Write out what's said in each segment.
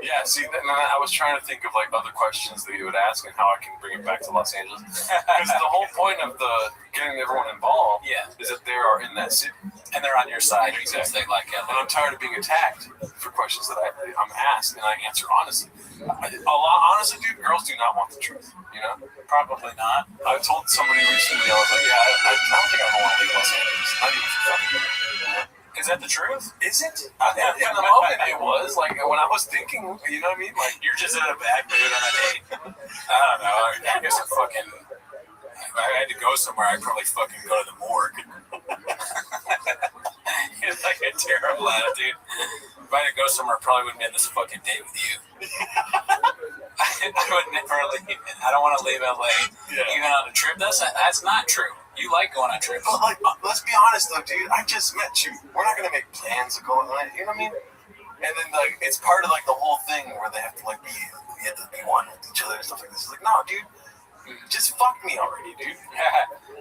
Yeah, see, and I was trying to think of like other questions that you would ask and how I can bring it back to Los Angeles. Because the whole point of the getting everyone involved is that they are in that city. And they're on your side because they like it. And I'm tired of being attacked for questions that I'm asked and I answer honestly. Honestly, dude, girls do not want the truth, you know? Probably not. I told somebody recently, I was like, yeah, I don't think I want to leave Los Angeles. Not even for fun. Is that the truth? Is it? In the moment, it was. Like, when I was thinking, you know what I mean? Like, you're just in a bad mood on a date. I don't know. I guess if I had to go somewhere, I'd probably fucking go to the morgue. It's like a terrible attitude. If I had to go somewhere, I probably wouldn't be on this fucking date with you. I would never leave. I don't want to leave LA, even on a trip. That's not true. You like going on trips. But like, let's be honest though, dude. I just met you. We're not gonna make plans to go on. You know what I mean? And then like, it's part of like the whole thing where they have to like we have to be one with each other and stuff like this. It's like, no, dude, just fuck me already, dude.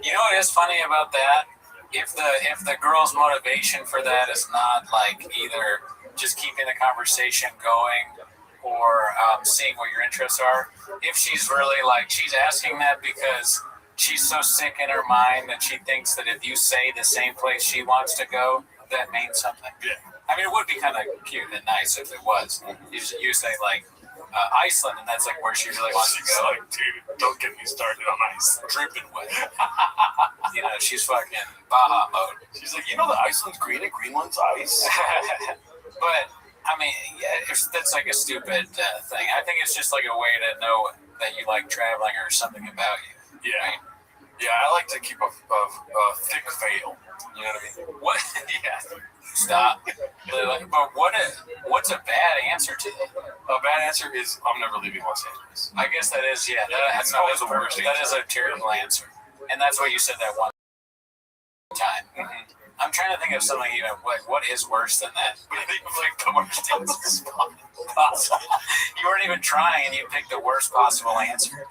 You know what is funny about that? If the girl's motivation for that is not like either just keeping the conversation going or seeing what your interests are, if she's really like she's asking that because she's so sick in her mind that she thinks that if you say the same place she wants to go, that means something. Yeah. I mean, it would be kind of cute and nice if it was. You say like Iceland, and that's like where she really wants to go. Like, dude, don't get me started on Iceland. Dripping wet. You know, she's fucking Baja mode. She's like, you know that Iceland's green and Greenland's ice? But, I mean, yeah, that's like a stupid thing. I think it's just like a way to know that you like traveling or something about you. Yeah. Right? Yeah, I like to keep a thick veil. You know what I mean? What? Yeah. Stop. But what's a bad answer to that? A bad answer is I'm never leaving Los Angeles. I guess that is, yeah. That's always the worst. That is a terrible answer. And that's what you said that one time. Mm-hmm. I'm trying to think of something even like what is worse than that. But I think like the worst possible. You weren't even trying, and you picked the worst possible answer.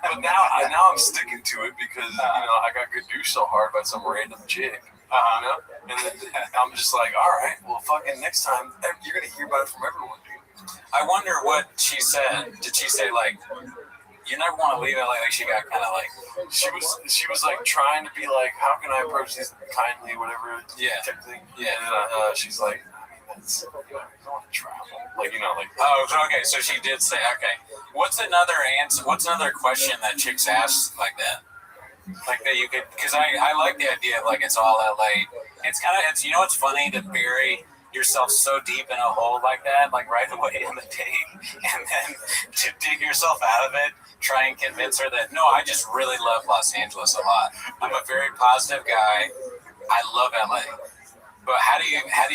But now I'm sticking to it because I got good douche so hard by some random chick. You know, and then I'm just like, all right, well, fucking next time you're gonna hear about it from everyone, dude. I wonder what she said. Did she say like, you never want to leave LA? Like she got kind of like she was like trying to be like, how can I approach this kindly, whatever type thing. Yeah. And then she's like, I mean, that's I don't want to travel. Like like. Oh, okay. So she did say, okay. What's another answer? What's another question that chicks ask like that? Like that you could, because I like the idea of like it's all LA. It's you know what's funny to bury yourself so deep in a hole like that, like right away in the date, and then to dig yourself out of it, try and convince her that no, I just really love Los Angeles a lot. I'm a very positive guy. I love LA. But how do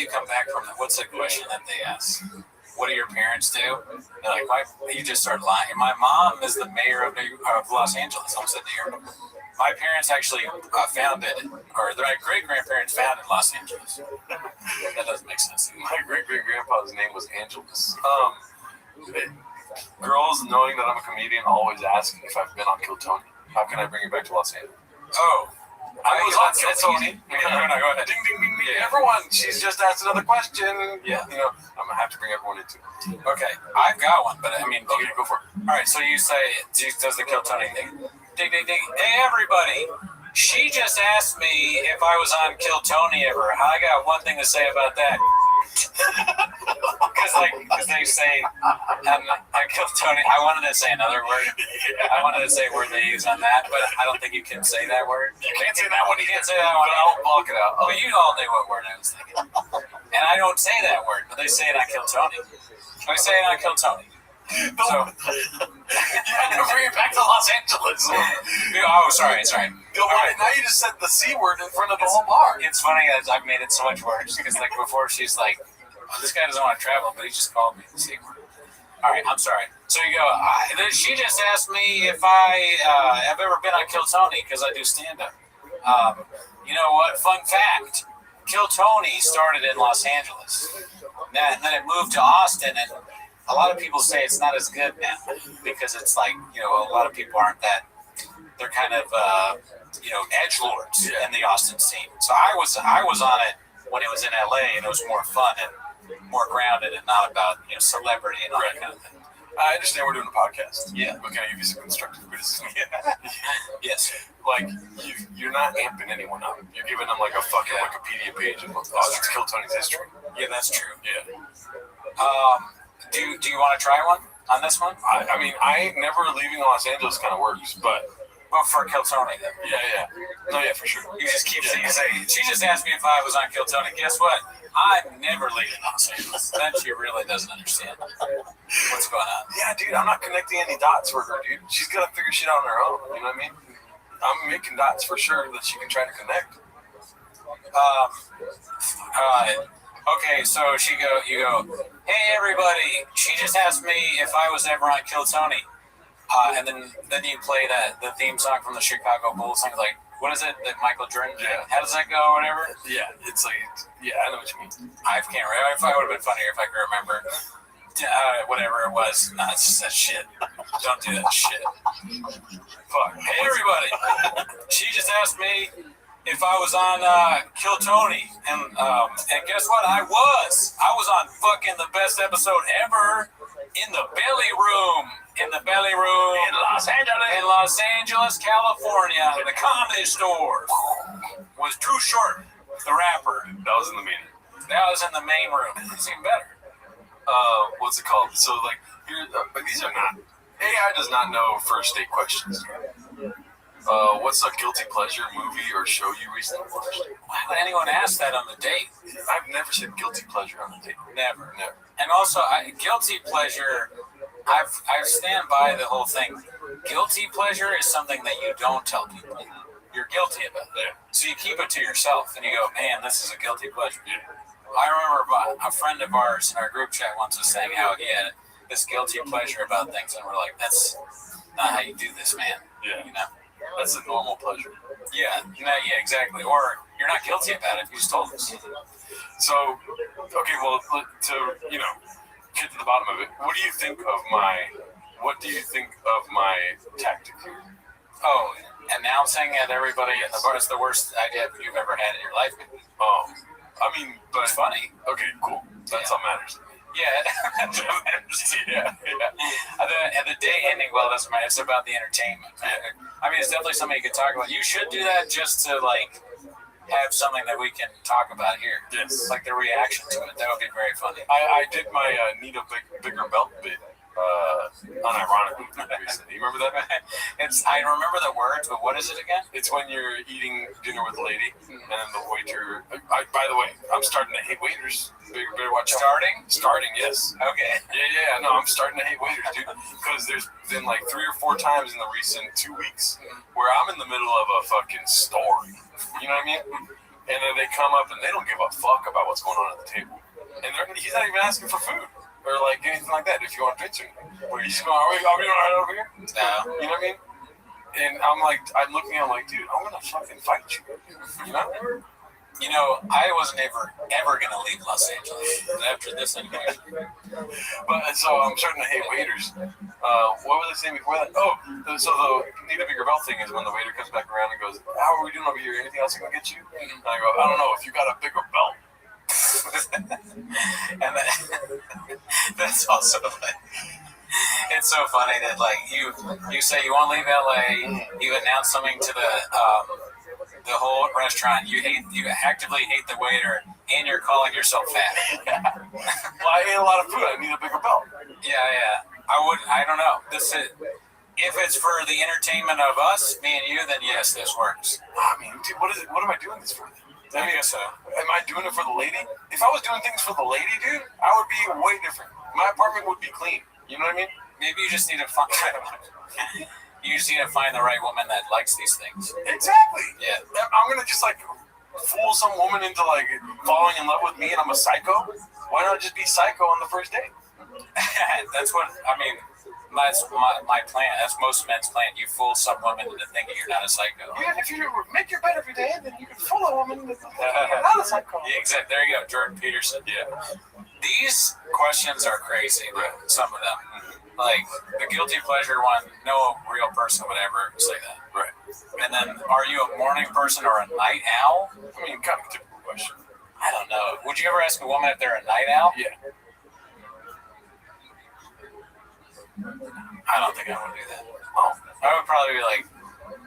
you come back from that? What's the question that they ask? What do your parents do? They're like, why? You just start lying. My mom is the mayor of Los Angeles. I'm sitting here. My parents actually founded, or my great-grandparents founded Los Angeles. That doesn't make sense. My great-great-grandpa's name was Angelus. Girls, knowing that I'm a comedian, always ask if I've been on Kill Tony. How can I bring you back to Los Angeles? Oh. I was on Kill Tony. No, go ahead. Ding, ding, ding, ding. Yeah. Everyone, she's just asked another question. Yeah. I'm going to have to bring everyone into it. Okay. I've got one, but I mean, okay, go for it. All right, so you say, does the Kill Tony thing? Ding, ding, ding. Hey, everybody. She just asked me if I was on Kill Tony ever. I got one thing to say about that. Because they say, I Kill Tony. I wanted to say another word. I wanted to say a word they use on that, but I don't think you can say that word. You can't say that one. You can't say that one. I'll block it out. But you all knew what word I was thinking. And I don't say that word, but they say it on Kill Tony. I say it on Kill Tony. So, bring it back to Los Angeles. Oh, sorry. Right. Now you just said the C word in front of the whole bar. It's funny as I've made it so much worse because like before she's like, oh, this guy doesn't want to travel, but he just called me the C word. All right, I'm sorry. So you go. She just asked me if I have ever been on Kill Tony because I do stand up. You know what? Fun fact: Kill Tony started in Los Angeles, and then it moved to Austin and. A lot of people say it's not as good now because it's like, a lot of people aren't that, they're kind of, edgelords in the Austin scene. So I was on it when it was in LA and it was more fun. And more grounded and not about celebrity and all that kind of thing. I understand we're doing a podcast. Yeah. But can I give you some constructive criticism? Yes. Like, you're not amping anyone up. You're giving them like a fucking Wikipedia page of it's Kill Tony's history. Yeah, that's true. Yeah. Do you want to try one on this one? I mean, I never leaving Los Angeles kind of works, but for Kill Tony, then. yeah. No, yeah, for sure. You just keep saying, she just asked me if I was on Kill Tony. Guess what? I'm never leaving Los Angeles. That she really doesn't understand what's going on. Yeah, dude, I'm not connecting any dots for her, dude. She's got to figure shit out on her own. You know what I mean? I'm making dots for sure that she can try to connect. Okay, so you go, hey everybody, she just asked me if I was ever on Kill Tony. And then you play the theme song from the Chicago Bulls, thing like, what is it that Michael Jordan? Yeah. How does that go? Or whatever. Yeah, it's like, I know what you mean. I can't remember. If I would have been funnier if I could remember. Whatever it was. No, it's just that shit. Don't do that shit. Fuck. Hey everybody. She just asked me if I was on Kill Tony, and guess what? I was on fucking the best episode ever in the belly room. In Los Angeles, California, the Comedy Store. Was Too Short, the rapper. That was in the meeting. That was in the main room. It's even better. What's it called? So, like, here, these are not. AI does not know first date questions. What's a guilty pleasure movie or show you recently watched? Why would anyone ask that on the date? I've never said guilty pleasure on a date. Never. And also, guilty pleasure. I stand by the whole thing. Guilty pleasure is something that you don't tell people. You're guilty about it. Yeah. So you keep it to yourself, and you go, man, this is a guilty pleasure. Yeah. I remember a friend of ours in our group chat once was saying how he had this guilty pleasure about things, and we're like, that's not how you do this, man. Yeah. You know? That's a normal pleasure. Yeah, exactly. Or you're not guilty about it. You just told us. So, okay, well, to, get to the bottom of it, what do you think of my tactic here? Oh, announcing at everybody in the bar is the worst idea you've ever had in your life. I mean, but it's funny. Okay, cool. That's all matters. Yeah, that's what matters. Yeah. And the day ending, well, doesn't matter. It's about the entertainment. I mean, it's definitely something you could talk about. You should do that just to, like, have something that we can talk about here. Yes. Like the reaction to it. That would be very funny. I did my need a bigger belt bit. Unironically recently. You remember that? I remember the words, but what is it again? It's when you're eating dinner with a lady, and then the waiter. By the way, I'm starting to hate waiters. Better watch out. Starting, yes. Okay. Yeah. No, I'm starting to hate waiters, dude. Because there's been like 3 or 4 times in the recent 2 weeks where I'm in the middle of a fucking story. You know what I mean? And then they come up and they don't give a fuck about what's going on at the table, and he's not even asking for food. Or like anything like that, if you want drinks or anything. Where he's going, are we right over here? No. You know what I mean? And I'm looking at him like, dude, I'm gonna fucking fight you. You know? I wasn't ever gonna leave Los Angeles after this anyway. But so I'm starting to hate waiters. What was I saying before that? Oh, so the need a bigger belt thing is when the waiter comes back around and goes, how are we doing over here? Anything else I can get you? And I go, I don't know, if you got a bigger belt. And that's also like, it's so funny that like you say you want to leave LA, you announce something to the whole restaurant, you actively hate the waiter, and you're calling yourself fat. Well, I ate a lot of food. I need a bigger belt. Yeah. I don't know. If it's for the entertainment of us, me and you, then yes, this works. I mean, dude, what is it? What am I doing this for? I guess so. Am I doing it for the lady? If I was doing things for the lady, dude, I would be way different. My apartment would be clean. You know what I mean? Maybe you just need to find the right woman that likes these things. Exactly. Yeah. I'm gonna just like fool some woman into like falling in love with me, and I'm a psycho. Why not just be psycho on the first date? That's what I mean. That's my plan. That's most men's plan. You fool some woman into thinking you're not a psycho. Yeah, if you make your bed every day, then you can fool a woman into thinking you're not a psycho. Yeah, exactly. There you go, Jordan Peterson. Yeah. These questions are crazy, bro. Some of them. Like the guilty pleasure one, no real person would ever say that. Right. And then, are you a morning person or a night owl? I mean, kind of a typical question. I don't know. Would you ever ask a woman if they're a night owl? Yeah. I don't think I would do that. Oh, I would probably be like,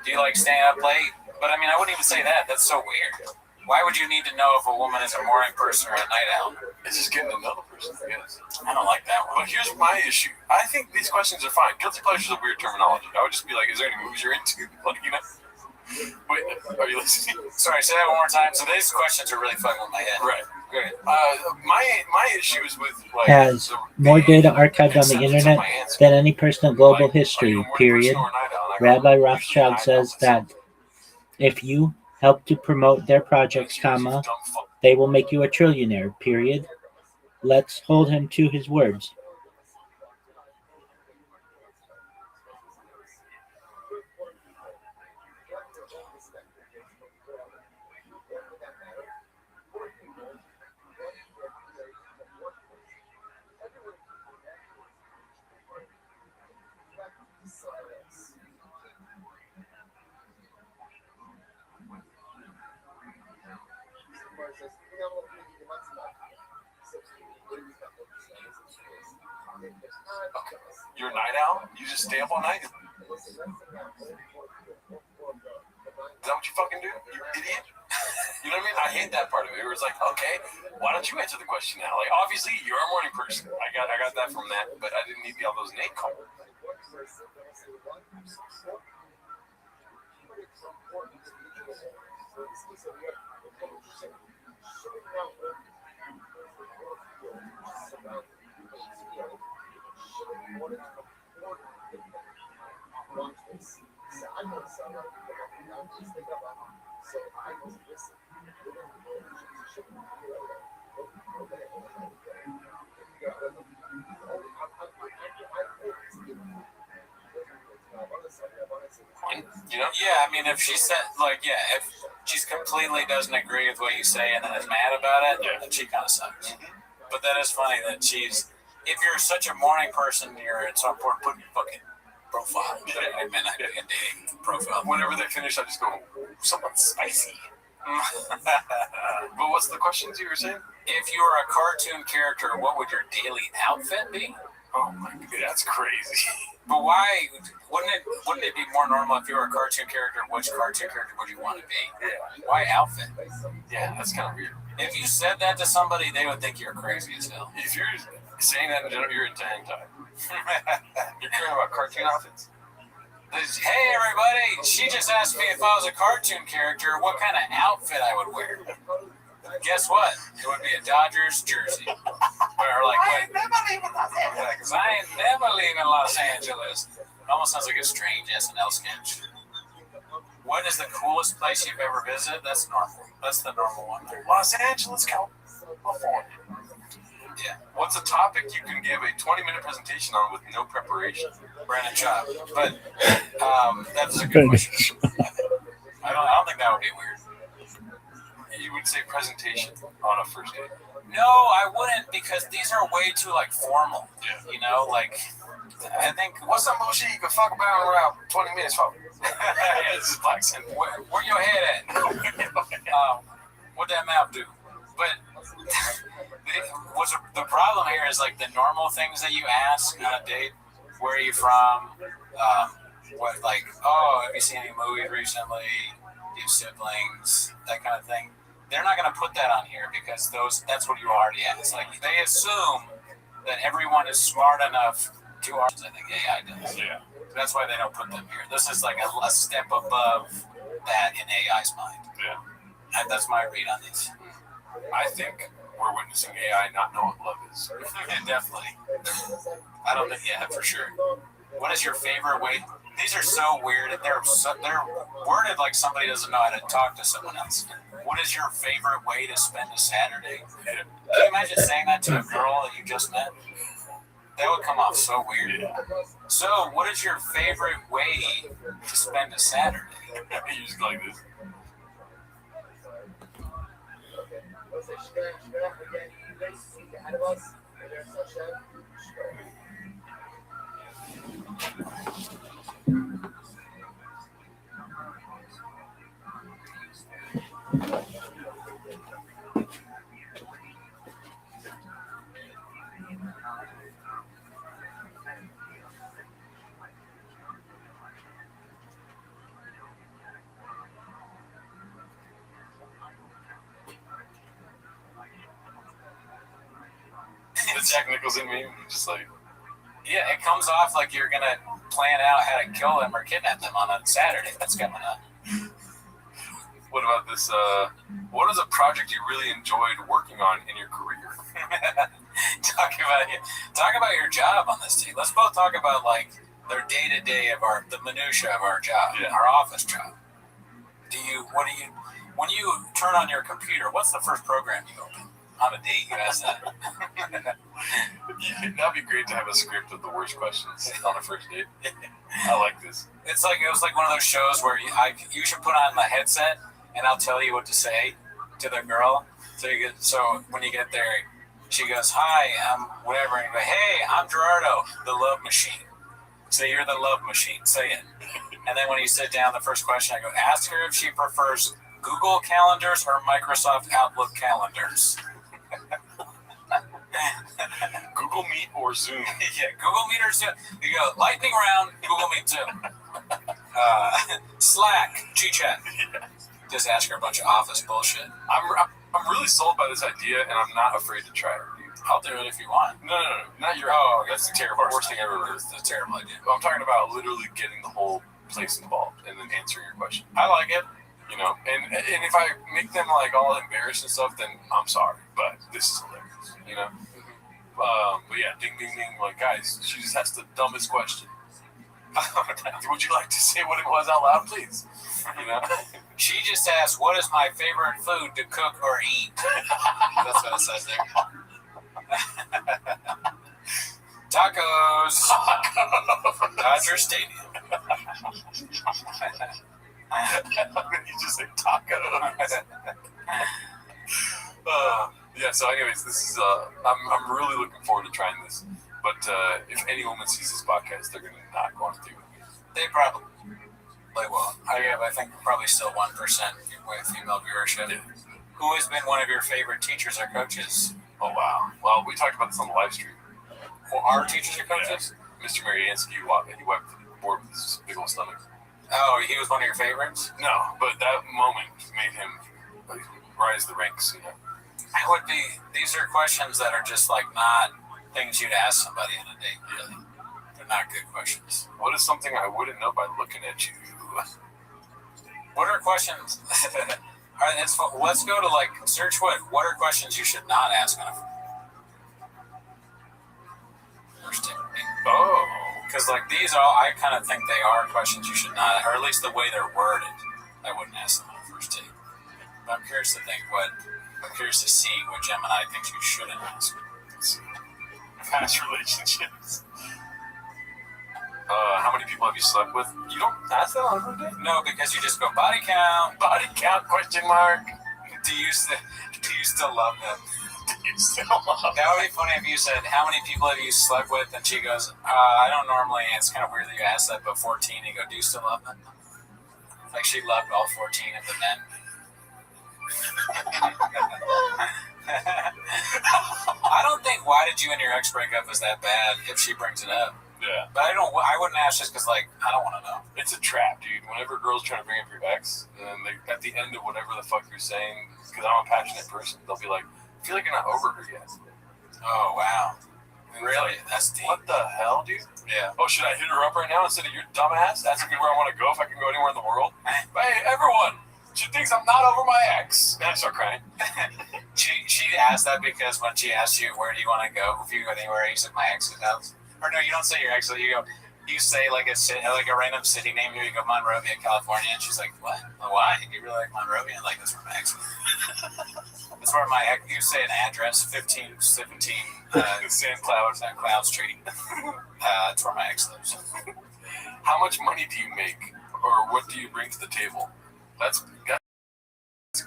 do you like staying up late? But I mean, I wouldn't even say that. That's so weird. Why would you need to know if a woman is a morning person or a night owl? It's just getting to know the person, I guess. I don't like that one. But here's my issue. I think these questions are fine. Guilty pleasure is a weird terminology. I would just be like, is there any movies you're into? Like, you know? Wait, are you listening? Sorry, say that one more time. So these questions are really fucking with my head. Right. Good. My issue is with like Has more data archived on the internet than any person in global history, period. Rabbi Rothschild says that if you help to promote their projects, comma, they will make you a trillionaire, period. Let's hold him to his words. You're a night owl? You just stay up all night? Is that what you fucking do? You idiot? You know what I mean? I hate that part of it. It was like, okay, why don't you answer the question now? Like, obviously, you're a morning person. I got that from that, but I didn't need all those name calls. You know? Yeah, I mean, if she said, like, yeah, if she's completely doesn't agree with what you say and then is mad about it, then she kind of sucks. But that is funny that she's, if you're such a morning person, you're at some point putting your fucking profile. I mean, I did a dating profile. Whenever they finish, I just go, something spicy. But what's the questions you were saying? If you were a cartoon character, what would your daily outfit be? Oh my god, that's crazy. But why wouldn't it be more normal if you were a cartoon character? Which cartoon character would you want to be? Yeah. Why outfit? Yeah, that's kind of weird. If you said that to somebody, they would think you're crazy as hell. If you're saying that in general, you're into hentai. You're caring about cartoon outfits? Hey everybody, she just asked me if I was a cartoon character, what kind of outfit I would wear. Guess what? It would be a Dodgers jersey. Or like, I ain't never leaving Los Angeles. I ain't never leaving Los Angeles. It almost sounds like a strange SNL sketch. What is the coolest place you've ever visited? That's normal. That's the normal one there. Los Angeles, California. Yeah. What's a topic you can give a 20-minute presentation on with no preparation? Brandon Chop. But that is a good question. I don't think that would be weird. You would say presentation on a first date. No, I wouldn't, because these are way too like formal. Yeah. You know, like I think what's some bullshit you can fuck about around 20 minutes for? It's just like where your head at? What that mouth do? But what's the problem here is like the normal things that you ask on a date. Where are you from? What, like, oh, have you seen any movies recently? Do you have siblings? That kind of thing. They're not going to put that on here because that's what you already asked. Like, they assume that everyone is smart enough to I think AI does. Yeah. That's why they don't put them here. This is like a step above that in AI's mind. Yeah. And that's my read on these. I think we're witnessing AI not know what love is. Definitely. I don't think, yeah, for sure. What is your favorite way? These are so weird. They're worded like somebody doesn't know how to talk to someone else. What is your favorite way to spend a Saturday? Can you imagine saying that to a girl that you just met? That would come off so weird. So, what is your favorite way to spend a Saturday? You just go like this. The Jack Nicholson meme, just like. Yeah, it comes off like you're gonna plan out how to kill them or kidnap them on a Saturday. That's coming up. What about this? What is a project you really enjoyed working on in your career? Talk about your job on this team. Let's both talk about like their day to day of the minutia of our job, our office job. When you turn on your computer, what's the first program you open? On a date, you ask that. Yeah, that'd be great to have a script of the worst questions on a first date. I like this. It was like one of those shows where you should put on the headset and I'll tell you what to say to the girl. So when you get there, she goes, "Hi, I'm whatever," and you go, "Hey, I'm Gerardo, the love machine." So you're the love machine. Say it. And then when you sit down, the first question I go, ask her if she prefers Google calendars or Microsoft Outlook calendars. Google Meet or Zoom? Yeah, Google Meet or Zoom. You go, lightning round, Google Meet, Zoom. Slack, GChat. Yeah. Just ask her a bunch of office bullshit. I'm really sold by this idea, and I'm not afraid to try it. I'll do it if you want. No, not your. Oh, that's the terrible worst thing ever. It's a terrible idea. I'm talking about literally getting the whole place involved and then answering your question. I like it, and if I make them like all embarrassed and stuff, then I'm sorry, but this is hilarious, But yeah, ding, ding, ding. Like, guys, she just has the dumbest question. Would you like to say what it was out loud, please? She just asked, "What is my favorite food to cook or eat?" That's what it says there. Tacos from Dodger Stadium. You just say tacos. Yeah. So, anyways, this is. I'm really looking forward to trying this. But if any woman sees this podcast, they're gonna not go on to do with me. They probably will. I think probably still 1% with female viewership. Yeah. Who has been one of your favorite teachers or coaches? Oh wow. Well, we talked about this on the live stream. Well, our teachers or coaches? Yeah. Mr. Mariansky, he wiped the board with his big old stomach. Oh, he was one of your favorites? No, but that moment made him rise the ranks, These are questions that are just like not things you'd ask somebody on a date, really. They're not good questions. What is something I wouldn't know by looking at you? What are questions? All right, let's go to search what are questions you should not ask on a first date. Oh. Because these I kind of think they are questions you should not, or at least the way they're worded, I wouldn't ask them on a first date. But I'm curious to see what Gemini thinks you shouldn't ask. Past relationships. How many people have you slept with? You don't ask that on a first date? No, because you just go body count. Body count, question mark. Do you still love them? Do you still love them? That would be funny if you said, how many people have you slept with? And she goes, I don't normally. It's kind of weird that you asked that, but 14. You go, do you still love them? Like she loved all 14 of the men. I don't think why did you and your ex break up is that bad if she brings it up. Yeah. But I wouldn't ask just because I don't want to know. It's a trap, dude. Whenever girls try to bring up your ex, and then at the end of whatever the fuck you're saying, because I'm a passionate person, they'll be like, I feel like you're not over her yet. Oh, wow. Really? That's deep. What the hell, dude? Yeah. Oh, should I hit her up right now instead of your dumbass asking me where I want to go if I can go anywhere in the world? But hey, everyone, she thinks I'm not over my ex. And I start crying. She asked that because when she asked you where do you want to go, if you go anywhere, you said my ex's house. Or no, you don't say your ex. You say like a random city name here. You go Monrovia, California, and she's like, "What? Why? You really like Monrovia?" And that's where my ex lives. That's where my ex. You say an address, 1517 St. Cloud Street. That's where my ex lives. How much money do you make, or what do you bring to the table? That's an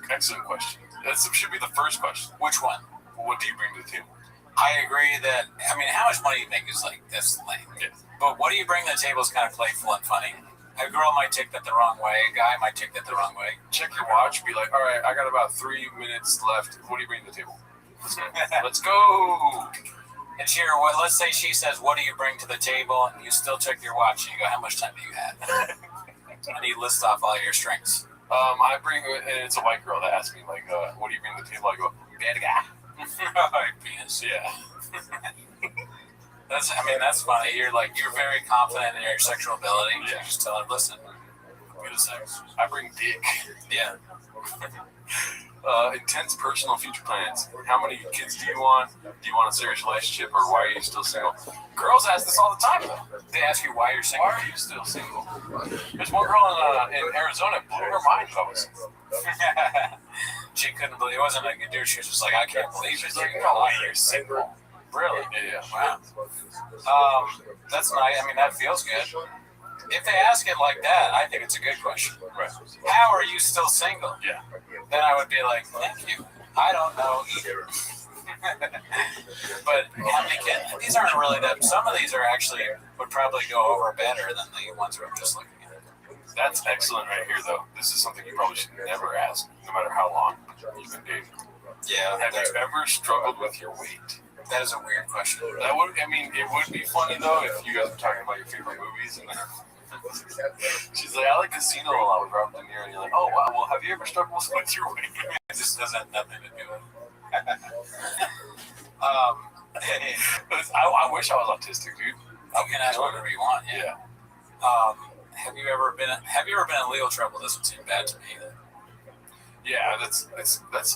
excellent question. That should be the first question. Which one? What do you bring to the table? I agree that, how much money you make is that's lame. Yeah. But what do you bring to the table is kind of playful and funny. A girl might take that the wrong way. A guy might take that the wrong way. Check your watch. Be like, all right, I got about 3 minutes left. What do you bring to the table? Let's go. And let's say she says, what do you bring to the table? And you still check your watch and you go, how much time do you have? And you list off all your strengths. I bring, and it's a white girl that asks me, what do you bring to the table? I go, bad guy. Penis. Yeah. That's funny. You're very confident in your sexual ability. Yeah. You just tell her, listen, I'm good at sex. I bring dick. Yeah. Intense personal future plans. How many kids do you want? Do you want a serious relationship, or why are you still single? Girls ask this all the time, though. They ask you why you're single. Why are you still single? There's one girl in Arizona blew her mind if I was single. She couldn't believe it. Wasn't like a dude. She was just like, I can't believe it. She's like, no way, you're single. Really? Yeah. Wow. That's nice. That feels good. If they ask it like that, I think it's a good question. Right. How are you still single? Yeah. Then I would be like, thank you. I don't know either. But how many kids? These aren't really that. Some of these are actually would probably go over better than the ones we're just looking at. That's excellent right here, though. This is something you probably should never ask, no matter how long you've been dating. Yeah. Have you ever struggled with your weight? That is a weird question. It would be funny though if you guys were talking about your favorite movies and she's like, I like Casino a lot with Robert De Niro, and you're like, oh wow, well have you ever struggled with your weight? It just doesn't have nothing to do with it. I wish I was autistic, dude. You can ask whatever you want. Yeah. Have you ever been in legal trouble? This would seem bad to me. Yeah, that's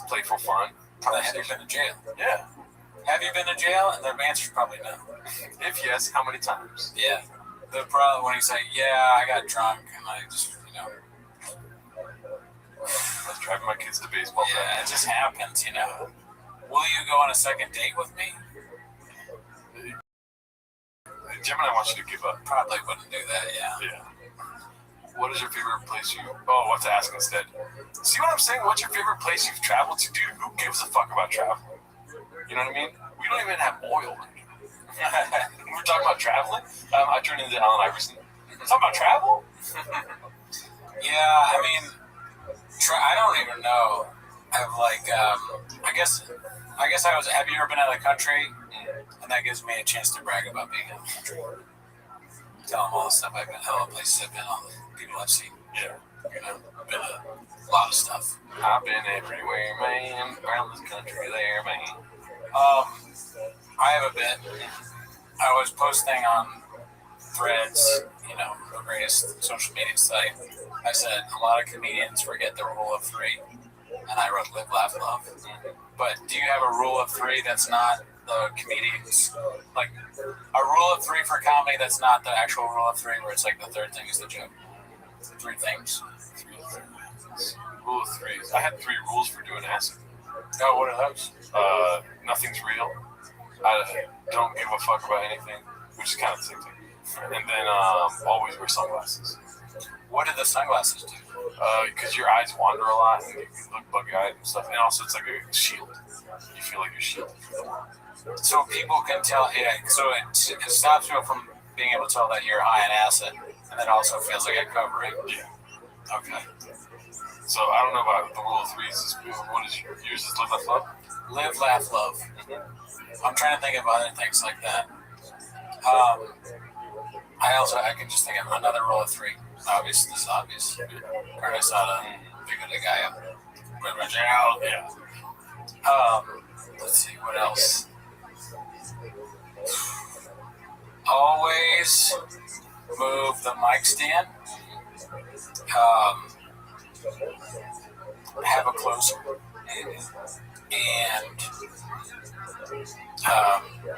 playful fun. Have you been to jail? Yeah. Have you been to jail? And the answer's probably no. If yes, how many times? Yeah. The problem when you say, yeah, I got drunk and I just, I was driving my kids to baseball practice. Yeah, it just happens, Will you go on a second date with me? Gemini wants you to give up. Probably wouldn't do that, Yeah. What is your favorite place what to ask instead? See what I'm saying? What's your favorite place you've traveled to? Dude, who gives a fuck about travel? You know what I mean? We don't even have oil. We're talking about traveling. I turned into Allen Iverson. Talking about travel? Yeah, I don't even know. I guess I was. Have you ever been out of the country? And that gives me a chance to brag about being out of the country. Tell them all the stuff I've been, all the places I've been, all the people I've seen. Yeah. Been a lot of stuff. I've been everywhere, man. Around this country, there, man. I have a bit. I was posting on Threads, the greatest social media site. I said a lot of comedians forget the rule of three, and I wrote live, laugh, love. But do you have a rule of three that's not the comedians? Like a rule of three for comedy that's not the actual rule of three, where it's like the third thing is the joke. Three things. Rule of threes. I had 3 rules for doing acid. Oh, what are those? Nothing's real. I don't give a fuck about anything, which is kind of the same thing. And then always wear sunglasses. What do the sunglasses do? Because your eyes wander a lot and you look bug-eyed and stuff. And also it's like a shield. You feel like you're shielded. So people can tell, so it stops people from being able to tell that you're high in acid, and it also feels like a covering. Yeah. Okay. So I don't know about the rule of threes. What is yours? Is live, laugh, love? Live, laugh, love. I'm trying to think of other things like that. I can just think of another rule of 3. This is obvious. Curtis ought to figure the guy out. Yeah. Let's see, what else? Always move the mic stand. Have a closer. And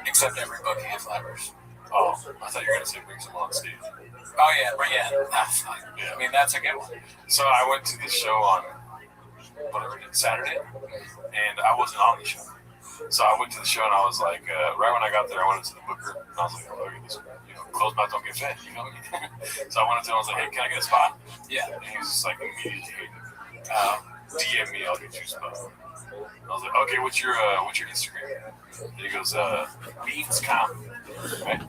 accept every booking at Flappers. Oh, I thought you were going to say bring someone on stage. Oh, yeah, bring it. Yeah. That's a good one. So I went to this show on Saturday, and I wasn't on the show. So I went to the show, and I was like, right when I got there, I went into the booker, and I was like, oh, look at this, closed mouth don't get fed, you know what I mean? So I went up to him, I was like, hey, can I get a spot? Yeah. And he was just like, immediately hating. DM me, I'll get you a spot. I was like, okay, what's your Instagram? And he goes, Beans Comedy. Right?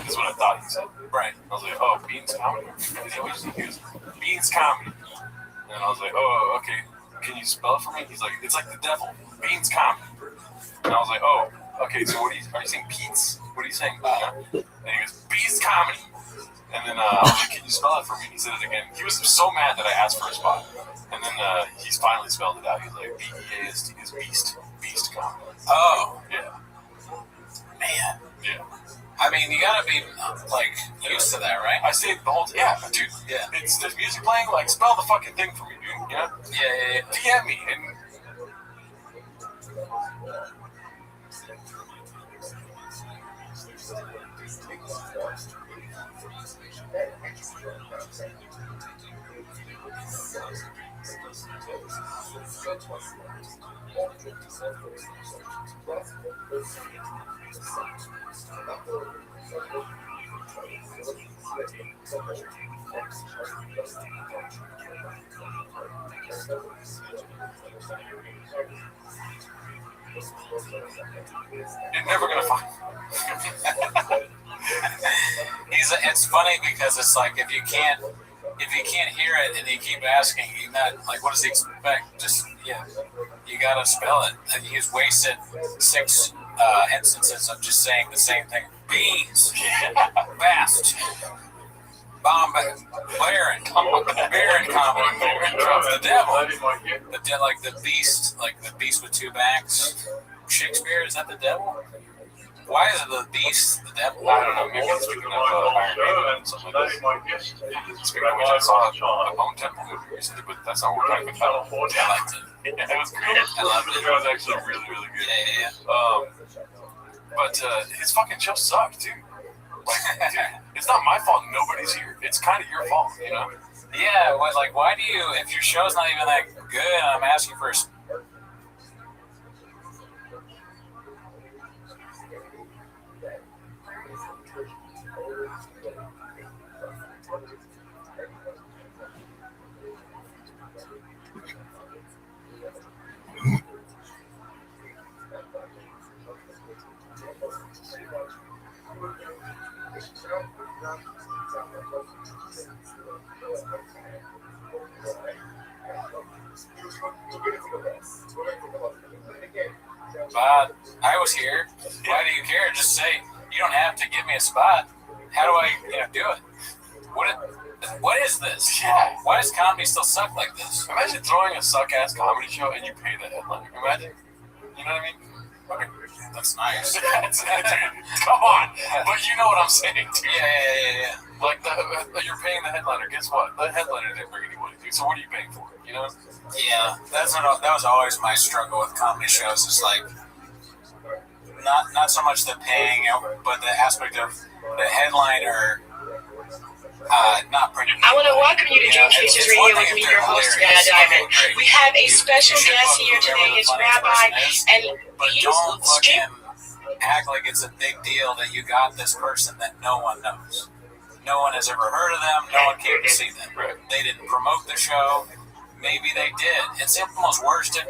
That's what I thought he said. Right. I was like, oh, Beans Comedy? He goes, Beans Comedy. And I was like, oh, okay, can you spell it for me? He's like, it's like the devil, Beans Comedy. And I was like, oh, okay, so are you saying Pete's? What are you saying? And he goes, Beans Comedy. And then I was like, can you spell it for me? And he said it again. He was so mad that I asked for a spot. And then he's finally spelled it out. He's like, B-E-A-S-T is Beast Comedy. Oh. Yeah. Man, I mean, you gotta be like used to that, right? I stayed the whole yeah, dude. Yeah. There's music playing. Like, spell the fucking thing for me, dude. You know? Yeah. DM me and. You're never gonna find. It's funny because it's like if you can't hear it and you keep asking, you not like what does he expect? Just you gotta spell it. And he's wasted 6 instances of just saying the same thing. Beans, fast, bomb, Baron, comedy, the devil, like the beast with 2 backs. Shakespeare, is that the devil? Why is the beast the devil? I don't know. Maybe it's speaking of Iron Maiden and something like that. Speaking of which, I saw a Bone Temple movie recently, but that's not what we're talking about. I liked it. Yeah, it was great. I loved it. It was actually really, really good. Yeah. But his fucking show sucked, dude. Like, dude, it's not my fault nobody's here. It's kind of your fault, you know? Yeah, like, why do you, if your show's not even that good, and I'm asking for I was here. Why do you care? Just say, you don't have to give me a spot. How do I, do it? What is this? Yeah. Why does comedy still suck like this? Imagine throwing a suck-ass comedy show and you pay the headliner. Imagine. You know what I mean? Okay, that's nice. Come on. But you know what I'm saying, dude. Yeah. Like, you're paying the headliner. Guess what? The headliner didn't bring anyone, dude. So what are you paying for? You know? Yeah, that was always my struggle with comedy shows. Is like not so much the paying, but the aspect of the headliner not bringing. I want to welcome you to Dream Chasers Radio with me, your host, Anna Diamond. We have a special guest here today. It's Rabbi, and he's don't fucking act like it's a big deal that you got this person that no one knows. No one has ever heard of them. No one came to see them. They didn't promote the show. Maybe they did. It's almost worse if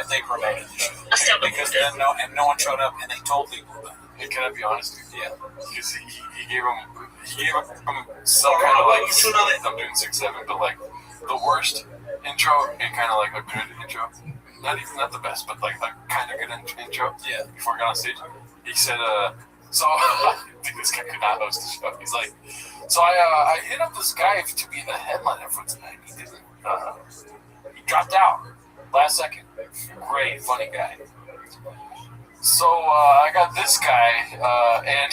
they promoted the show, because then no one showed up and they told people about it. And can I be honest? Yeah. Because he gave him some kind of like, I'm doing 6-7, but like the worst intro and kind of like a good intro. Not the best, but like a kind of good intro. Yeah. Before I got on stage, he said, so dude, this guy could not host the show. He's like, so I hit up this guy to be the headliner for tonight. He didn't. He dropped out last second. Great, funny guy. So I got this guy, and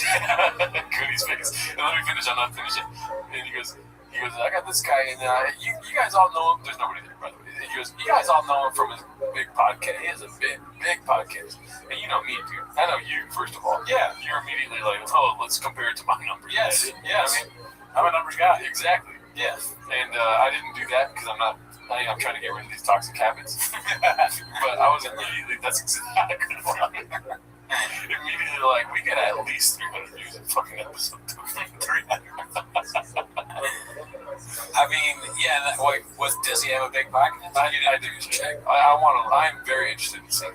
Cooney's face. And let me finish. I'm not finishing. And he goes, I got this guy, and you guys all know him. There's nobody there, by the way. He goes, you guys all know him from his big podcast. He has a big podcast. And you know me, dude. I know you, first of all. Yeah, you're immediately like, oh, let's compare it to my numbers. Yes. I mean, I'm a numbers guy. Exactly. Yeah. And I didn't do that because I'm trying to get rid of these toxic habits. But I was immediately, that's exactly what I immediately like, we get at least 300 views in fucking episode 300. I mean, yeah, does he have a big podcast? I didn't check. I'm very interested in seeing.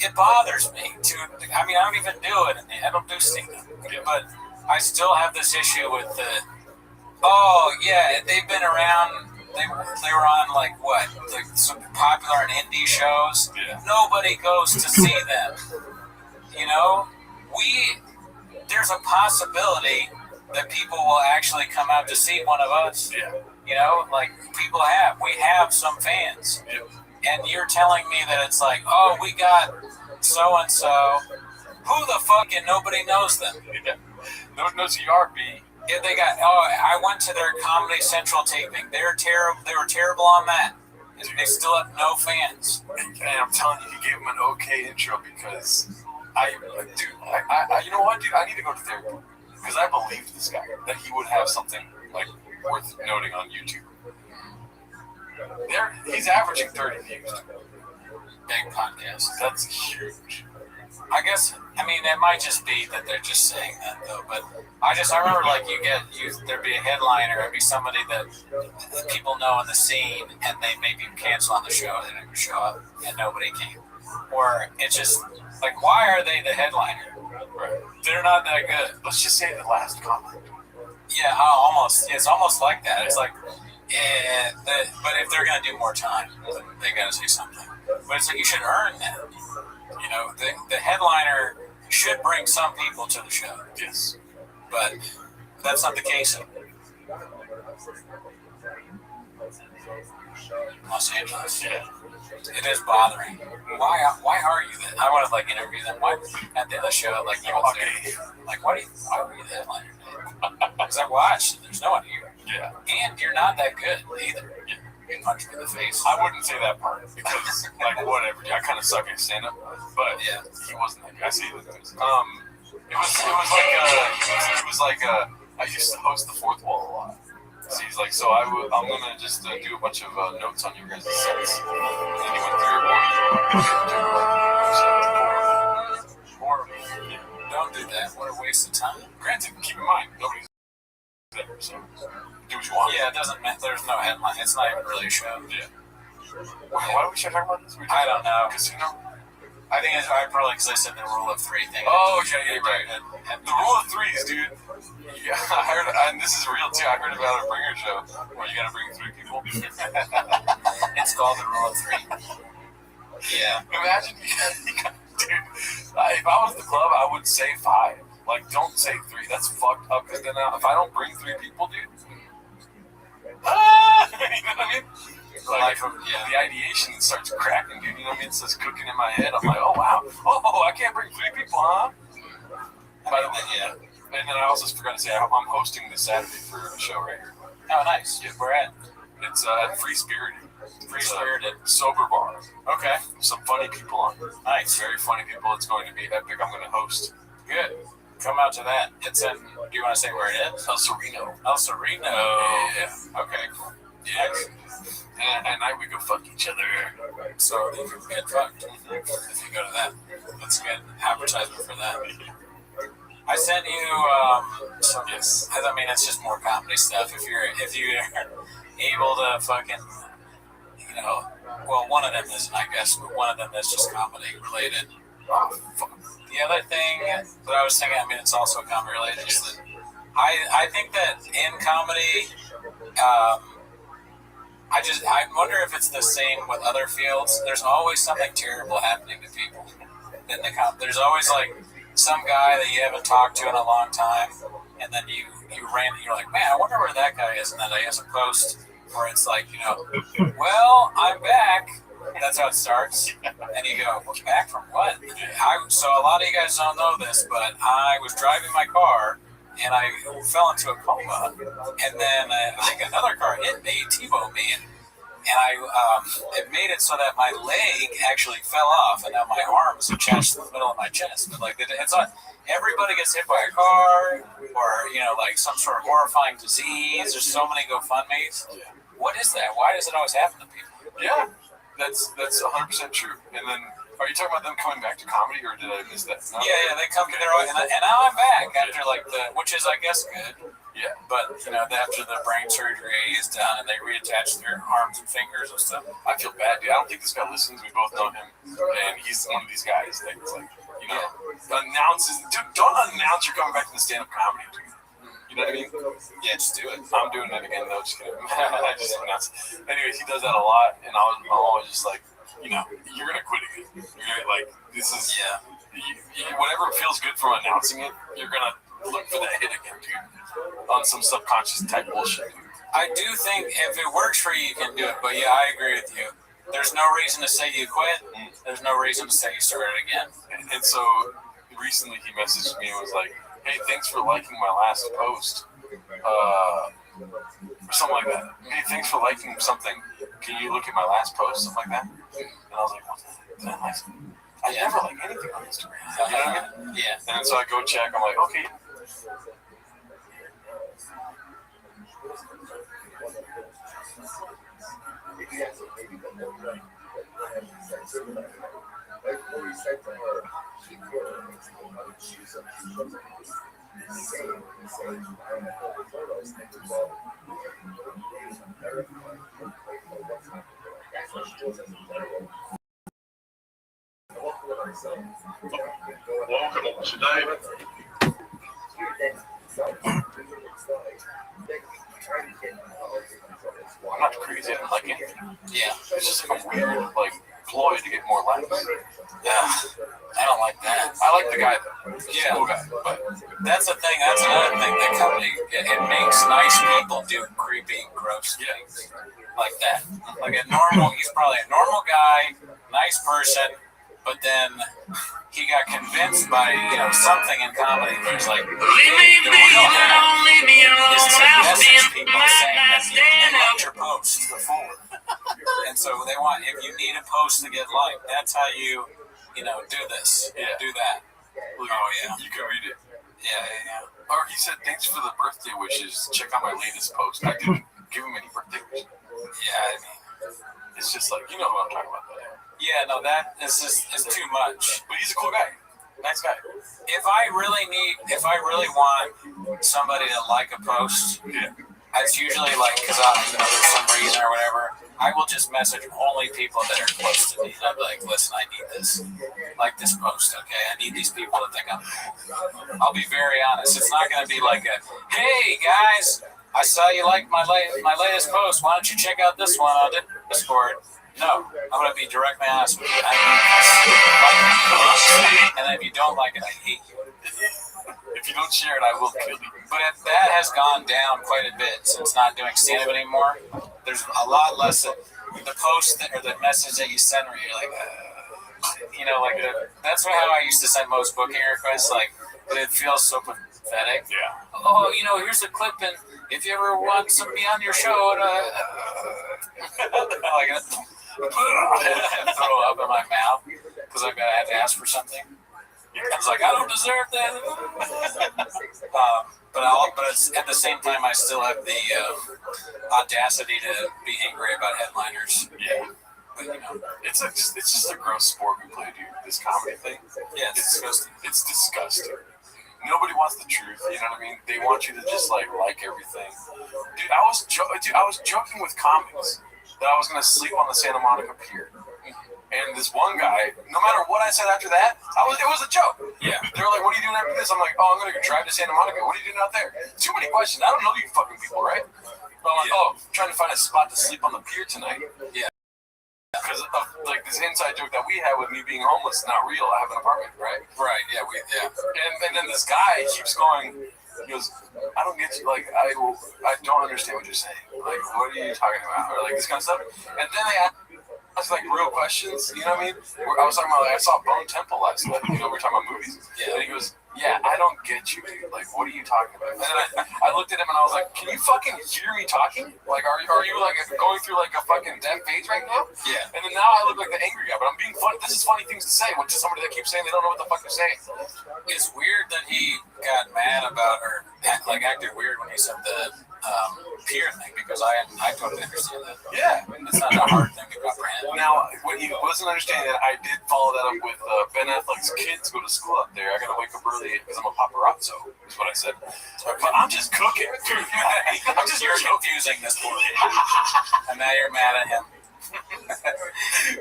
It bothers me to, I mean, I don't even do it. I don't do stand-up. But I still have this issue with they've been around. They were on like some popular and indie shows. Yeah. Nobody goes to see them. There's a possibility that people will actually come out to see one of us. Yeah. We have some fans. Yeah. And you're telling me that it's like, oh, we got so and so, Who the fuck, and nobody knows them. Yeah. No one knows who you are, B. Yeah, they got. Oh, I went to their Comedy Central taping. They were terrible. They were terrible on that. They still have no fans. And I'm telling you, he gave him an okay intro because you know what, dude? I need to go to therapy because I believed this guy that he would have something like worth noting on YouTube. He's averaging 30 views. Big podcast. That's huge. I guess. I mean, it might just be that they're just saying that though. But I remember like there'd be a headliner, it'd be somebody that people know in the scene, and they maybe cancel on the show, they never show up, and nobody came. Or it's just like, why are they the headliner? Right. They're not that good. Let's just say the last comment. Yeah, almost. It's almost like that. It's like, but if they're gonna do more time, they gotta say something. But it's like you should earn that. You know, the headliner should bring some people to the show. Yes. But that's not the case in Los Angeles. Yeah. It is bothering. Why are you that? I want to like interview them. Why at the other show? Like, you know, like why are you the headliner? Because I watched. There's no one here. Yeah. And you're not that good either. Yeah. You punch me in the face. I wouldn't say that part because, like, whatever. I kind of suck at stand-up, but yeah, he wasn't that good. I see the things. It was like I used to host the Fourth Wall a lot. So he's like, so I'm gonna just do a bunch of notes on your guys' sets, and then he went through it. Don't do that. What a waste of time. Granted, keep in mind nobody's there, so do what you want. Yeah, it doesn't matter. There's no headline. It's not even really a show. Yeah. Why do we start talking about this? I don't know. Casino? I think it's probably because I said the rule of three thing. Oh, yeah, right. The rule of threes, dude. Yeah, I heard, and this is real too. I heard about a bringer show where you gotta bring 3 people. It's called the rule of three. Yeah. Imagine, dude. If I was the club, I would say 5. Like, don't say 3. That's fucked up. Because then if I don't bring 3 people, dude. You know what I mean? Like, the ideation starts cracking, dude. You know what I mean? It starts cooking in my head. I'm like, oh wow, oh, I can't bring 3 people, huh? By the way, yeah. And then I also forgot to say I'm hosting this Saturday for a show right here. Oh, nice. Yeah. Where at? It's at Free Spirited. Free Spirited. Sober bar. Okay. Some funny people on. Nice. Very funny people. It's going to be epic. I'm going to host. Good. Come out to that. It's in. Do you want to say where it is? El Sereno. El Sereno. Yeah. Okay. Yeah. And at night we go fuck each other. So you can get fucked if you go to that. That's a good advertisement for that. I sent you some. Yes. I mean, it's just more comedy stuff. If you're able to fucking, you know, well, one of them is, I guess, but one of them is just comedy related. The other thing that I was thinking, I mean, it's also comedy related, is that I think that in comedy, I wonder if it's the same with other fields. There's always something terrible happening to people. There's always like some guy that you haven't talked to in a long time, and then you're like, man, I wonder where that guy is, and then he has a post where it's like, you know, well, I'm back. That's how it starts, and you go, well, back from what? So a lot of you guys don't know this, but I was driving my car, and I fell into a coma, and then I think another car hit me, T-boned me, and it made it so that my leg actually fell off, and now my arm is attached to the middle of my chest. But like, it's not, everybody gets hit by a car, or you know, like some sort of horrifying disease. There's so many GoFundMe's. What is that? Why does it always happen to people? Yeah, that's 100% true. And then, are you talking about them coming back to comedy, or did I miss that? No? Yeah, they come to their own, and now I'm back after like which is I guess good. Yeah, but you know, after the brain surgery is done and they reattach their arms and fingers and stuff. I feel bad, dude. I don't think this guy listens. We both know him, and he's one of these guys that's like, you know, announces. Dude, don't announce you're coming back to the stand-up comedy, dude. You know what I mean? Yeah, just do it. I'm doing it again, though. Just kidding. I just announced. Anyways, he does that a lot, and I'm always just like, you know, you're gonna quit again. You're gonna, like, this is whatever feels good from announcing it. You're gonna look for that hit again, dude. On some subconscious type bullshit. I do think if it works for you, you can do it. But yeah, I agree with you. There's no reason to say you quit. There's no reason to say you started again. And so, recently he messaged me and was like, "Hey, thanks for liking my last post." Or something like that. Hey, thanks for liking something. Can you look at my last post? Something like that. And I was like, what the heck? Did I like something? I never like anything on Instagram. You know what I mean? Yeah. And so I go check. I'm like, okay. Welcome today. Well, I'm not crazy. I don't like anything. Yeah. It's just like a weird, like, ploy to get more likes. Yeah. I don't like that. I like the guy though. Yeah. Cool guy. But That's the thing. That's another thing. That company, it makes nice people do creepy, gross things like that. Like a normal, he's probably a normal guy, nice person, but then he got convinced by something in comedy. There's like, the real hack is to message people saying that you liked your post before, and so they want, if you need a post to get liked, that's how you do this, do that. oh yeah. you can read it. Yeah. Or he said, thanks for the birthday wishes. Check out my latest post. I didn't give him any birthday wishes. Yeah, I mean, It's just like, you know what I'm talking about. yeah, no, that is too much. But he's a cool guy. Nice guy. If I really want somebody to like a post, it's usually like, because there's some reason or whatever, I will just message only people that are close to me. And I'll be like, listen, I need this. Like this post, okay? I need these people to think I'm cool. I'll be very honest. It's not going to be like hey, guys, I saw you like my latest post. Why don't you check out this one on Discord? No, I'm going to be directly honest with you. I like it. And if you don't like it, I hate you. If you don't share it, I will kill you. But that has gone down quite a bit since not doing stand-up anymore. There's a lot less of the post or the message that you send where you're like, that's how I used to send most booking requests. Like, but it feels so pathetic. Yeah. Oh, here's a clip, and if you ever want to be on your show, I throw up in my mouth because I had to ask for something. I was like, I don't deserve that. But it's, at the same time, I still have the audacity to be angry about headliners. Yeah. But, It's just a gross sport we play, dude. This comedy thing. yeah, it's disgusting. It's disgusting. Nobody wants the truth. You know what I mean? They want you to just like everything. Dude, I was joking with comics that I was gonna sleep on the Santa Monica Pier. And this one guy, no matter what I said after that, it was a joke. Yeah. They were like, what are you doing after this? I'm like, oh, I'm going to go drive to Santa Monica. What are you doing out there? Too many questions. I don't know you fucking people, right? But I'm like, I'm trying to find a spot to sleep on the pier tonight. Yeah. Because of like this inside joke that we had with me being homeless, not real. I have an apartment, right? Right, yeah. And then this guy keeps going, he goes, I don't get you, like, I don't understand what you're saying. Like, what are you talking about? Or like this kind of stuff. And then they ask like real questions, you know what I mean? I was talking about, like, I saw Bone Temple last night, we were talking about movies. Yeah. And he goes, yeah, I don't get you, dude. Like, what are you talking about? And then I looked at him and I was like, can you fucking hear me talking? Like, are you like going through like a fucking death phase right now? Yeah. And then now I look like the angry guy, but I'm being funny. This is funny things to say, which is somebody that keeps saying they don't know what the fuck they're saying. It's weird that he got mad about, or acted weird when he said the peer thing, because I totally understand that. Yeah. It's not a hard thing to comprehend. Now, when he wasn't understanding that, I did follow that up with Ben Affleck's kids go to school up there. I gotta wake up early because I'm a paparazzo, is what I said. But I'm just cooking. You're confusing this poor kid. And now you're mad at him.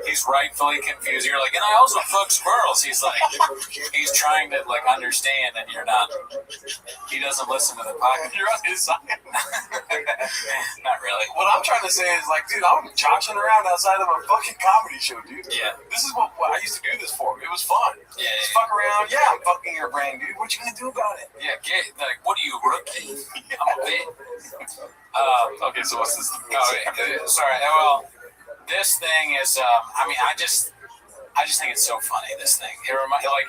He's rightfully confused. You're like, and I also fuck squirrels. He's like, he's trying to like understand, and you're not. He doesn't listen to the podcast. You're on his side. Not really. What I'm trying to say is, like, dude, I'm joshing around outside of a fucking comedy show, dude. Yeah. This is what I used to do this for. It was fun. Yeah. Just fuck around. Yeah, I'm fucking your brain, dude. What you gonna do about it? Yeah. What are you, rookie? I'm a bit. Okay, so what's this? Sorry. Well, this thing is. I I just think it's so funny. This thing,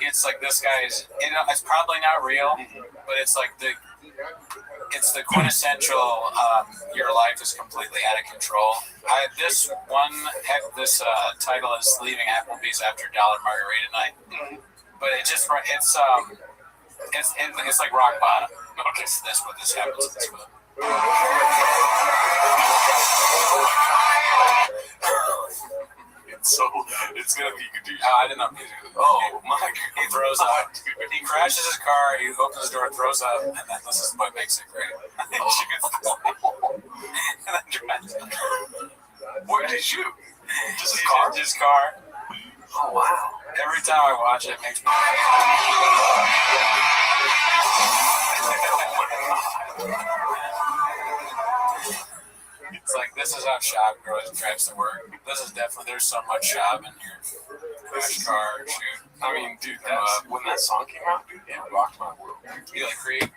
it's like this guy's. It's probably not real, but it's like it's the quintessential. Your life is completely out of control. This title is "Leaving Applebee's After Dollar Margarita Night," but it's like rock bottom. That's what this happens in this book. It's gonna be good. I didn't know music. Oh my God! He throws up. He crashes his car. He opens the door, throws up, and then this is what makes it great. And then drives. What did he shoot? Just his car? His car. Oh wow! Every time I watch it, it makes me. It's like, this is how Shab drives to work. This is definitely, there's so much Shab in here. Crash car, shoot. I mean, dude, when that song came out, dude, it rocked my world. You like Creed?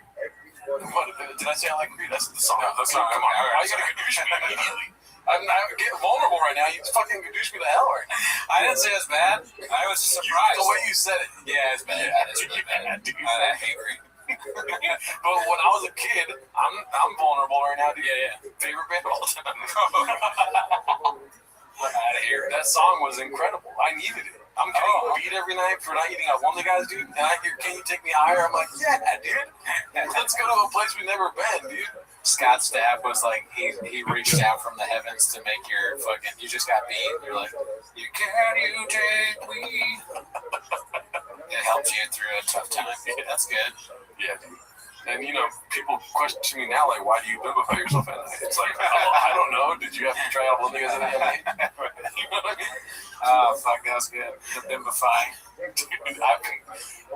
What, did I say I like Creed? That's the song. No, the song. Come on, why you gotta gadoosh me immediately? I'm getting vulnerable right now. You fucking gadoosh me the hell right now. I didn't say it was bad. I was surprised. The way you said it. Yeah, it's bad. Yeah, It's really bad. dude. I hate Creed. But when I was a kid, I'm vulnerable right now, dude. Yeah. Favorite band of all time. I'm out of here. That song was incredible. I needed it. I'm getting beat every night for not eating at one of the guys, dude. And I hear, "Can you take me higher?" I'm like, "Yeah, dude. Let's go to a place we've never been, dude." Scott Stapp was like, he reached out from the heavens to make your fucking, you just got beat. You're like, you take me. It helps you through a tough time. That's good. Yeah, dude. And people question me now, like, why do you bimbify yourself at night? It's like, I don't know. Did you have to try out one niggas at night? You know what I mean? Oh, fuck, that's good. The bimbifying. Dude, I've been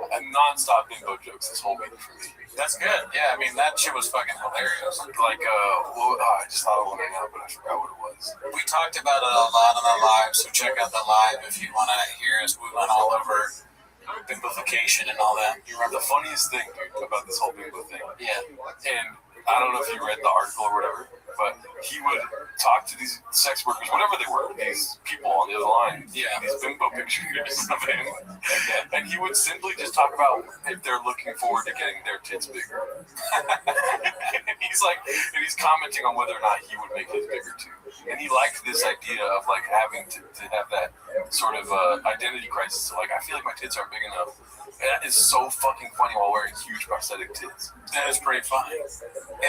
a non-stop bimbo jokes this whole week for me. That's good. Yeah, I mean, that shit was fucking hilarious. Like, I just thought of one right now, but I forgot what it was. We talked about it a lot on the live, so check out the live if you want to hear us. We went all over bimbofication and all that. You remember the funniest thing, dude, about this whole bimbo thing? Yeah. And I don't know if you read the article or whatever, but he would talk to these sex workers, whatever they were, these people on the other line, Yeah. these bimbo pictures of him, and he would simply just talk about if they're looking forward to getting their tits bigger. And he's commenting on whether or not he would make his bigger too. And he liked this idea of like having to have that sort of identity crisis. So, like, I feel like my tits aren't big enough. And that is so fucking funny while wearing huge prosthetic tits. That is pretty funny. Is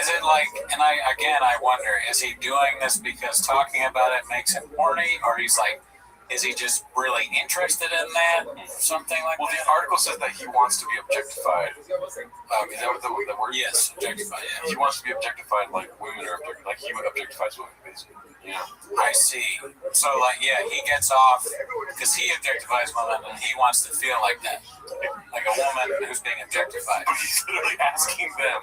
it like, and I wonder, is he doing this because talking about it makes him horny, or he's like, is he just really interested in that? Something like Well, that? the article says that he wants to be objectified. Is that what the word? Yes, objectified, yeah. He wants to be objectified like women are objectified. Like he objectifies women, basically. You know? I see. So, like, yeah, he gets off because he objectifies women and he wants to feel like that. Like a woman who's being objectified. But he's literally asking them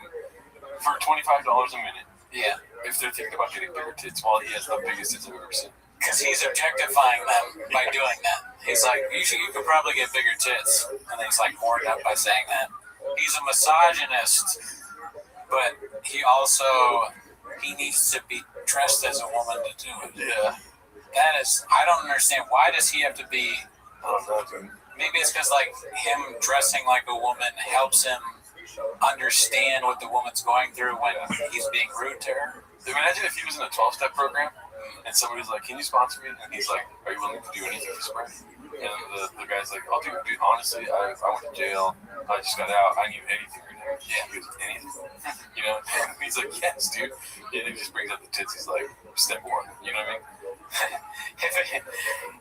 for $25 a minute. Yeah. If they're thinking about getting bigger tits while he has the biggest tits I've ever seen. Because he's objectifying them by doing that. He's like, you could probably get bigger tits. And then he's like horned up by saying that. He's a misogynist, but he needs to be dressed as a woman to do it. Yeah. That is, I don't understand. Why does he have to be, I don't know, dude. maybe it's because like him dressing like a woman helps him understand what the woman's going through when he's being rude to her. Imagine if he was in a 12-step program and somebody's like, "Can you sponsor me?" And he's like, "Are you willing to do anything for Sprint?" And the guy's like, "I'll do it, dude. Honestly, I went to jail. I just got out. I need anything right now." Yeah, he goes, "Anything?" You know? And he's like, "Yes, dude." And he just brings up the tits. He's like, "Step one." You know what I mean?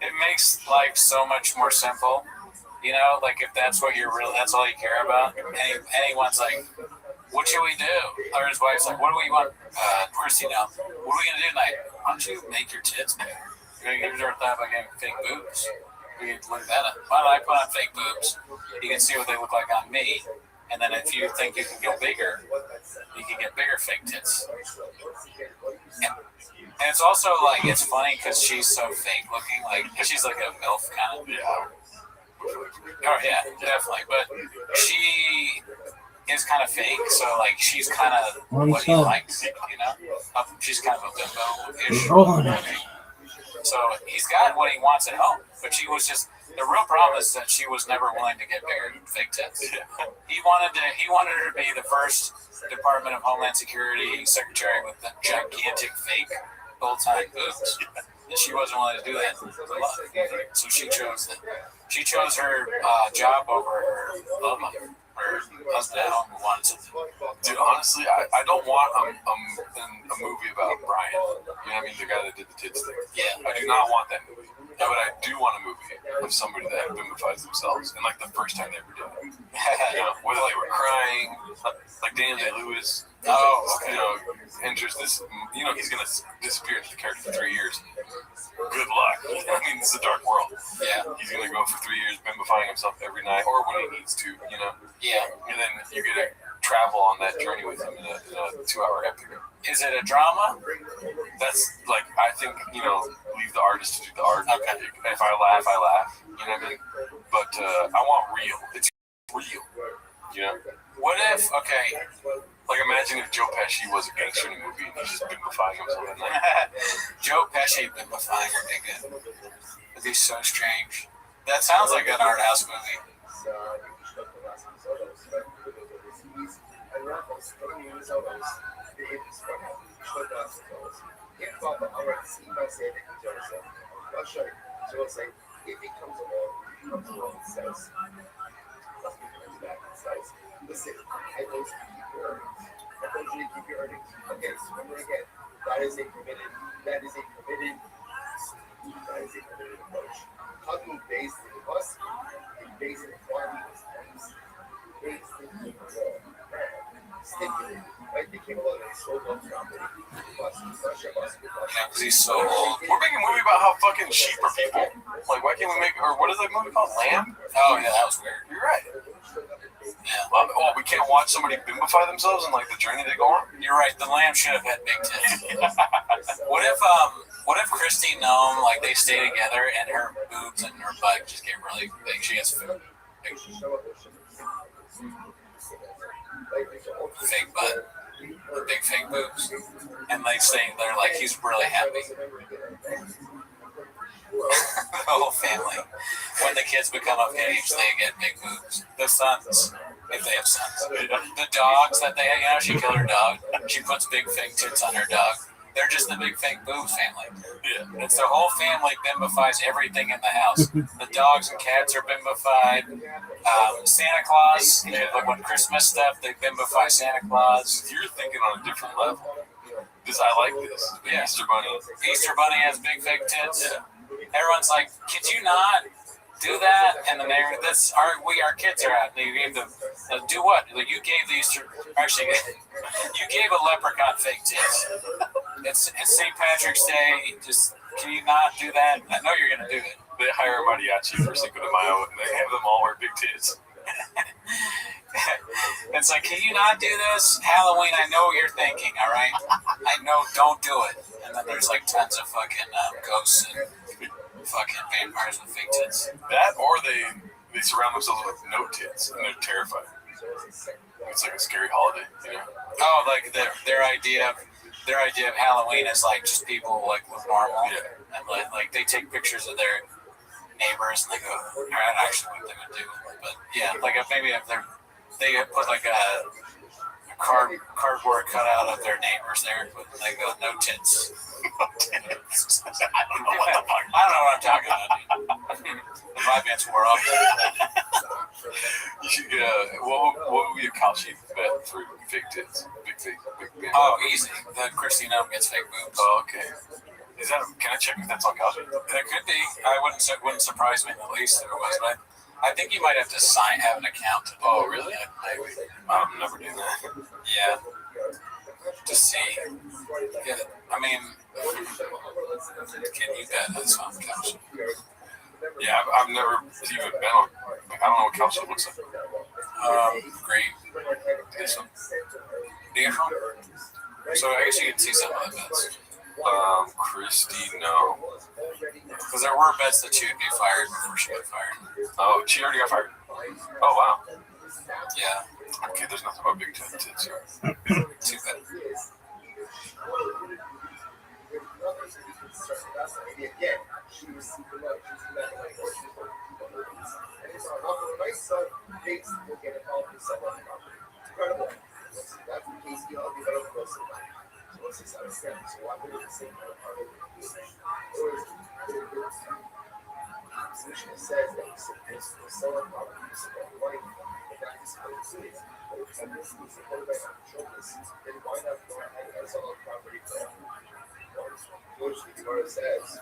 It makes life so much more simple. You know, like if that's what that's all you care about. Anyone's like, "What should we do?" Or his wife's like, "What do we want?" Christy, now, what are we gonna do tonight? Why don't you make your tits bigger? You're gonna give her a thought about getting fake boobs. We can look that up. Why don't I put on fake boobs? You can see what they look like on me. And then if you think you can go bigger, you can get bigger fake tits. And it's also like, it's funny because she's so fake looking, like, she's like a MILF kind of. Yeah. Oh yeah, definitely. But she is kind of fake, so like she's kind of what he likes, you know. She's kind of a bimbo-ish. So he's got what he wants at home, but she was just The real problem is that she was never willing to get bigger fake tits. He wanted her to be the first Department of Homeland Security secretary with the gigantic fake full-time boobs. And she wasn't willing to do that. So she chose her job over her love life. Her husband at home who wanted something. Dude, honestly, I don't want a movie about Brian. You know what I mean? The guy that did the tits thing. Yeah. I do not want that movie. But I do want a movie of somebody that bimbifies themselves and like the first time they ever did it. You know, whether they were crying, like Daniel Day-Lewis. Oh, okay. You know, enters this. You know, he's gonna disappear into the character for 3 years. Good luck. I mean, it's a dark world. Yeah. He's gonna go for 3 years bimbifying himself every night, or when he needs to. You know. Yeah. And then you get to travel on that journey with him in a 2-hour epic. Is it a drama? That's like, I think, you know, leave the artist to do the art. Okay. If I laugh, I laugh. You know what I mean? But I want real. It's real. You know? What if, okay. Like, imagine if Joe Pesci was a gangster in a movie and he's just bimbifying himself at night. Joe Pesci bimbifying a nigga. It'd be so strange. That sounds like an art house movie. Listen, I know keep your earnings. I told you to keep your earnings. Okay, so remember again, that is a committed approach. How do you base the bus? You base it on these things. Base it in the stipulated. Right? They came along and sold up property. Because he's so old. We're making a movie about how fucking sheep are people. Like, why can't we make, or what is that movie called? Lamb? Oh, yeah, that was weird. You're right. Yeah. Oh, we can't watch somebody bimbify themselves and like the journey they go on? You're right. The lamb should have had big tits. What if Christy Nome, like, they stay together and her boobs and her butt just get really big? She has big fake butt, big fake boobs, and they say they're like, he's really happy. The whole family. When the kids become of age, they get big boobs. The sons, if they have sons. The dogs that they have, you know, she killed her dog. She puts big fake tits on her dog. They're just the big fake boobs family. Yeah. It's the whole family bimbifies everything in the house. The dogs and cats are bimbified. Santa Claus, like when Christmas stuff, they bimbify Santa Claus. You're thinking on a different level. Because I like this. Yeah. Easter Bunny. Easter Bunny has big fake tits. Yeah. Everyone's like, could you not do that? And then our kids are out. And you gave them, do what? Like, you gave the Easter, actually, you gave a leprechaun fake tits. It's St. Patrick's Day. Just, can you not do that? I know you're going to do it. They hire a mariachi for Cinco de Mayo and they have them all wear big tits. It's like, can you not do this? Halloween, I know what you're thinking, all right? I know, don't do it. And then there's like tons of fucking ghosts and fucking vampires with fake tits. That, or they surround themselves with no tits and they're terrified. It's like a scary holiday, you know? Oh, like their idea of Halloween is like just people like look normal. Yeah. And like they take pictures of their neighbors and they go, I actually what they would do. But yeah, like if they put like a cardboard cutout of their neighbors there, but they go no tits. I don't know what the fuck. I don't know what I'm talking about, dude. The vibe bands wore off. You should get what would be a cow sheep bet for fake tits? Big band. Oh, easy. The Christine Nome gets fake boobs. Oh, okay. Can I check if that's on cow sheep? There could be. It wouldn't surprise me in the least if it was, but I think you might have to have an account to do Oh, it. really? Maybe. I'm never doing that. Yeah. To see. Yeah, I mean, can you bet that's on couch? Yeah, I've never even been on. I don't know what cow sheep looks like. Great. This one. So I guess you can see some of the bets. Christy, no. Because there were bets that she would be fired before she got fired. Oh, she already got fired? Oh, wow. Yeah. Okay, there's nothing about big tits here. Too bad. I'll develop close to mine. So once it's understanding, so I'm going to the same part of it. Or is position says that you're supposed to sell a property, you're supposed to write but that is what it is. But if somebody's supported by non-controllers, then why not go ahead and sell a property for which the Gemara says.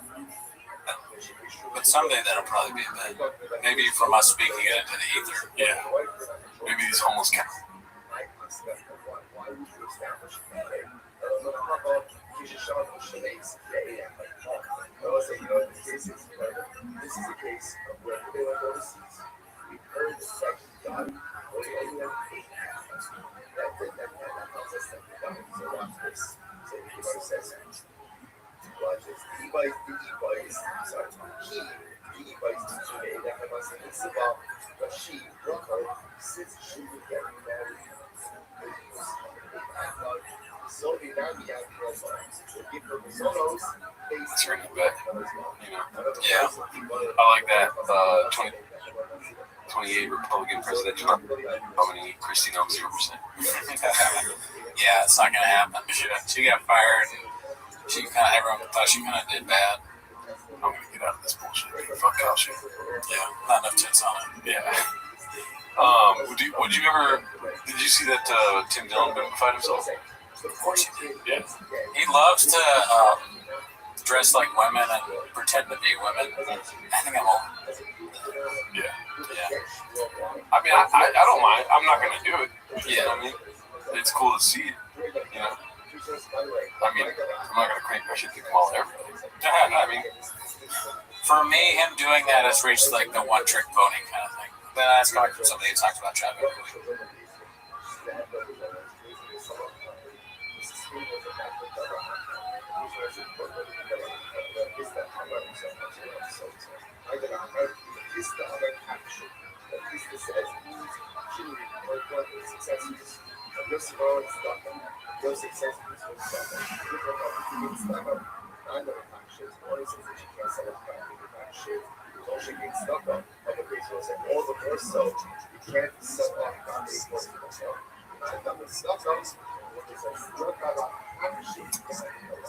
But someday that'll probably be a bit. Maybe from us speaking it into the ether. Yeah. Maybe these homeless cats. This is a case of where they went overseas. We heard the fact that God, or the only that tells us that God is around this. So the Gemara says, watch this. It's ringing back. Yeah. I like that. 28 Republican presidential. How many Christie knows 0%? Yeah, it's not gonna happen. She got fired. Everyone thought she kind of did bad. I'm gonna get out of this bullshit. Fuck Kyle shit. Yeah, not enough tits on it. Yeah. Did you see that Tim Dillon vilified himself? Of course he did. Yeah. He loves to dress like women and pretend to be women. I think I'm old. Yeah. Yeah. I mean, I don't mind. I'm not gonna do it. Yeah. You know what I mean? It's cool to see it. You know? I mean, I'm not gonna crank my shit to Kamal every day. I mean, For me, him doing that has reached like the one trick pony kind of thing. Then that's coming from somebody who talks about traffic.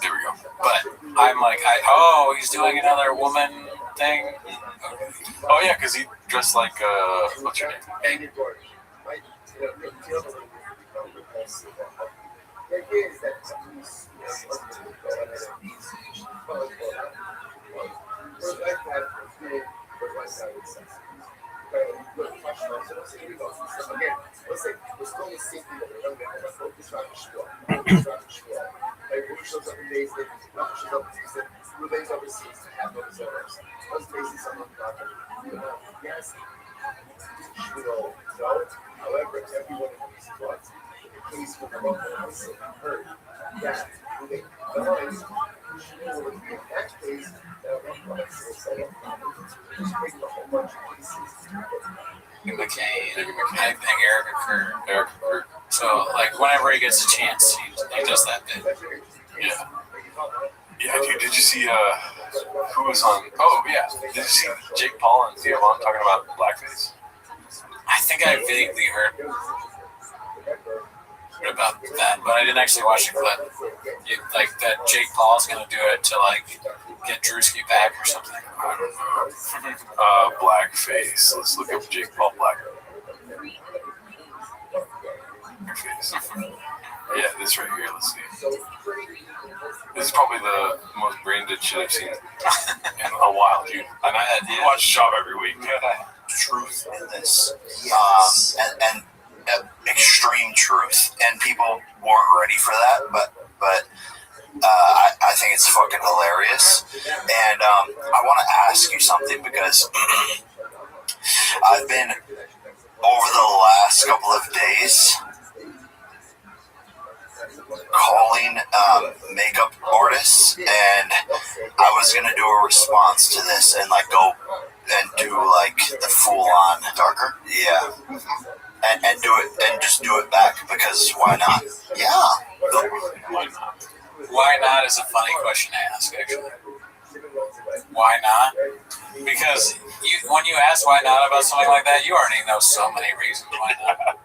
there we go. But I'm like, he's doing another woman thing. Oh yeah, because he dressed like what's your name? However, everyone agrees what the case for the heard that they died, in that case, McCain, I think Eric occurred. So, like, whenever he gets a chance, he does that bit. Yeah. Yeah, dude, did you see who was on? Oh, yeah. Did you see Jake Paul and Theo Von talking about blackface? I think I vaguely heard about that, but I didn't actually watch the clip. Like, that Jake Paul's gonna do it to, like, get Drewski back or something. I don't know. Blackface. Let's look up Jake Paul blackface. Yeah, this right here. Let's see. This is probably the most brain dead shit I've seen in a while, dude. And I watch Shop every week. Truth in this, and extreme truth, and people weren't ready for that, but I think it's fucking hilarious, and I want to ask you something because I've been over the last couple of days calling makeup artists, and I was gonna do a response to this and like go and do like the full on darker, yeah, and do it and just do it back because why not? Yeah, Why not? Why not is a funny question to ask, actually. Why not? Because when you ask why not about something like that, you already know so many reasons why not.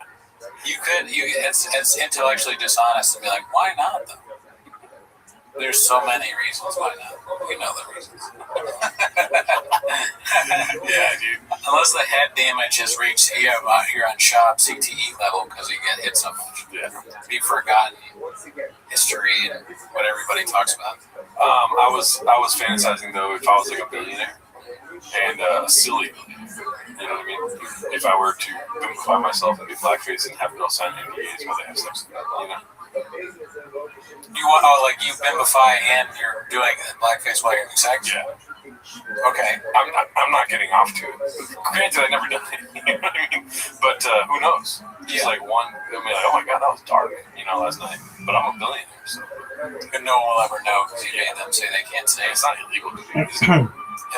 It's intellectually dishonest to be like, why not though? There's so many reasons why not. We know the reasons. Yeah, dude. Unless the head damage has reached you're on shop CTE level because you get hit so much. Yeah. You've forgotten history and what everybody talks about. I was fantasizing though if I was like a billionaire and silly, you know what I mean? If I were to bimify myself and be blackface and have girls sign NDAs while they have sex, you know? You want like you bimify and you're doing blackface while you're having sex? Yeah. Okay. I'm not getting off to it. Granted, I never done it. You know what I mean? But who knows? Just like one, I mean, like, oh my god, that was dark, last night. But I'm a billionaire, so. And no one will ever know because you made them say they can't say. It's not illegal to do. Is it?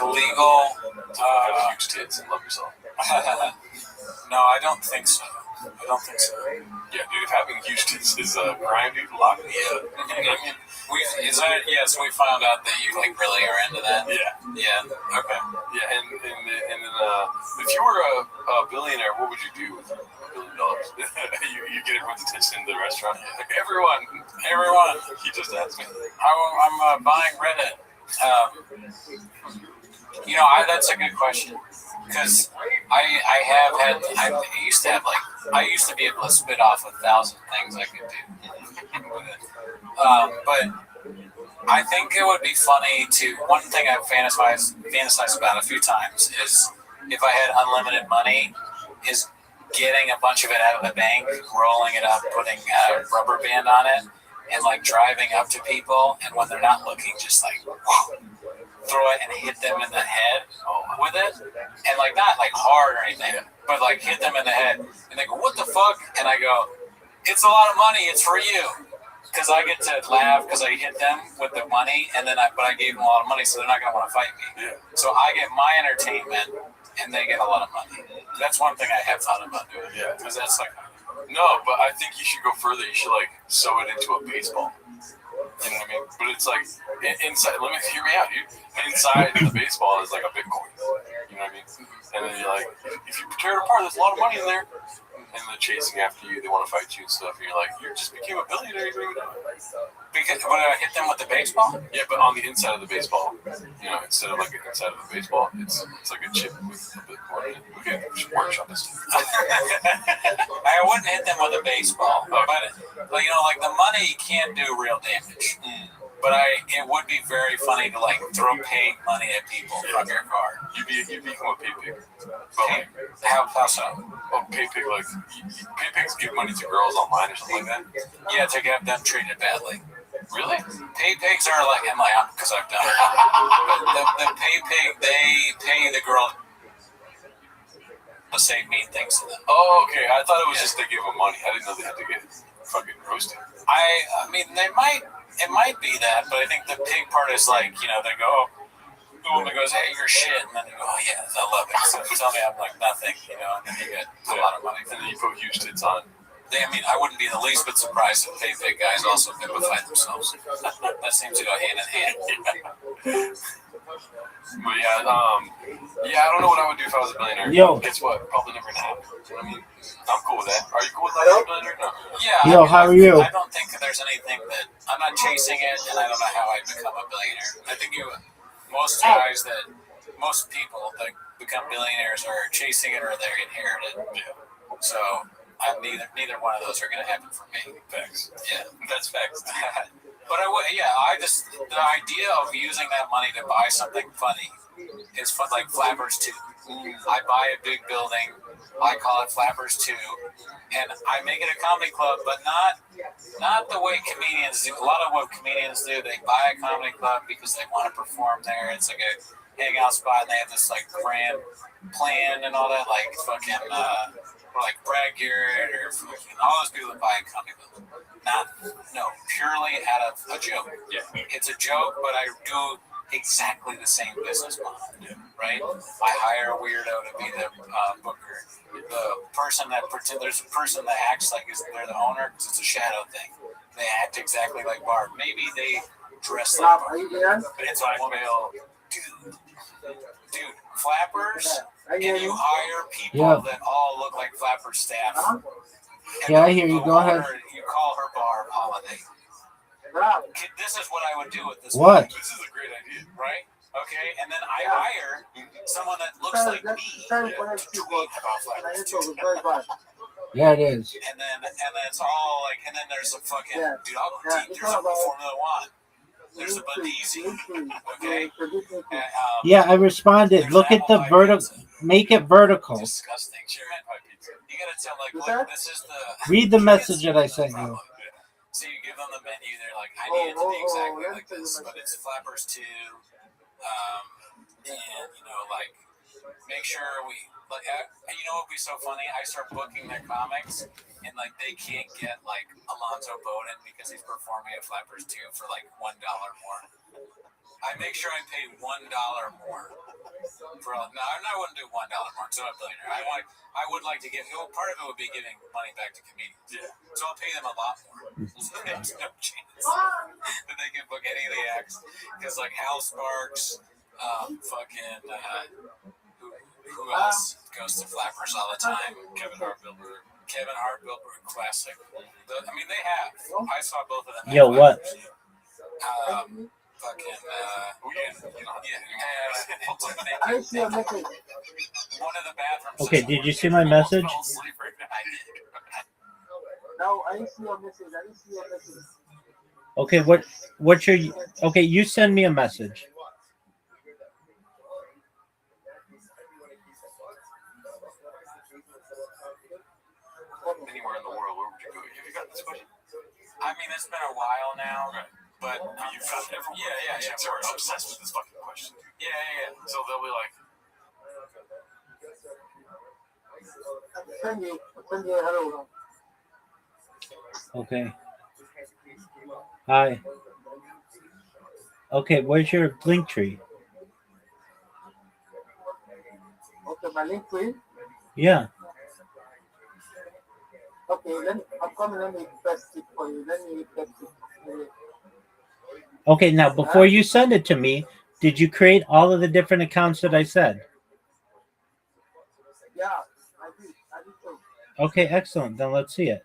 Illegal. Have huge tits and love yourself. No, I don't think so. Yeah, dude, if having huge tits is a crime, dude, lock me up. You know what I mean? So we found out that you like really are into that. Yeah. Okay. Yeah, and then if you were a billionaire, what would you do with $1 billion? you get everyone's attention in the restaurant. Like, everyone. He just asked me. I'm buying Reddit. That's a good question because I used to be able to spit off 1,000 things I could do with it. But I think it would be funny one thing I've fantasized about a few times is if I had unlimited money, is getting a bunch of it out of the bank, rolling it up, putting a rubber band on it, and like driving up to people, and when they're not looking, just like throw it and hit them in the head with it, and like not like hard or anything, but like hit them in the head, and they go, "What the fuck?" And I go, "It's a lot of money. It's for you." Because I get to laugh because I hit them with the money, but I gave them a lot of money, so they're not going to want to fight me. Yeah. So I get my entertainment, and they get a lot of money. That's one thing I have thought about doing. Yeah. Because that's like... No, but I think you should go further. You should, sew it into a baseball. You know what I mean? But it's like, inside, hear me out, dude. Inside the baseball is like a Bitcoin. You know what I mean? And then you're like, if you tear it apart, there's a lot of money in there. And they're chasing after you, they want to fight you and stuff, and you're like, you just became a billionaire, you don't even know it. Because when I hit them with the baseball? Yeah, but on the inside of the baseball, instead of like inside of the baseball, it's like a chip with a bit more in it. We can workshop this. I wouldn't hit them with a baseball, but like the money can't do real damage. But it would be very funny to like throw paid money at people from your car. You become a pay pig. How so? Oh, pay pig, pay pigs give money to girls online or something like that? Yeah, to get them treated badly. Really? Pay pigs are like, because I've done it. But the pay pig, they pay the girl to say mean things to them. Oh, okay. I thought it was just they give them money. I didn't know they had to get fucking roasted. I mean, it might be that, but I think the pig part is like, they go, the woman goes, "Hey, you're shit," and then you go, "Oh yeah, I love it." So tell me I'm like nothing, and then you get a lot of money. And then you put huge tits on. I wouldn't be the least bit surprised if pay pig guys also bimify themselves. That seems to go hand in hand. But I don't know what I would do if I was a billionaire. Yo. Guess what? Probably never gonna happen. You know what I mean? I'm cool with that. Are you cool with that as a billionaire? No. Yeah. How are you? I don't think there's anything that I'm not chasing it, and I don't know how I become a billionaire. I think most people that become billionaires are chasing it or they inherit it. Yeah. So neither one of those are going to happen for me. Facts. Yeah, that's facts. But the idea of using that money to buy something funny is fun, like Flappers 2. I buy a big building, I call it Flappers 2, and I make it a comedy club, but not the way comedians do. A lot of what comedians do, they buy a comedy club because they want to perform there. It's like a hangout spot, and they have this like grand plan and all that, like fucking like Brad Garrett or fucking all those people that buy a comedy club. Purely out of a joke. Yeah. It's a joke, but I do exactly the same business model, right? I hire a weirdo to be the booker. The person there's a person that acts like they're the owner because it's a shadow thing. They act exactly like Bart. Maybe they dress like Bart, but it's a woman. Dude, Flappers, and you hire people that all look like Flappers staff. Yeah, I hear you. Go ahead. You call her bar holiday. This is what I would do with this. What? This is a great idea, right? Okay, and then I hire someone that looks like me to tweet about flappers too. Yeah, it is. And then it's all like, and then there's a fucking dude. I'll critique. There's a Formula One. There's a Bandizi. Okay. Yeah, I responded. Look at the vertical. Make it vertical. Disgusting. You gotta tell like this is the. Read the message that I sent you. So you give them the menu. They're like, I need it to be exactly like this, but it's flappers too. And you know, like, make sure we. Like, you know what would be so funny? I start booking their comics, and like they can't get like Alonzo Bowden because he's performing at Flappers 2 for like $1 more. I make sure I pay $1 more for. No, I wouldn't do $1 more. So I'm a billionaire. I would like to give. Part of it would be giving money back to comedians. Yeah. So I'll pay them a lot more. So there's no chance that they can book any of the acts because like Hal Sparks, fucking. Who else goes to Flappers all the time? Kevin Hart, classic. I mean, they have. I saw both of them. Yo, what? Fucking. I see a message. One of the bathrooms. Okay, did you see my message? No, I didn't see your message. I didn't see your message. Okay, what's your? Okay, you send me a message. Anywhere in the world, where would you go? Have you got this question? I mean, it's been a while now, but You've got everyone. Yeah. They're obsessed with this fucking question. Yeah. So they'll be like, Send you a hello. Okay. Hi. Okay, where's your link tree? Okay, my link tree. Yeah. Okay, I'm coming. Let me press it for you. Let me press it. Okay, now before you send it to me, did you create all of the different accounts that I said? Yeah, I did too. Okay, excellent. Then let's see it.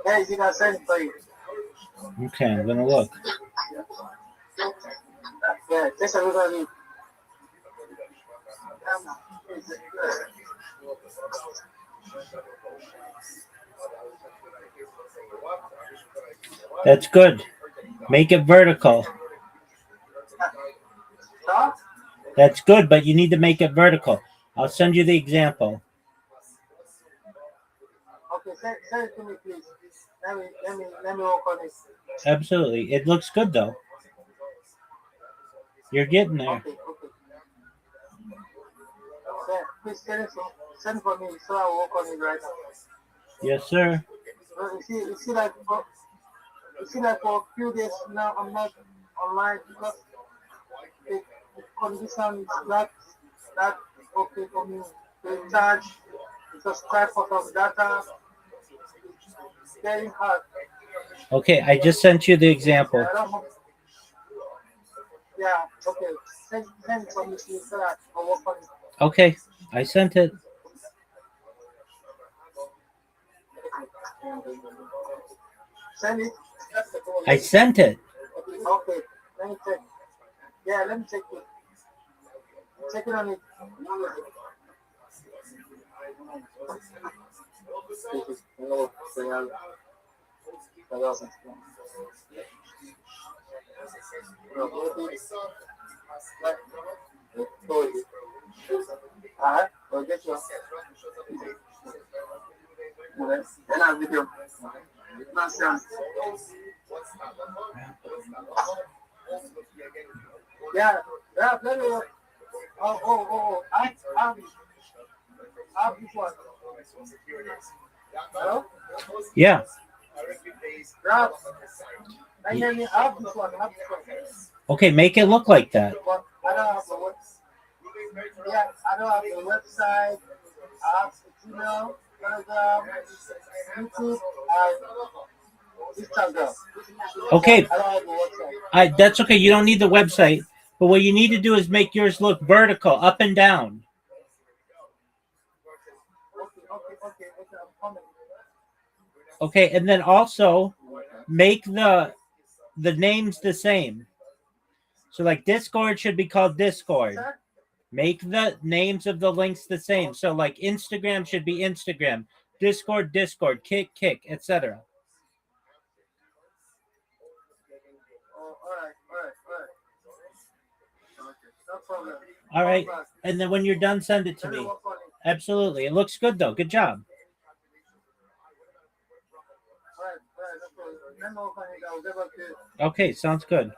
Hey, you got send for you. Okay, I'm gonna look. Yeah, just a little bit. That's good. Make it vertical. Stop. That's good, but you need to make it vertical. I'll send you the example. Okay, send it to me, please. Let me work on it. Absolutely. It looks good though. You're getting there. Okay. Please send for me so I'll work on it right now. Yes, sir. You see like for a few days now I'm not online because the condition is not okay for me to charge because type of data is very hard. Okay, I just sent you the example. Yeah, okay. Send it for me please so that I'll work on it. Okay, I sent it. Send it. I sent it. Okay, let me check. Yeah, let me check it. Check it on it. Or get your then I'll video. Nonsense. Yeah, yeah, let me. I have this one. Hello? Yeah. Rob, I hear me. I have this one. Okay, make it look like that. But I don't have the website. Yeah, I don't have the website. I have the email, Telegram, YouTube, and Instagram. Okay, I don't have the website. that's okay. You don't need the website, but what you need to do is make yours look vertical, up and down. Okay, I'm coming. Okay, and then also make the names the same. So like Discord should be called Discord. Make the names of the links the same. So like Instagram should be Instagram, Discord, Kick, etc. All right, and then when you're done, send it to me. Absolutely, it looks good though. Good job. Okay, sounds good.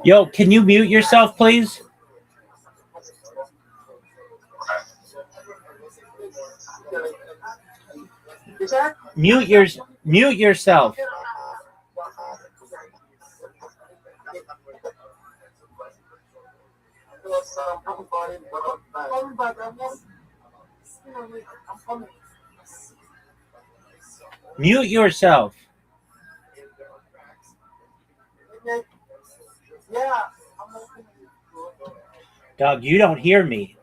Yo, can you mute yourself, please? Mute yourself. Mute yourself. Dog, you don't hear me.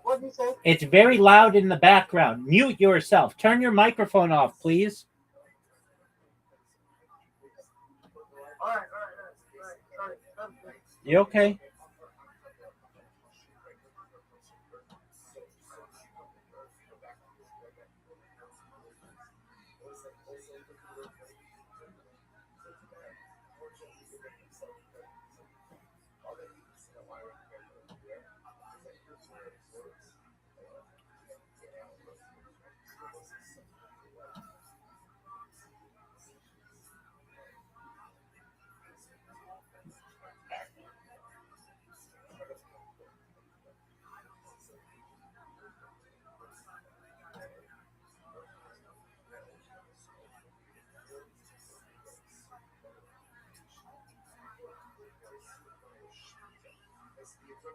What did you say? It's very loud in the background. Mute yourself. Turn your microphone off, please. All right. You okay? Everyone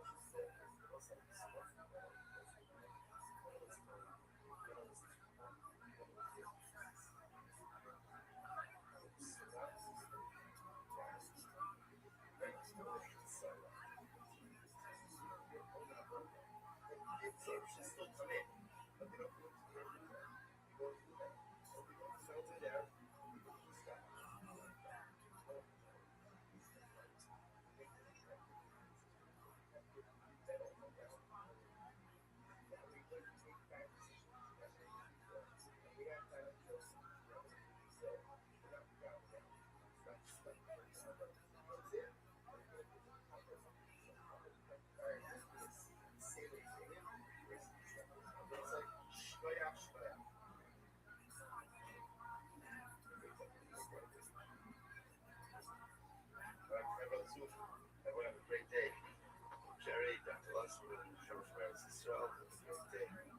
have a great day. Jerry, Dr. Lunsford, and Trevor from Eretz Yisrael. Have a great day.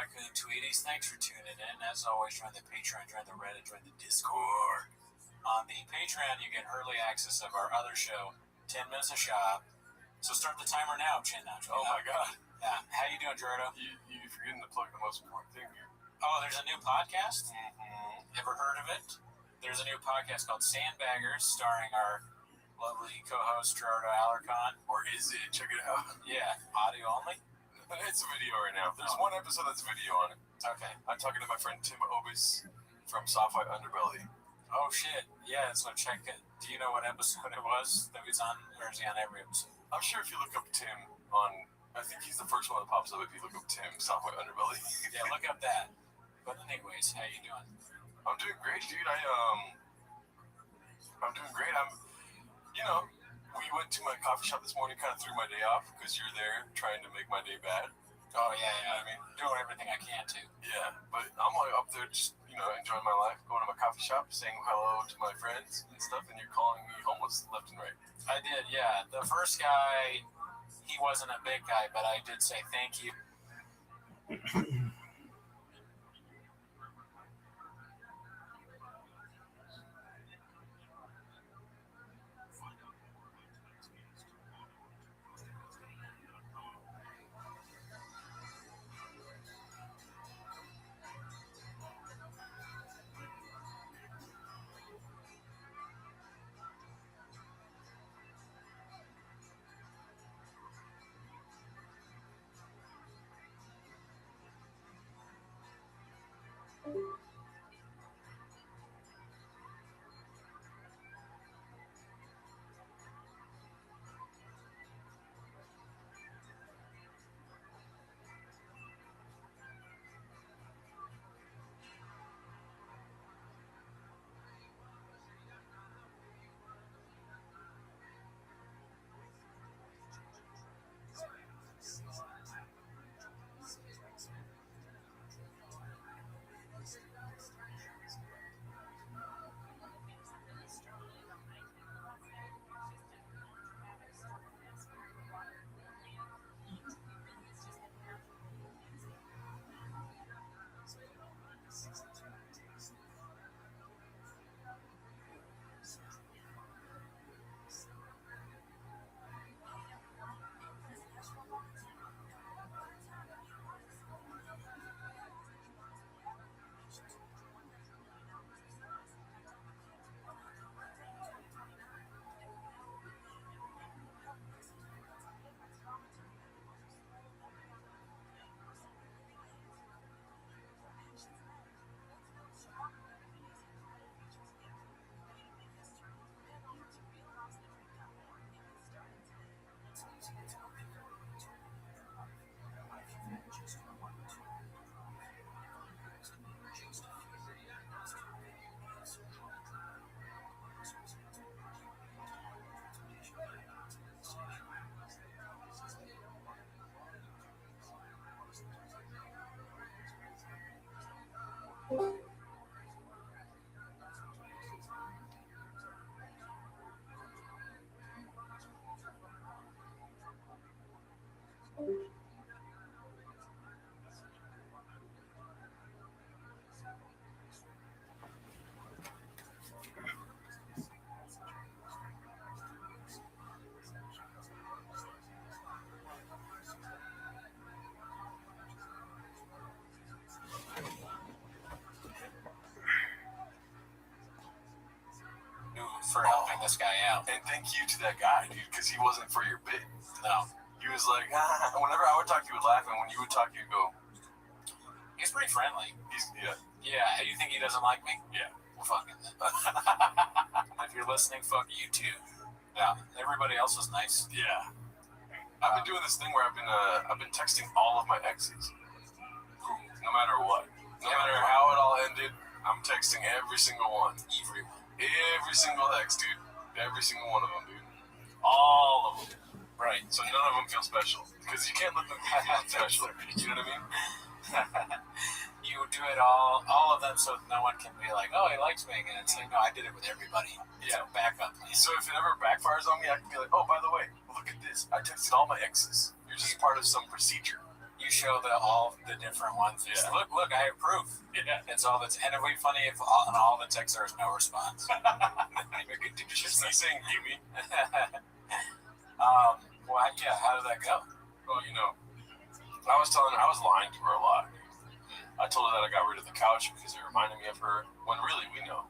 Raccoon Tweeties, thanks for tuning in. As always, join the Patreon, join the Reddit, join the Discord. On the Patreon, you get early access of our other show, 10 Minutes a Shop. So start the timer now, Chin Notch. Oh my God. Yeah. How you doing, Gerardo? You're forgetting to plug the most important thing here. Oh, there's a new podcast? Mm-hmm. Ever heard of it? There's a new podcast called Sandbaggers, starring our lovely co-host, Gerardo Alarcon. Or is it? Check it out. Yeah, audio only? It's a video right now. There's one episode that's video on it. Okay. I'm talking to my friend Tim Obis from Soft White Underbelly. Oh, shit. Yeah, so check it. Do you know what episode it was that he's on, or is he on every episode? I'm sure if you look up Tim on, I think he's the first one that pops up if you look up Tim, Soft White Underbelly. Yeah, look up that. But anyways, how you doing? I'm doing great, dude. I'm doing great. We went to my coffee shop this morning, kind of threw my day off because you're there trying to make my day bad. Oh, yeah. I mean, doing everything I can to. Yeah, but I'm like up there just, enjoying my life, going to my coffee shop, saying hello to my friends and stuff, and you're calling me homeless left and right. I did, yeah. The first guy, he wasn't a big guy, but I did say thank you. For helping this guy out. And thank you to that guy, dude, because he wasn't for your bit. No. He was like, whenever I would talk, he would laugh, and when you would talk, you'd go. He's pretty friendly. Yeah. Yeah, you think he doesn't like me? Yeah. Well, fuck him then. If you're listening, fuck you too. Yeah, everybody else was nice. Yeah. I've been doing this thing where I've been texting all of my exes, no matter what, no matter how it all ended. I'm texting every single one. Every single ex, dude. Every single one of them, dude. All of them. Right. So none of them feel special because you can't let them feel special. You know what I mean? You do it all of them, so no one can be like, "Oh, he likes me," and it's like, "No, I did it with everybody." Yeah. So back up, please. So if it ever backfires on me, I can be like, "Oh, by the way, look at this. I texted all my exes. You're just part of some procedure." You show all the different ones. Just look, I approve. Yeah. It's all that's, and it'd be funny if on all the texts there was no response. Just like saying gimme. Well, yeah, how did that go? Well, I was telling her I was lying to her a lot. I told her that I got rid of the couch because it reminded me of her, when really we know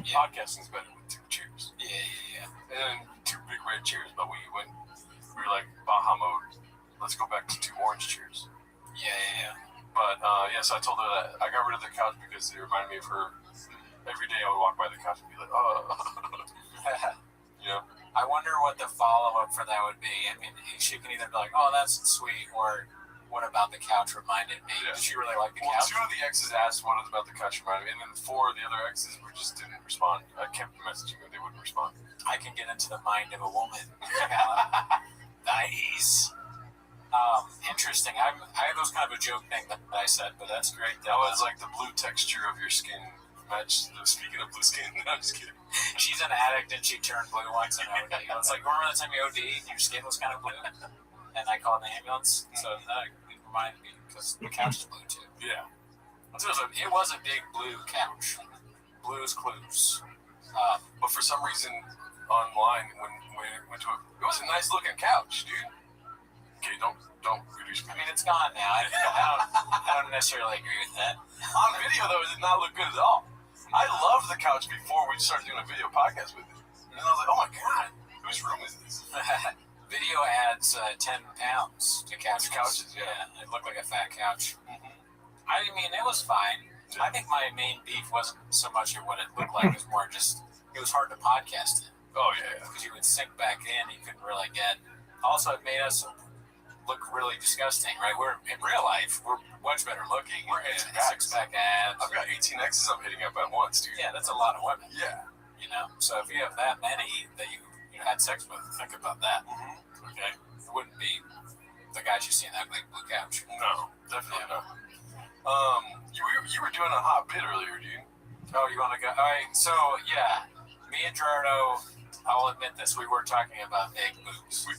podcasting's better with 2 chairs. Yeah. And then 2 big red chairs, but we were like Baja mode. Let's go back to 2 orange chairs. Yeah. But so I told her that I got rid of the couch because it reminded me of her. Every day I would walk by the couch and be like, oh. I wonder what the follow-up for that would be. I mean, she can either be like, oh, that's sweet, or what about the couch reminded me? Yeah. Did she really like the Well, couch? 2 of the exes asked what about the couch reminded me, and then 4 of the other exes just didn't respond. I kept messaging them, they wouldn't respond. I can get into the mind of a woman. Nice. Interesting. I was kind of a joke thing that I said, but that's great. That was like the blue texture of your skin matched. Speaking of blue skin, I'm just kidding. She's an addict and she turned blue once in OD. It's like, remember the time you OD and your skin was kind of blue? And I called the ambulance. So it reminded me because the couch is blue too. Yeah. It was a big blue couch. Blue's Clues. But for some reason, online, when we went to it was a nice looking couch, dude. Okay, don't reduce me. I mean, it's gone now. I don't necessarily agree with that. On video, though, it did not look good at all. I loved the couch before we started doing a video podcast with it. And I was like, oh my God, whose room is this? Video adds 10 pounds to couches. Couches, yeah. It looked like a fat couch. Mm-hmm. I mean, it was fine. I think my main beef wasn't so much of what it looked like. It was more just, it was hard to podcast it. Oh, yeah. Because you would sink back in, you couldn't really get. Also, it made us look really disgusting, right? We're in real life, we're much better looking. We're hitting backs. 6-pack abs. I've got 18 exes I'm hitting up at once, dude. Yeah, that's a lot of women. Yeah. So if you have that many that you had sex with, think about that. Mm-hmm. Okay? It wouldn't be the guys you see in that big blue couch. No, definitely not. You were doing a hot bit earlier, dude. Oh, you want to go? All right, so, yeah, me and Gerardo, I'll admit this, we were talking about big boobs. We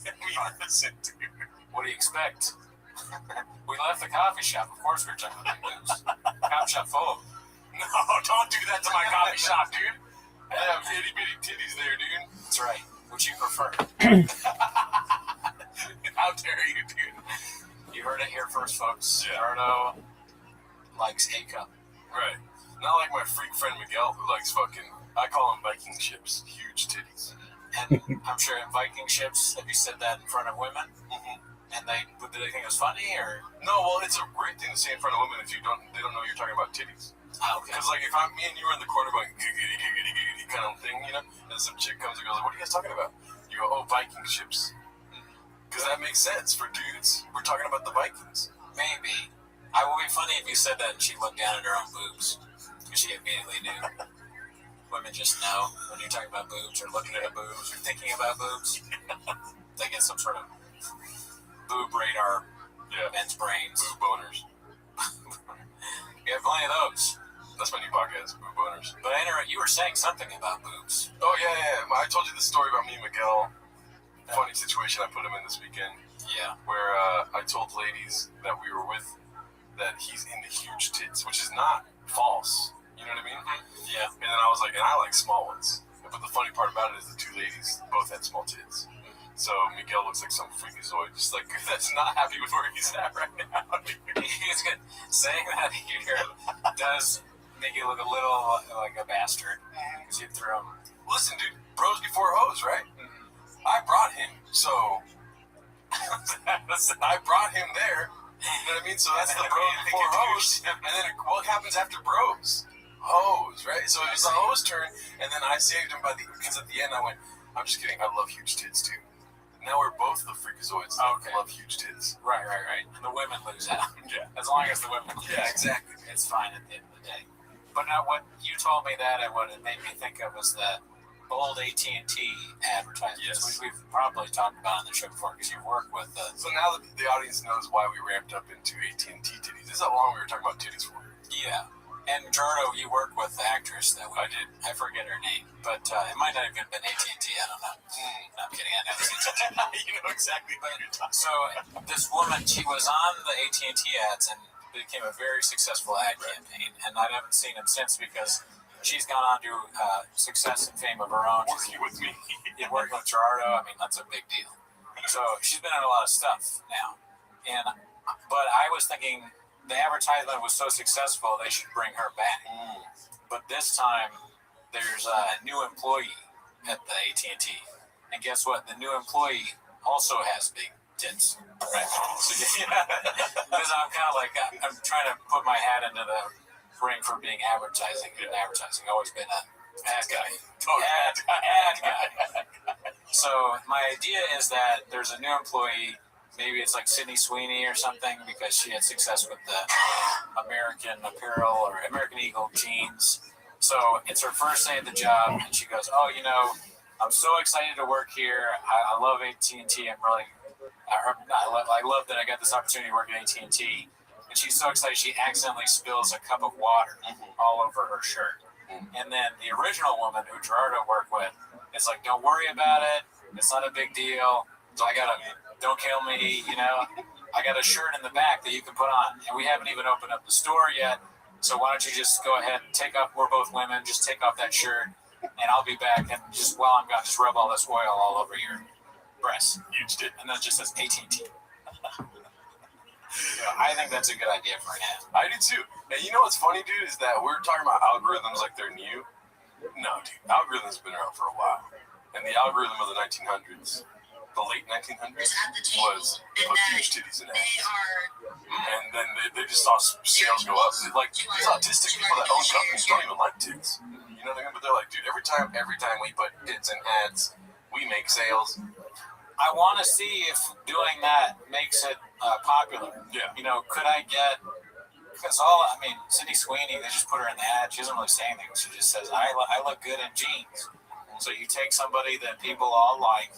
listened to it. What do you expect? We left the coffee shop. Of course we were talking about big boobs. Coffee shop full. No, don't do that to my coffee shop, dude. I have itty-bitty titties there, dude. That's right. Which you prefer. How dare you, dude. You heard it here first, folks. Yeah. Gerardo likes A cup. Right. Not like my freak friend Miguel who likes I call them Viking ships, huge titties. And I'm sure in Viking ships, have you said that in front of women? Mm-hmm. And did they think it was funny, or? No, well, it's a great thing to say in front of women if they don't know you're talking about titties. Oh, okay. Because if me and you are in the corner going giggity giggity giggity kind of thing, and some chick comes and goes, what are you guys talking about? You go, oh, Viking ships. Because that makes sense for dudes. We're talking about the Vikings. Maybe. It would be funny if you said that and she looked down at her own boobs. Because she immediately knew. Women just know when you're talking about boobs or looking at a boobs or thinking about boobs. They get some sort of boob radar. Yeah. Men's brains. Boob boners. You have plenty of those. That's my new podcast, Boob Boners. But you were saying something about boobs. Oh, yeah. I told you the story about me and Miguel. Funny situation I put him in this weekend. Yeah. Where I told ladies that we were with that he's into huge tits, which is not false. You know what I mean? Mm-hmm. Yeah. And then I was like, and I like small ones. But the funny part about it is the 2 ladies both had small tits. So Miguel looks like some freakazoid, just like that's not happy with where he's at right now. He's good. Saying that here does make you look a little like a bastard because you threw him. Listen, dude, bros before hoes, right? Mm-hmm. I brought him, so I brought him there. You know what I mean? So that's the bro before hoes, and then what happens after bros? Hoes, right? So it was the hoes' turn, and then I saved him because at the end I went, I'm just kidding, I love huge tits too. Now we're both the freakazoids that love huge tits. Right. The women lose out. Yeah. As long as the women lose. Yeah, exactly. It's fine at the end of the day. But now what you told me that and what it made me think of was that bold AT&T advertisements, Yes. which we've probably talked about on the show before because you work with the... So now that the audience knows why we ramped up into AT&T titties. This is how long we were talking about titties for. Yeah. And Gerardo, you work with the actress that I did. I forget her name, but it might not have even been AT&T. AT&T. I don't know. No, I'm kidding. I know AT&T. You know exactly what you're talking. So this woman, she was on the AT&T ads and became a very successful ad campaign, and I haven't seen him since because she's gone on to success and fame of her own. Working with me. Working with Gerardo, I mean, that's a big deal. So she's been in a lot of stuff now. But I was thinking the advertisement was so successful, they should bring her back. But this time, there's a new employee at the AT&T. And guess what? The new employee also has big tits. Right? So, because I'm kind of like, I'm trying to put my hat into the ring for being advertising. Good in advertising. Always been an ad guy. Ad guy. So my idea is that there's a new employee. Maybe it's like Sydney Sweeney or something because she had success with the American Apparel or American Eagle jeans. So it's her first day at the job, and she goes, "Oh, I'm so excited to work here. I love AT&T. I love that I got this opportunity to work at AT&T." And she's so excited she accidentally spills a cup of water all over her shirt. And then the original woman who Gerardo worked with is like, "Don't worry about it. It's not a big deal. Don't kill me. I got a shirt in the back that you can put on, and we haven't even opened up the store yet. So why don't you just go ahead and take off? We're both women. Just take off that shirt, and I'll be back. And just while I'm gone, just rub all this oil all over your breasts." Huge tit. And then it just says AT&T. I think that's a good idea for an ad. I do too. And you know what's funny, dude, is that we're talking about algorithms like they're new. No, dude, algorithms have been around for a while. And the algorithm of the 1900s, the late 1900s, was put huge titties in ads. And then they just saw sales go up. Like, these autistic people that own companies don't even like tits. You know what I mean? But they're like, dude, every time we put tits in ads, we make sales. I want to see if doing that makes it popular. Yeah. Could I get... Because Sydney Sweeney, they just put her in the ad. She doesn't really say anything. She just says, I look good in jeans. So you take somebody that people all like,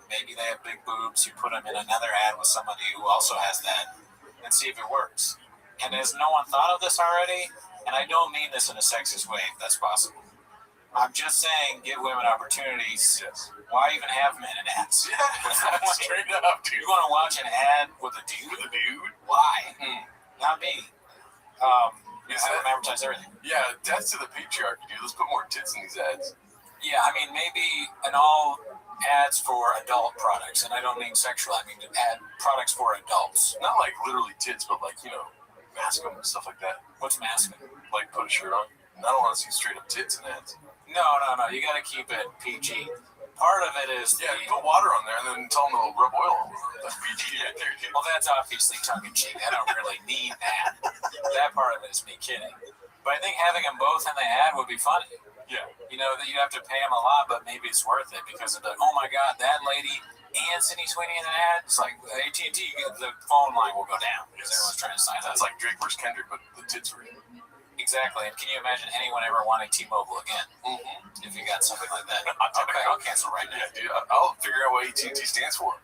maybe they have big boobs, you put them in another ad with somebody who also has that, and see if it works. And has no one thought of this already? And I don't mean this in a sexist way, if that's possible. I'm just saying, give women opportunities. Yes. Why even have men in ads? Yeah, straight up, dude. You want to watch an ad with a dude? Why? Not me. I don't advertise everything. Yeah, that's to the patriarchy, dude. Let's put more tits in these ads. Yeah, maybe in all ads for adult products, and I don't mean sexual. I mean ad products for adults. Not like literally tits, but like, masculine and stuff like that. What's masculine? Like put a shirt on. I don't want to see straight up tits in ads. No. You got to keep it PG. Part of it is put water on there and then tell them to rub oil on it. That's PG. Well, that's obviously tongue-in-cheek. I don't really need that. That part of it is me kidding. But I think having them both in the ad would be funny. Yeah. That you have to pay them a lot, but maybe it's worth it because of oh my God, that lady and Sydney Sweeney in an ad. It's like AT&T, the phone line will go down because everyone's trying to sign up. That's like Drake versus Kendrick, but the tits were in. Exactly. And can you imagine anyone ever wanting T-Mobile again? If you got something like that. Okay, I'll cancel right now. Yeah, dude, I'll figure out what AT&T stands for.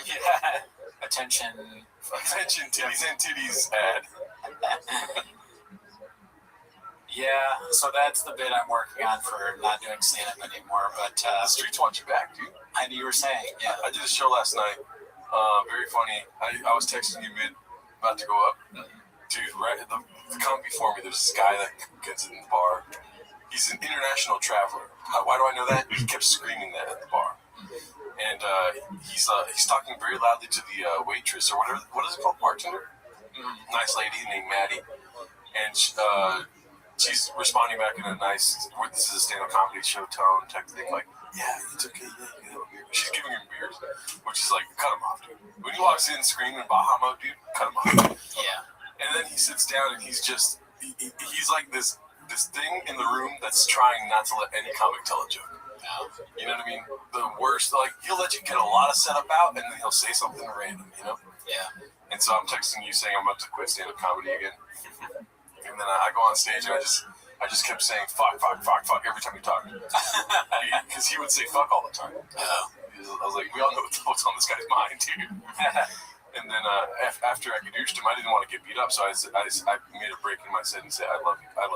Yeah. Attention, titties and titties ad. Yeah, so that's the bit I'm working on for not doing stand-up anymore. But the streets want you back, dude. I knew you were saying, yeah. I did a show last night. Very funny. I was texting you about to go up. Dude, right at the come before me, there's this guy that gets in the bar. He's an international traveler. Why do I know that? He kept screaming that at the bar. And he's talking very loudly to the waitress or whatever. What is it called? Bartender? Nice lady named Maddie. And she's responding back in a nice, this is a stand-up comedy show tone type thing. Like, yeah, it's okay. Yeah, she's giving him beers, which is like, cut him off, dude. When he walks in screaming Baja mode, dude, cut him off. Yeah. And then he sits down and he's just, he's like this thing in the room that's trying not to let any comic tell a joke. You know what I mean? The worst, like, he'll let you get a lot of setup out and then he'll say something random, Yeah. And so I'm texting you saying I'm about to quit stand-up comedy again. And then I go on stage and I just kept saying fuck every time he talked. Because he would say fuck all the time. I was like, we all know what's on this guy's mind, dude. And then after I gadooshed him, I didn't want to get beat up, so I made a break in my set and said, I love you. I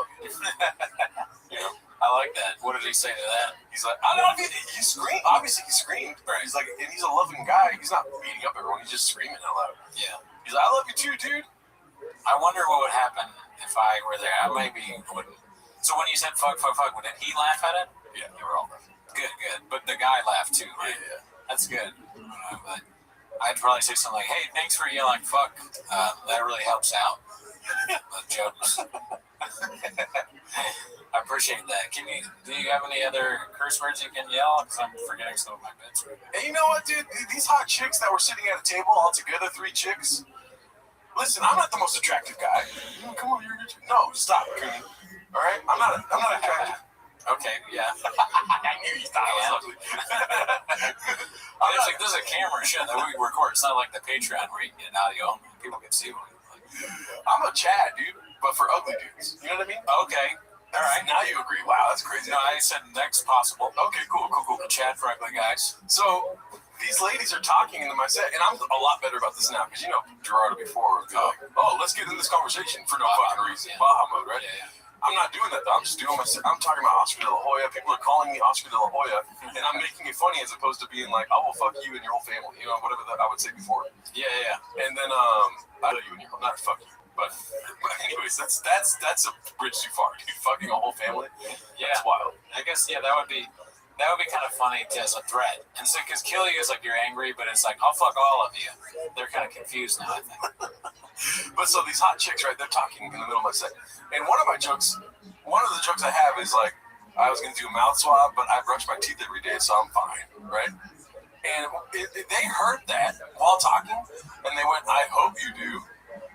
like that. What What did he say to that? He's like, I don't know if he screamed. Obviously, he screamed. Right. He's like, and he's a loving guy. He's not beating up everyone. He's just screaming out loud. Yeah. He's like, I love you too, dude. I wonder what would happen if I were there. I maybe wouldn't. So when you said fuck, did he laugh at it? Yeah, they were all laughing. Good. But the guy laughed too, right? Yeah. That's good. But I'd probably say something like, hey, thanks for yelling fuck. That really helps out. The jokes. I appreciate that. Do you have any other curse words you can yell? Because I'm forgetting some of my bits. And you know what, dude? These hot chicks that were sitting at a table all together, 3 chicks. Listen, I'm not the most attractive guy. Come over here. No, stop, Cooney. All right? I'm not attractive. Okay, yeah. I knew you thought I was ugly. This is a camera show that we record. It's not like the Patreon where you can get an audio only. People can see what we look like. I'm a Chad, dude, but for ugly dudes. You know what I mean? Okay. All right. Now you agree. Wow, that's crazy. No, I said next possible. Okay, cool. The Chad for ugly guys. So these ladies are talking into my set, and I'm a lot better about this now because you know Gerardo before would be like, oh, let's get in this conversation for no fucking reason. Yeah. Baja mode, right? Yeah. I'm not doing that though. I'm just doing my set. I'm talking about Oscar de la Hoya. People are calling me Oscar de la Hoya, and I'm making it funny as opposed to being like, oh, well, fuck you and your whole family. You know, whatever that I would say before. Yeah. And then I know you and your whole, not fuck you. But anyways, that's a bridge too far, dude. Fucking a whole family. Yeah. That's wild. I guess that would be kind of funny as a threat. And so, because kill you is like you're angry, but it's like I'll fuck all of you. They're kind of confused now, I think. But so these hot chicks, right? They're talking in the middle of my set, and one of the jokes I have is like, I was gonna do a mouth swab, but I brush my teeth every day, so I'm fine, right? And they heard that while talking, and they went, "I hope you do."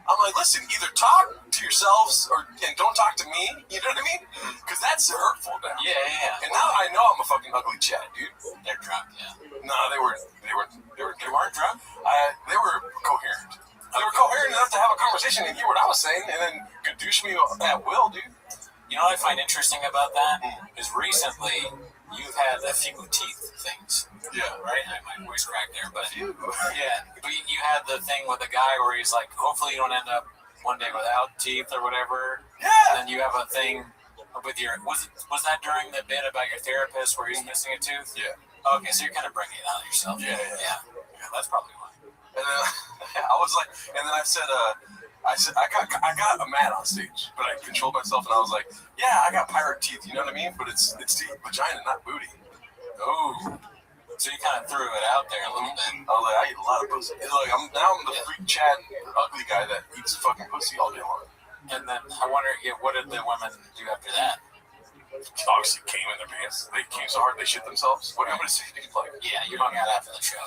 I'm like, listen, either talk to yourselves and don't talk to me. You know what I mean? Because that's hurtful now. Yeah. And now I know I'm a fucking ugly Chad, dude. They're drunk. Yeah. No, they weren't drunk. They weren't drunk. They were coherent. They were coherent enough to have a conversation and hear what I was saying, and then gadoosh me at will, dude. You know what I find interesting about that is recently you've had a few teeth things. Yeah. Right? My voice cracked there, but yeah. But you had the thing with the guy where he's like, hopefully you don't end up one day without teeth or whatever. Yeah. And then you have a thing with your was that during the bit about your therapist where he's missing a tooth? Yeah. Okay, so you're kind of bringing it on yourself. Yeah. That's probably why. And then I was like, and then I said I got a mad on stage, but I controlled myself and I was like, yeah, I got pirate teeth, you know what I mean? But it's teeth, vagina, not booty. Oh. So you kind of threw it out there a little bit. I was like, I eat a lot of pussy. It's like I'm the freak Chad ugly guy that eats fucking pussy all day long. And then I wonder, what did the women do after that? Obviously came in their pants. They came so hard they shit themselves. What do you want me to say? Like, yeah, you hung out after the show.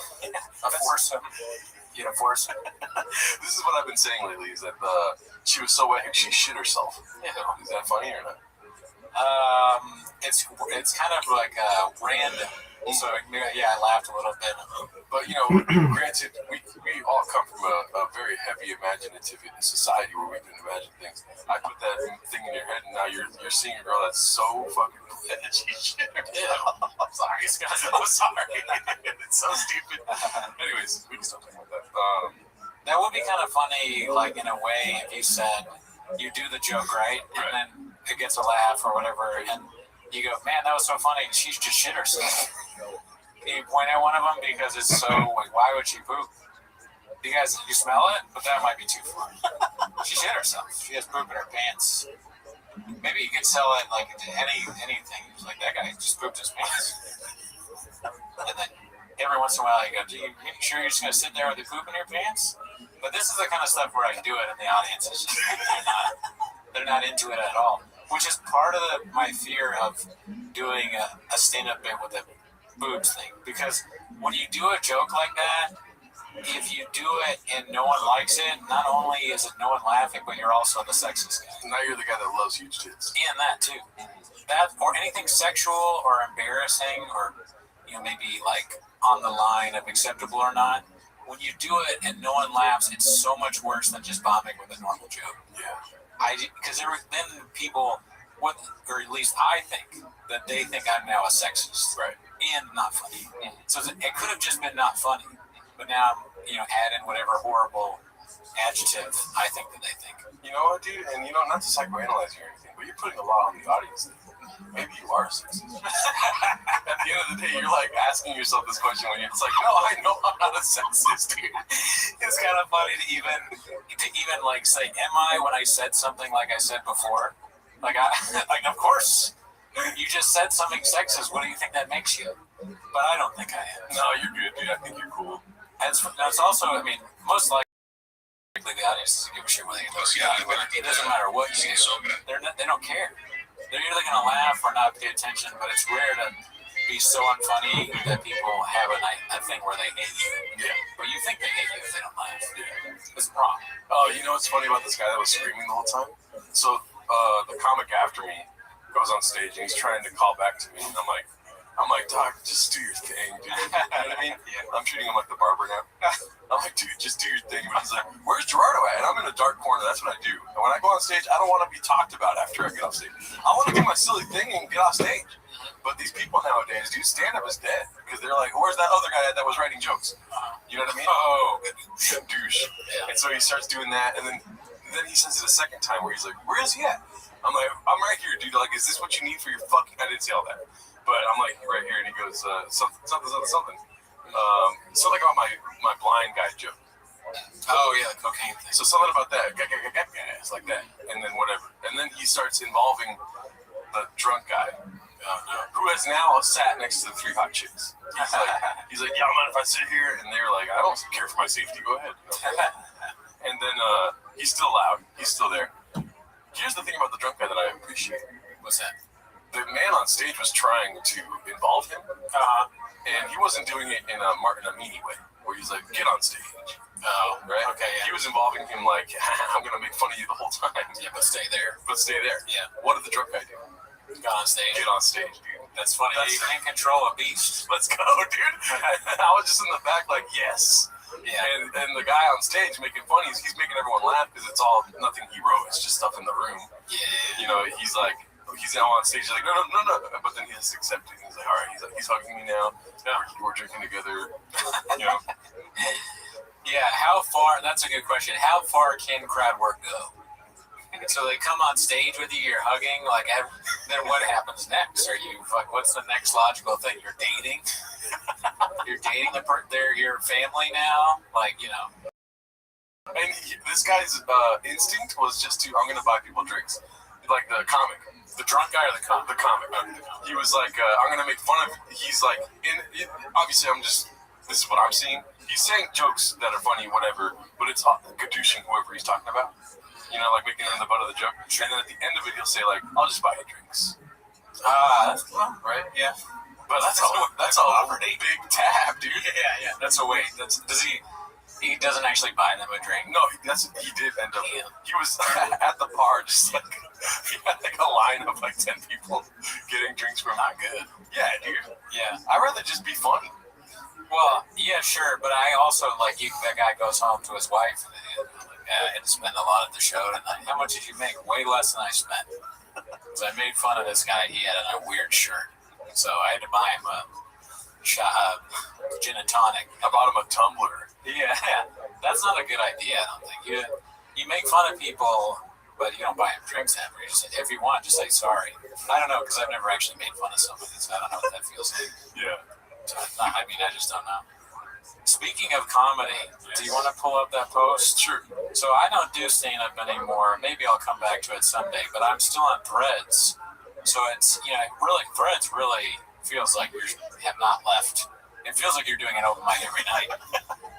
Force them. You know, force them. This is what I've been saying lately, is that she was so wet she shit herself. Yeah. Is that funny or not? It's kind of like random. So yeah, I laughed a little bit. But you know, granted, we all come from a very heavy imaginative society where we can imagine things. I put that thing in your head, and now you're seeing a girl that's so fucking wet that she shit herself. I'm sorry, guys. I'm sorry. It's so stupid. Anyways, we can stop talking about that. That would be kind of funny, like in a way, if you said you do the joke right, and then it gets a laugh or whatever, and you go, man, that was so funny. She's just shit herself. Can you point at one of them because it's so like, why would she poop? You guys, you smell it? But that might be too far. She shit herself. She has poop in her pants. Maybe you could sell it like into anything. Like that guy just pooped his pants. And then every once in a while you go, you sure you're just gonna sit there with the poop in your pants? But this is the kind of stuff where I can do it and the audience is just they're not into it at all. Which is part of my fear of doing a stand-up bit with a boobs thing. Because when you do a joke like that, if you do it and no one likes it, not only is it no one laughing, but you're also the sexist guy. Now you're the guy that loves huge tits. And that too. That or anything sexual or embarrassing or maybe like on the line of acceptable or not. When you do it and no one laughs, it's so much worse than just bombing with a normal joke. Yeah. Because then people, or at least I think, that they think I'm now a sexist. Right. And not funny. So it could have just been not funny. But now I'm, add in whatever horrible adjective I think that they think. You know what, dude? And not to psychoanalyze you or anything, but you're putting a lot on the audience. Maybe you are sexist. At the end of the day, you're like asking yourself this question when it's like, no, I know I'm not a sexist, dude. It's kind of funny to even like say, am I, when I said something like I said before? Like like of course, you just said something sexist. What do you think that makes you? But I don't think I am. No, you're good, dude. I think you're cool. That's also, I mean, most likely the audience doesn't give a shit whether you listen. It doesn't matter what you do. They don't care. They're either going to laugh or not pay attention, but it's rare to be so unfunny that people have a thing where they hate you. Yeah. But you think they hate you if they don't laugh. Yeah. It's wrong. Oh, you know what's funny about this guy that was screaming the whole time? So the comic after me goes on stage and he's trying to call back to me, and I'm like, Doc, just do your thing, dude. You know what I mean? Yeah. I'm treating him like the barber now. I'm like, dude, just do your thing. But he's like, where's Gerardo at? And I'm in a dark corner. That's what I do. And when I go on stage, I don't want to be talked about after I get off stage. I want to do my silly thing and get off stage. But these people nowadays, dude, stand-up is dead. Because they're like, where's that other guy that was writing jokes? You know what I mean? Oh, douche. Yeah. And so he starts doing that. And then he says it a second time where he's like, where is he at? I'm like, I'm right here, dude. Like, is this what you need for your fucking... I didn't say all that. But I'm like, right here, and he goes, something. Something about my blind guy joke. Oh, yeah, the cocaine thing. So something about that. It's like that. And then whatever. And then he starts involving the drunk guy, who has now sat next to the three hot chicks. He's like, yeah, mind if I sit here? And they're like, I don't care for my safety. Go ahead. And then he's still loud. He's still there. Here's the thing about the drunk guy that I appreciate. What's that? The man on stage was trying to involve him, and he wasn't doing it in a meanie way, where he's like, get on stage. Oh, right? Okay, yeah. He was involving him like, I'm going to make fun of you the whole time. Yeah, but stay there. Yeah. What did the drunk guy do? Get on stage. Get on stage, dude. That's funny. You can control a beast. Let's go, dude. I was just in the back like, yes. Yeah. And the guy on stage making fun, he's making everyone laugh because it's all nothing he wrote. It's just stuff in the room. Yeah. You know, he's like, he's now on stage, he's like, no. But then he has to accept it. He's like, all right, he's hugging me now. We're drinking together. You know. Yeah, how far, that's a good question. How far can crowd work go? So they come on stage with you, you're hugging, like, then what happens next? Are you, like, what's the next logical thing? You're dating? You're dating your family now? Like, you know. And this guy's instinct was just to, I'm going to buy people drinks. Like the comic. The drunk guy or the comic? The comic. He was like, I'm going to make fun of, he's like, obviously this is what I'm seeing. He's saying jokes that are funny, whatever, but it's gadooshing whoever he's talking about. You know, like making him the butt of the joke. And then at the end of it, he'll say like, I'll just buy you drinks. That's cool. Right? Yeah. But that's a big tab, dude. Yeah. That's a wait. He doesn't actually buy them a drink. No, he did end up. He was at the bar, just like he had like a line of like 10 people getting drinks from. Not good. Yeah, dude. Yeah. I'd rather just be funny. Well, yeah, sure, but I also like that guy goes home to his wife and I had to spend a lot at the show tonight. How much did you make? Way less than I spent. Because I made fun of this guy. He had a weird shirt, so I had to buy him a gin and tonic. I bought him a tumbler. Yeah, that's not a good idea. I don't think you make fun of people, but you don't buy them drinks ever. You just, if you want, just say sorry. I don't know, because I've never actually made fun of somebody, so I don't know what that feels like. Yeah. So, I just don't know. Speaking of comedy, do you want to pull up that post? Sure. So I don't do stand-up anymore. Maybe I'll come back to it someday, but I'm still on Threads. So it's, really, Threads really feels like you have not left. It feels like you're doing an open mic every night.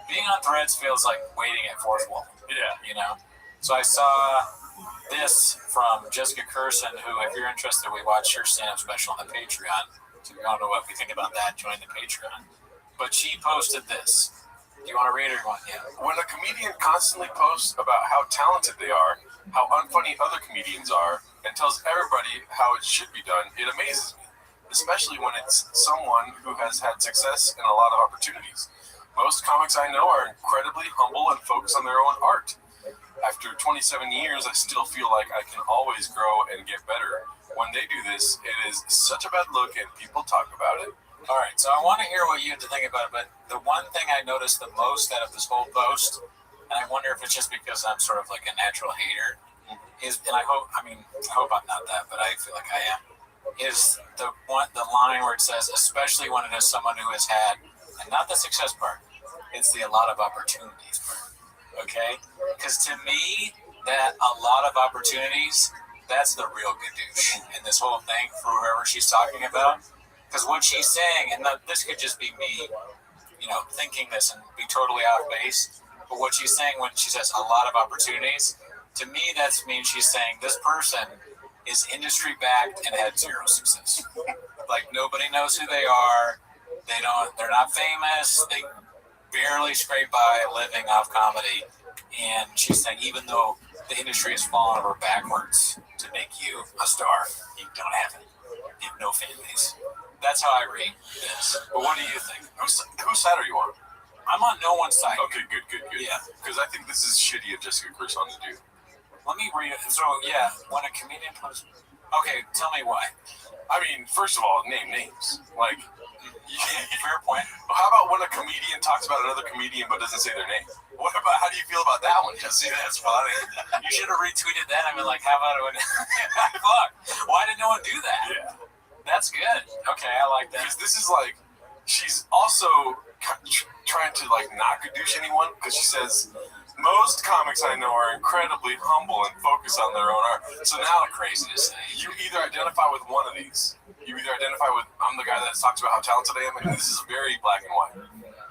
Being on Threads feels like waiting at fourth wall. Yeah. So I saw this from Jessica Curson, who, if you're interested, we watched her stand-up special on the Patreon. So if you don't know what we think about that, join the Patreon. But she posted this. Do you want to read it or what? Yeah. When a comedian constantly posts about how talented they are, how unfunny other comedians are, and tells everybody how it should be done, it amazes me. Especially when it's someone who has had success and a lot of opportunities. Most comics I know are incredibly humble and focused on their own art. After 27 years, I still feel like I can always grow and get better. When they do this, it is such a bad look and people talk about it. All right, so I want to hear what you have to think about it, but the one thing I noticed the most out of this whole post, and I wonder if it's just because I'm sort of like a natural hater, is, and I hope I'm not that, but I feel like I am, is the line where it says, especially when it is someone who has had, and not the success part, it's the a lot of opportunities part. Okay? Because to me, that a lot of opportunities, that's the real gadoosh in this whole thing for whoever she's talking about. Because what she's saying, and this could just be me, thinking this and be totally off base, but what she's saying when she says a lot of opportunities, to me, that means she's saying this person is industry backed and had zero success. Like nobody knows who they are. They're not famous. They barely scrape by living off comedy. And she's saying even though the industry has fallen over backwards to make you a star, you don't have it. You have no fan base. That's how I read this. But what do you think? Whose side are you on? I'm on no one's side. Okay, good. Yeah. Because I think this is shitty of Jessica Chris on to do. Let me read it. So, yeah, when a comedian puts... Okay, tell me why. I mean, first of all, name names. Like, fair point. How about when a comedian talks about another comedian but doesn't say their name? How do you feel about that one, Jesse? That's funny. You should have retweeted that. I mean, like, how about it? Fuck. Why did no one do that? Yeah. That's good. Okay, I like that. Because this is like, she's also trying to like not gadoosh anyone because she says most comics I know are incredibly humble and focus on their own art. So now, crazy to say. You either identify with one of these. You either identify with I'm the guy that talks about how talented I am, and this is very black and white,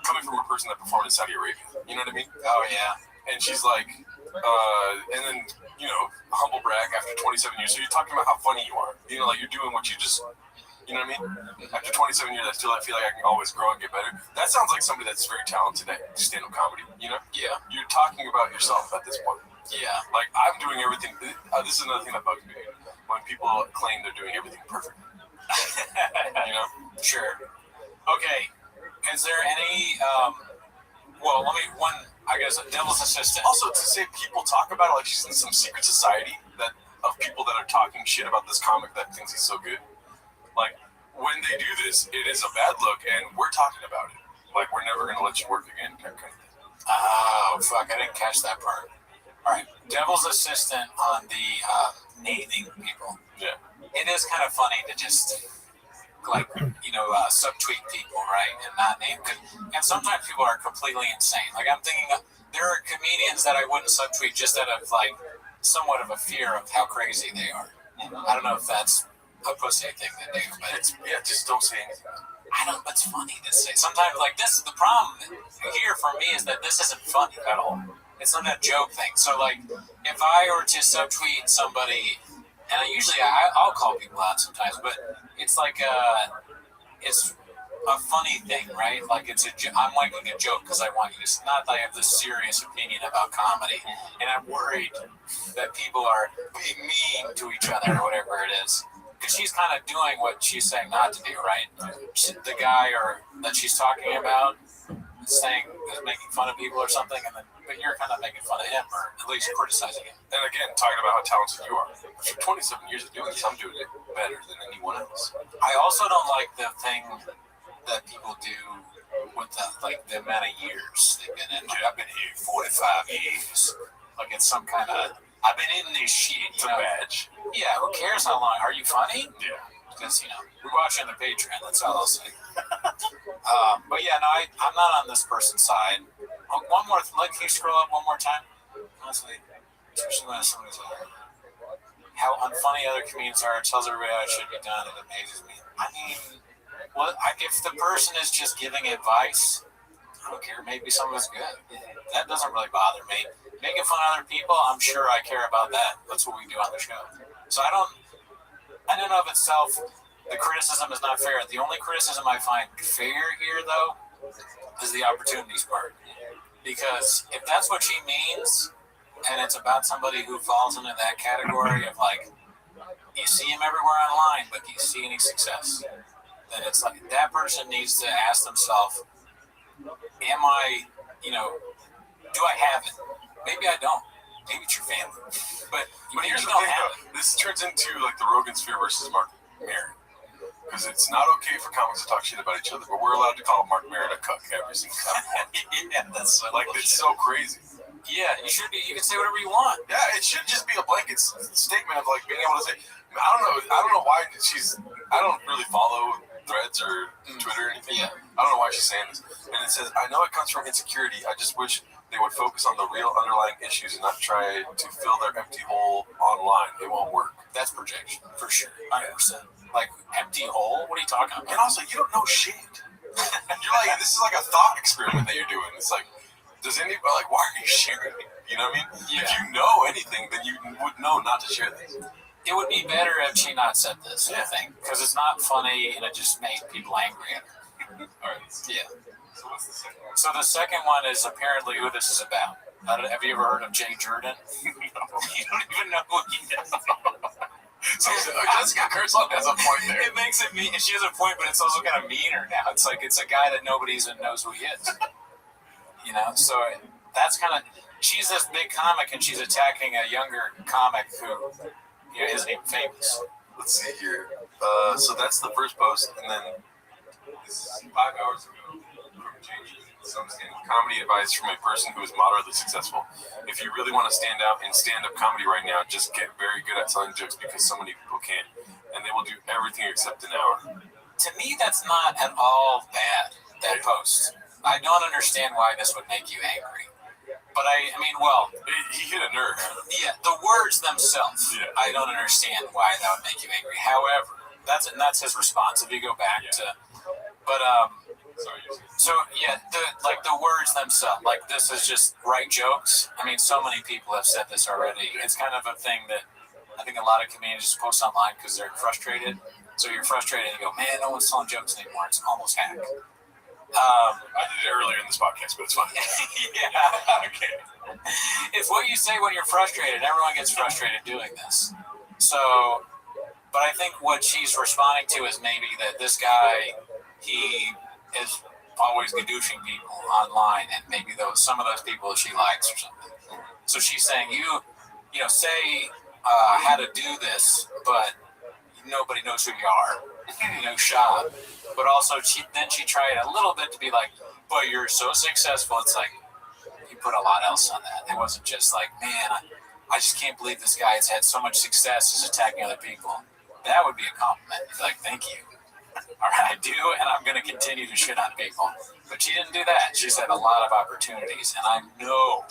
coming from a person that performed in Saudi Arabia. You know what I mean? Oh yeah. And she's like, and then humble brag after 27 years. So you're talking about how funny you are. Like you're doing what you just. You know what I mean? After 27 years, I feel like I can always grow and get better. That sounds like somebody that's very talented at stand-up comedy, Yeah. You're talking about yourself at this point. Yeah. Like, I'm doing everything. This is another thing that bugs me. When people claim they're doing everything perfect. Sure. Okay. Is there any, I guess, a devil's assistant. Also, to say people talk about it like she's in some secret society of people that are talking shit about this comic that thinks he's so good. Like, when they do this, it is a bad look, and we're talking about it. Like, we're never going to let you work again, kind of thing. Oh, fuck, I didn't catch that part. All right, devil's assistant on the naming people. Yeah. It is kind of funny to just, subtweet people, right, and not name. And sometimes people are completely insane. Like, I'm thinking, there are comedians that I wouldn't subtweet just out of, like, somewhat of a fear of how crazy they are. I don't know if that's a pussy thing to do, but just don't say anything. It's funny to say. Sometimes, like, this is the problem here for me is that this isn't funny at all. It's not a joke thing. So, like, if I were to subtweet somebody, and I'll call people out sometimes, but it's like it's a funny thing, right? Like, I'm making a joke because I want you to, not that I have this serious opinion about comedy, and I'm worried that people are being mean to each other or whatever it is. Because she's kind of doing what she's saying not to do, right? The guy that she's talking about is making fun of people or something, but you're kind of making fun of him, or at least criticizing him. And again, talking about how talented you are. For 27 years of doing this, I'm doing it better than anyone else. I also don't like the thing that people do with the amount of years they've been in. I've been here 45 years. Like it's some kind of... I've been in this shit. It's a badge. Yeah, who cares how long? Are you funny? Yeah. Because, we're watching the Patreon. That's all I'll say. But yeah, no, I'm not on this person's side. One more, can you scroll up one more time? Honestly, especially when somebody's how unfunny other comedians are. It tells everybody how it should be done. It amazes me. I mean, if the person is just giving advice, I don't care. Maybe some of it's good. That doesn't really bother me. Making fun of other people, I'm sure I care about that. That's what we do on the show. So I don't know of itself, the criticism is not fair. The only criticism I find fair here, though, is the opportunities part. Because if that's what she means, and it's about somebody who falls into that category of like, you see him everywhere online, but do you see any success? Then it's like, that person needs to ask themselves, am I, do I have it? Maybe I don't. Maybe it's your family. But here's the thing, though. This turns into like the Rogan sphere versus Mark Maron. Because it's not okay for comics to talk shit about each other, but we're allowed to call Mark Maron a cuck every single time. Yeah, that's so like it's so crazy. Yeah, you can say whatever you want. Yeah, it should just be a blanket statement of like being able to say, I don't know why she's. I don't really follow Threads or Twitter or anything. Yeah. I don't know why she's saying this. And it says, I know it comes from insecurity. I just wish they would focus on the real underlying issues and not try to fill their empty hole online. It won't work. That's projection, for sure. 100%. Like, empty hole? What are you talking about? And also, you don't know shit. You're like, this is like a thought experiment that you're doing. It's like, does anybody, like, why are you sharing it? You know what I mean? Yeah. If you know anything, then you would know not to share this. It would be better if she not said this, I think, because it's not funny and it just made people angry at her. All right. Yeah. So what's the second one? So the second one is apparently who this is about. Have you ever heard of Jay Jordan? You don't even know who he is. So Jessica Kirkland has a point there. It makes it mean. She has a point, but it's also kind of meaner now. It's like it's a guy that nobody even knows who he is. You know, so that's kind of. She's this big comic, and she's attacking a younger comic who isn't even famous. Let's see here. So that's the first post, and then this is 5 hours ago. Comedy advice from a person who is moderately successful. If you really want to stand out in stand-up comedy right now, just get very good at telling jokes because so many people can't, and they will do everything except an hour. To me, that's not at all bad, that post. I don't understand why this would make you angry. But I mean, well... He hit a nerve. Yeah, the words themselves, yeah. I don't understand why that would make you angry. However, that's his response. If you go back to... But, sorry. So, yeah, the words themselves, like, this is just write jokes. I mean, so many people have said this already. It's kind of a thing that I think a lot of comedians just post online because they're frustrated. So you're frustrated and you go, man, no one's telling jokes anymore. It's almost hack. I did it earlier in this podcast, but it's fine. Yeah. Okay. It's what you say when you're frustrated. Everyone gets frustrated doing this. So, but I think what she's responding to is maybe that this guy, he is always gadooshing people online, and maybe some of those people she likes or something. So she's saying, say how to do this, but nobody knows who you are. Shop. But also, she tried a little bit to be like, but you're so successful. It's like, you put a lot else on that. It wasn't just like, man, I just can't believe this guy has had so much success. He's attacking other people. That would be a compliment. Be like, thank you. All right, I do, and I'm going to continue to shit on people. But she didn't do that. She's had a lot of opportunities, and I know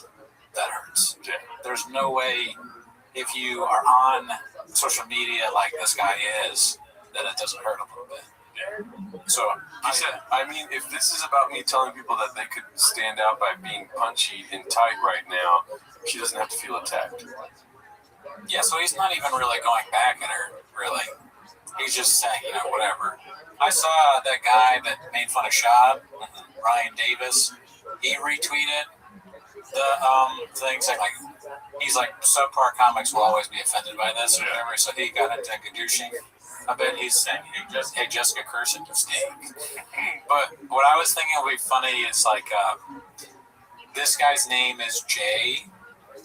that hurts. There's no way if you are on social media like this guy is, that it doesn't hurt a little bit. So I mean, if this is about me telling people that they could stand out by being punchy and tight right now, she doesn't have to feel attacked. Yeah, so he's not even really going back at her, really. He's just saying, whatever. I saw that guy that made fun of Shad, Ryan Davis. He retweeted the things like he's like, subpar comics will always be offended by this or whatever. So he got into gadooshing. I bet he's saying, hey, Jessica Kirsten, you stink. But what I was thinking would be funny is like, this guy's name is Jay,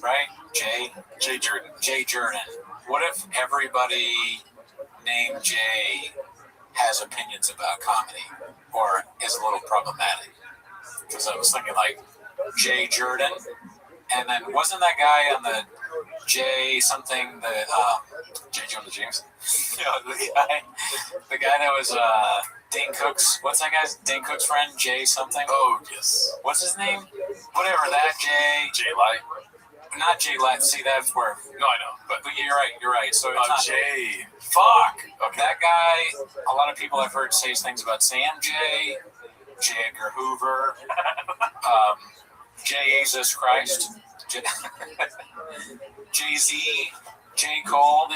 right? Jay Jordan. What if everybody named Jay has opinions about comedy or is a little problematic? Because I was thinking like Jay Jordan, and then wasn't that guy on the Jay something, J. Jonah Jameson? the guy that was Dane Cook's, what's that guy's, Dane Cook's friend, Jay something? Oh, yes. What's his name? Whatever, that Jay. Jay Light? Not Jay Light, see, that's where. No, I know. But you're right. So it's not Jay. Fuck. Okay. That guy, a lot of people I've heard say things about Sam J, J. Edgar Hoover, Jesus Christ, Jay-Z, J. Cole,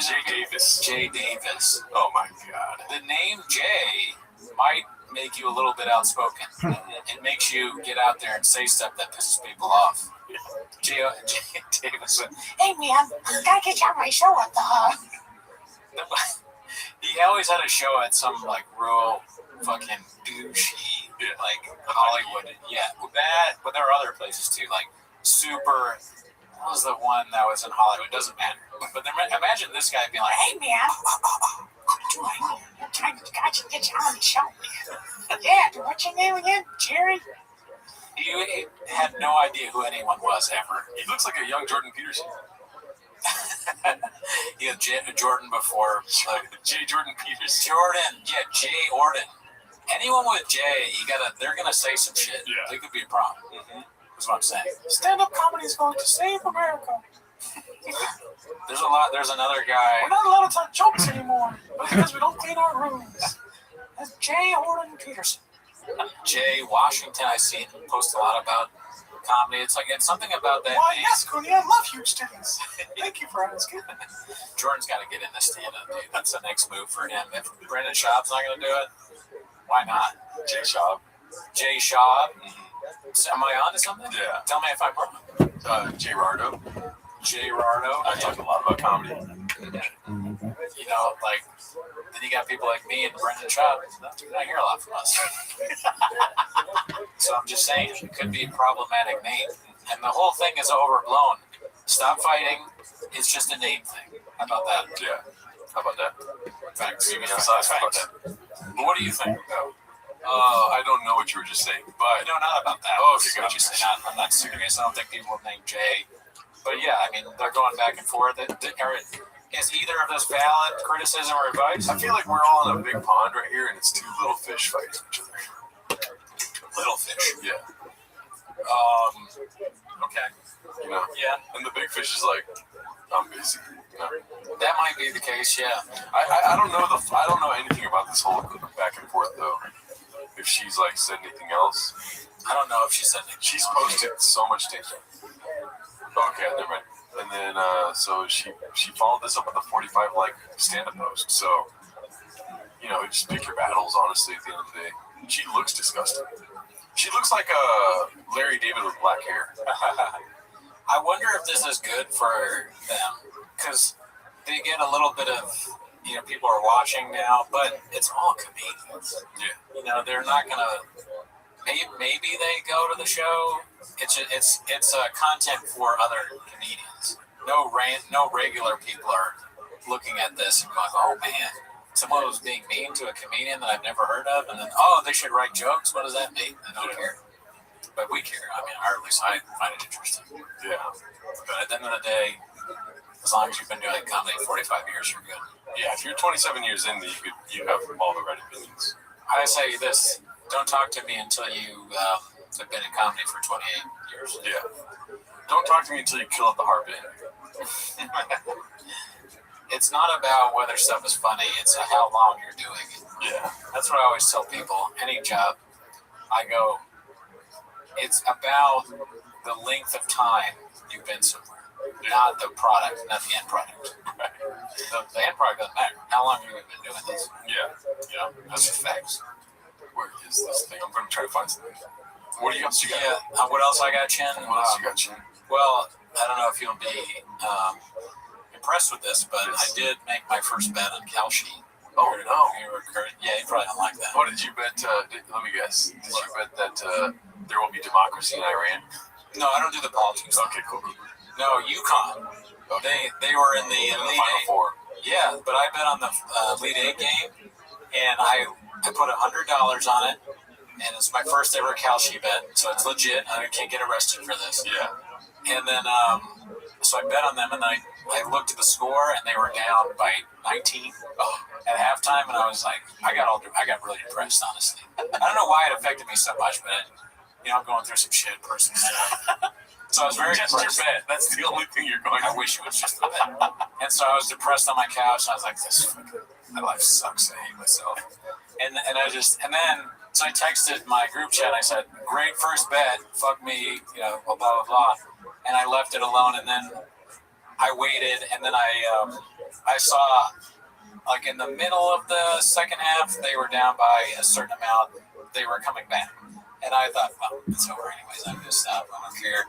Jay Davis. Oh my God. The name Jay might make you a little bit outspoken. It makes you get out there and say stuff that pisses people off. Jay Davis. Hey man, gotta get you on my show at the. He always had a show at some like real fucking douchey, like Hollywood. Yeah, that. But there are other places too, like super. What was the one that was in Hollywood? Doesn't matter. But then, imagine this guy being like, "Hey man, I'm trying to get you on the show." Yeah, what's your name again, Jerry? He had no idea who anyone was ever. He looks like a young Jordan Peterson. Yeah, Jordan before. J. Jordan Peters. Jordan, yeah, Jay Orden. Anyone with J, they're gonna say some shit. Yeah. They could be a problem. That's what I'm saying. Stand-up comedy is going to save America. There's another guy. We're not allowed to tell jokes anymore because we don't clean our rooms. That's Jay Orden Peterson. Jay Washington, I see him post a lot about comedy. It's something about that. Why, yes, Cooney, I love huge titties. Thank you for asking. Jordan's got to get into stand-up, dude. That's the next move for him. If Brendan Schaub's not going to do it, why not? Jay Schaub. Jay Schaub. Am I on to something? Yeah. Tell me if I'm wrong. Jay Rardo. Jay Rardo. I talk a lot about comedy. You know, like, then you got people like me and Brendan Schaub. You don't hear a lot from us. So I'm just saying, it could be a problematic name. And the whole thing is overblown. Stop fighting. It's just a name thing. How about that? Yeah. How about that? Facts. Facts. But what do you think, though? I don't know what you were just saying, but No, not about that. Oh, okay, gotcha. I'm not serious. I don't think people would name Jay. But yeah, I mean, they're going back and forth. Is either of those valid criticism or advice? I feel like we're all in a big pond right here, and it's two little fish fighting each other. Little fish. Yeah. Okay. You know. Yeah. And the big fish is like, I'm busy. You know? That might be the case, yeah. I don't know I don't know anything about this whole back and forth though. If she's like said anything else. I don't know if she said anything. She's posted so much data. Okay, never mind. And then so she followed this up with a 45 like stand-up post. So you know, just pick your battles. Honestly, at the end of the day, she looks disgusting. She looks like Larry David with black hair. I wonder if this is good for them because they get a little bit of, you know, people are watching now, but it's all comedians. Yeah. You know, they're not gonna. Maybe they go to the show. It's content for other comedians. No regular people are looking at this and going, oh man, someone was being mean to a comedian that I've never heard of, and then they should write jokes. What does that mean? I don't care. But we care. I mean, or at least I find it interesting. Yeah. But at the end of the day, as long as you've been doing comedy 45 years, you're good. Yeah, if you're 27 years in, you have all the right opinions. I say this: don't talk to me until you have been in comedy for 28 years. Yeah. Don't talk to me until you kill at the heart band. It's not about whether stuff is funny; it's how long you're doing it. Yeah. That's what I always tell people. Any job, I go. It's about the length of time you've been somewhere, not the product, not the end product. The end product doesn't matter. How long have you been doing this? Yeah. You know, that's just facts. Where is this thing? I'm going to try to find something. What else you got? Yeah. What else I got, Chin? What else you got, Chin? Well, I don't know if you'll be impressed with this, but I did make my first bet on Kalshi. Oh, no. Yeah, you probably don't like that. What did you bet? Let me guess. Did you bet that there will be democracy in Iran? No, I don't do the politics. Okay, cool. No, UConn. They were in the Elite Final Eight. Four. Yeah, but I bet on the Elite Eight game, and I put $100 on it, and it's my first ever Kalshi bet, so it's legit. I can't get arrested for this. Yeah. And then, so I bet on them, and then I looked at the score, and they were down by 19 at halftime, and I was like, I got really depressed, honestly. I don't know why it affected me so much, but I'm going through some shit personally. So I was very Just depressed. your bet. That's the only thing you're going I wish it was just a bet. And so I was depressed on my couch, and I was like, my life sucks. I hate myself. And so I texted my group chat. I said, great first bet. Fuck me, blah, blah, blah, blah. And I left it alone, and then I waited, and then I saw, like, in the middle of the second half, they were down by a certain amount. They were coming back. And I thought, well, it's over anyways. I'm going to stop. I don't care.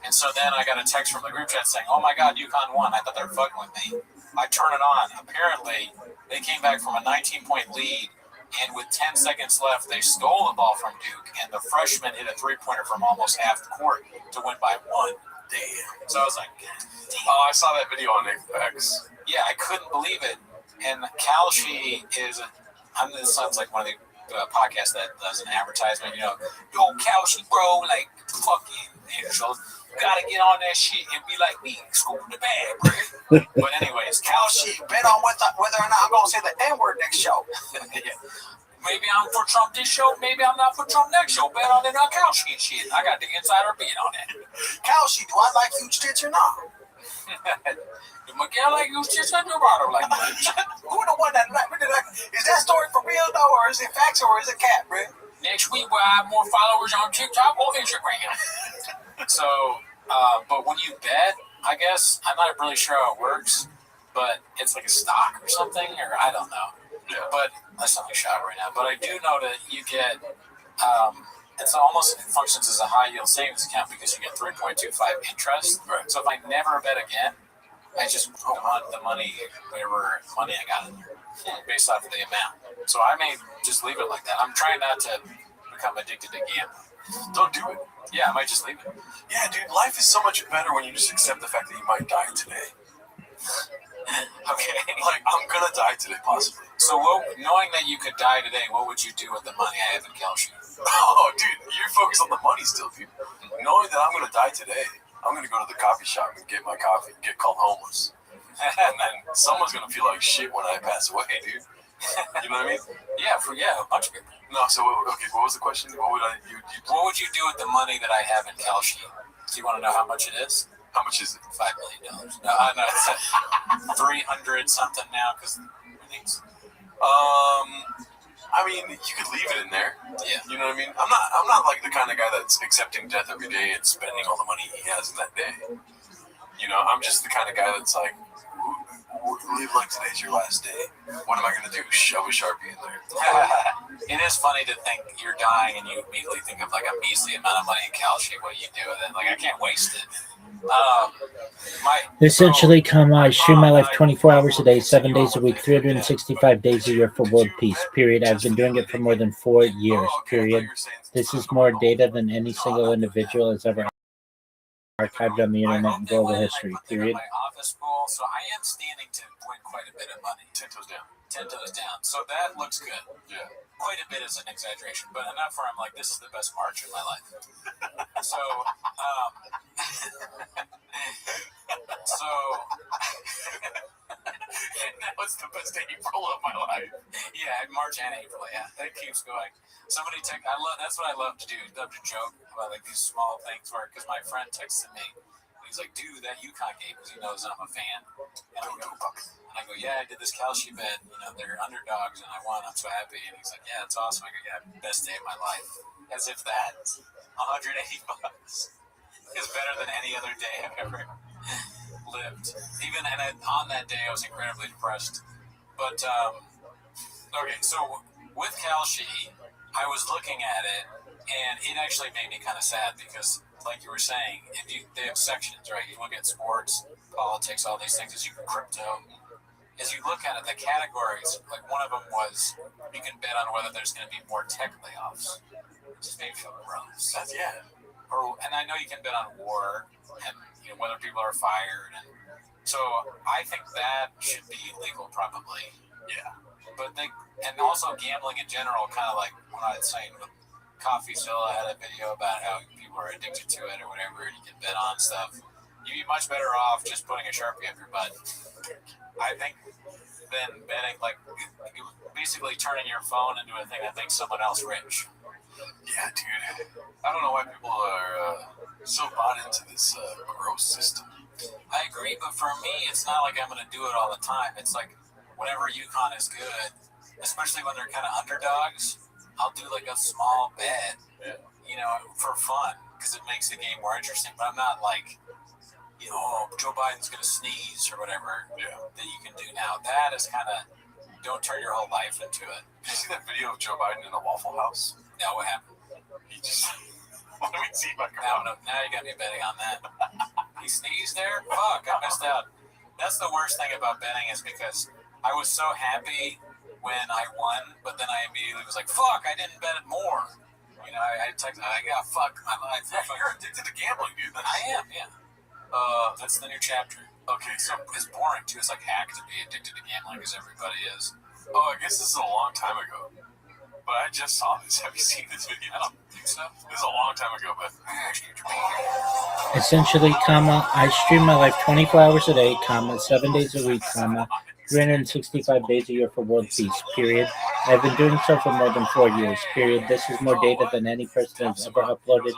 And so then I got a text from the group chat saying, oh, my God, UConn won. I thought they were fucking with me. I turn it on. Apparently, they came back from a 19-point lead, and with 10 seconds left, they stole the ball from Duke, and the freshman hit a three-pointer from almost half the court to win by 1. Damn. So I was like, damn. Oh, I saw that video on X. Yeah, I couldn't believe it. And Kalshi is, this sounds like one of the podcast that does an advertisement, yo, Kalshi, bro, like, fucking angel. You gotta get on that shit and be like me, scoop the bag, bro. But anyways, Kalshi, bet on whether or not I'm gonna say the N-word next show. Yeah. Maybe I'm for Trump this show, maybe I'm not for Trump next show. Bet on it on Kalshi and shit. I got the insider beat on that. Kalshi, do I like huge tits or not? Do Miguel like huge tits or Dorado like huge tits? Who the one that like? Is that story for real though, or is it facts, or is it cat, bro? Next week we'll have more followers on TikTok or Instagram. So, but when you bet, I guess I'm not really sure how it works, but it's like a stock or something, or I don't know. Yeah. But that's not my shot right now. But I do know that you get, it's almost functions as a high yield savings account because you get 3.25 interest. Right. So if I never bet again, I just put the money, whatever money I got in there, based off of the amount. So I may just leave it like that. I'm trying not to become addicted to gambling. Don't do it. Yeah, I might just leave it. Yeah, dude, life is so much better when you just accept the fact that you might die today. Okay. Like, I'm gonna die today, possibly. So, knowing that you could die today, what would you do with the money I have in Kalshi? Oh, dude, you're focused on the money still, dude. Knowing that I'm gonna die today, I'm gonna go to the coffee shop and get my coffee and get called homeless. And then someone's gonna feel like shit when I pass away, dude. You know what I mean? Yeah, a bunch of people. No, so, okay, what was the question? What would you do with the money that I have in Kalshi? Do you want to know how much it is? How much is it? $5 million. No, it's 300 something now because everything's. I mean, you could leave it in there. Yeah. You know what I mean? I'm not like the kind of guy that's accepting death every day and spending all the money he has in that day. You know, I'm just the kind of guy that's like, live like today's your last day. What am I gonna do? Shove a Sharpie in there. It is funny to think you're dying and you immediately think of like a measly amount of money in Kalshi. What do you do with it? Like, I can't waste it. Essentially, I stream my life 24 hours a day, 7 days a week, 365 days a year for world peace, period. I've been doing it for more than 4 years, period. This is more data than any single individual has ever archived on the internet in global history, period. So I am standing to win quite a bit of money. 10 toes down. 10 toes down. So that looks good. Yeah. Quite a bit is an exaggeration, but enough where I'm like, this is the best March of my life. So, that was the best April of my life. Yeah, March and April, yeah. That keeps going. That's what I love to do. I love to joke about like these small things where, because my friend texted me, he's like, dude, that UConn game, because he knows I'm a fan. And I go, yeah, I did this Kalshi bet. You know, they're underdogs, and I won. I'm so happy. And he's like, yeah, it's awesome. I go, yeah, best day of my life. As if that $180 is better than any other day I've ever lived. On that day, I was incredibly depressed. But, okay, so with Kalshi, I was looking at it, and it actually made me kind of sad because, like you were saying, they have sections, right? You look at sports, politics, all these things, as you crypto. As you look at it, the categories, like one of them was you can bet on whether there's going to be more tech layoffs. Just made me feel gross. Yeah. And I know you can bet on war and whether people are fired. And so I think that should be legal, probably. Yeah. But and also gambling in general, kind of like what I was saying with CoffeeZilla had a video about how people are addicted to it or whatever, and you can bet on stuff. You'd be much better off just putting a Sharpie up your butt, I think, than betting, like basically turning your phone into a thing that makes someone else rich. Yeah, dude. I don't know why people are so bought into this gross system. I agree, but for me, it's not like I'm going to do it all the time. It's like whenever UConn is good, especially when they're kind of underdogs, I'll do like a small bet, for fun, because it makes the game more interesting. But I'm not like, Joe Biden's going to sneeze or whatever that you can do now. That is kind of, don't turn your whole life into it. Did you see that video of Joe Biden in a Waffle House? No, what happened? He just, let me see if I can. Now you got me betting on that. He sneezed there? Fuck, I missed out. That's the worst thing about betting is because I was so happy when I won, but then I immediately was like, fuck, I didn't bet it more. I texted, fuck my life. You're addicted to gambling, dude. I am, yeah. That's the new chapter. Okay, so it's boring, too. It's like hack to be addicted to gambling, because everybody is. Oh, I guess this is a long time ago. But I just saw this. Have you seen this video? I don't think so. This is a long time ago, but Essentially, I stream my life 24 hours a day, 7 days a week, 365 days a year for world peace, period. I've been doing so for more than 4 years, period. This is more data than any person has ever uploaded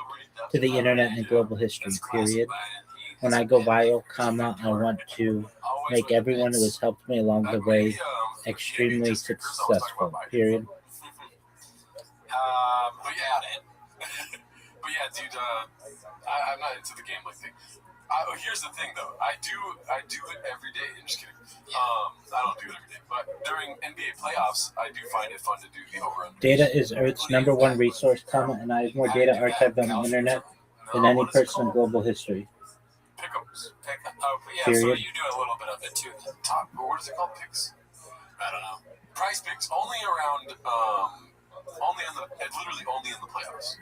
to the internet in global history, period. When I go viral, I want to make everyone who has helped me along the way extremely successful, period. But yeah, dude. I'm not into the gambling thing. Here's the thing, though. I do it every day. I'm just kidding. I don't do it every day, but during NBA playoffs, I do find it fun to do the over-under. Data is Earth's #1 resource, and I have more data archived on the internet than any person in global history. Pick'ems. Yeah, Period. so you do a little bit of it too. Top. What is it called? Picks. I don't know. Prize picks only around. Literally only in the playoffs.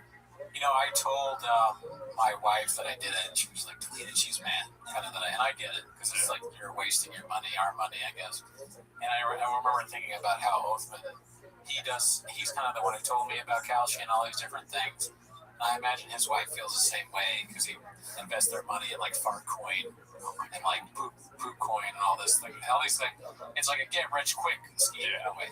You know, I told my wife that I did it, and she was like, "Delete it." She's mad, kind of that, and I get it because it's like you're wasting your money, our money, I guess. And I remember thinking about how Othman, he's kind of the one who told me about Kalshi and all these different things. And I imagine his wife feels the same way because he invests their money in like Fartcoin and like poop coin and all this thing, all these things. It's like a get rich quick scheme in a way.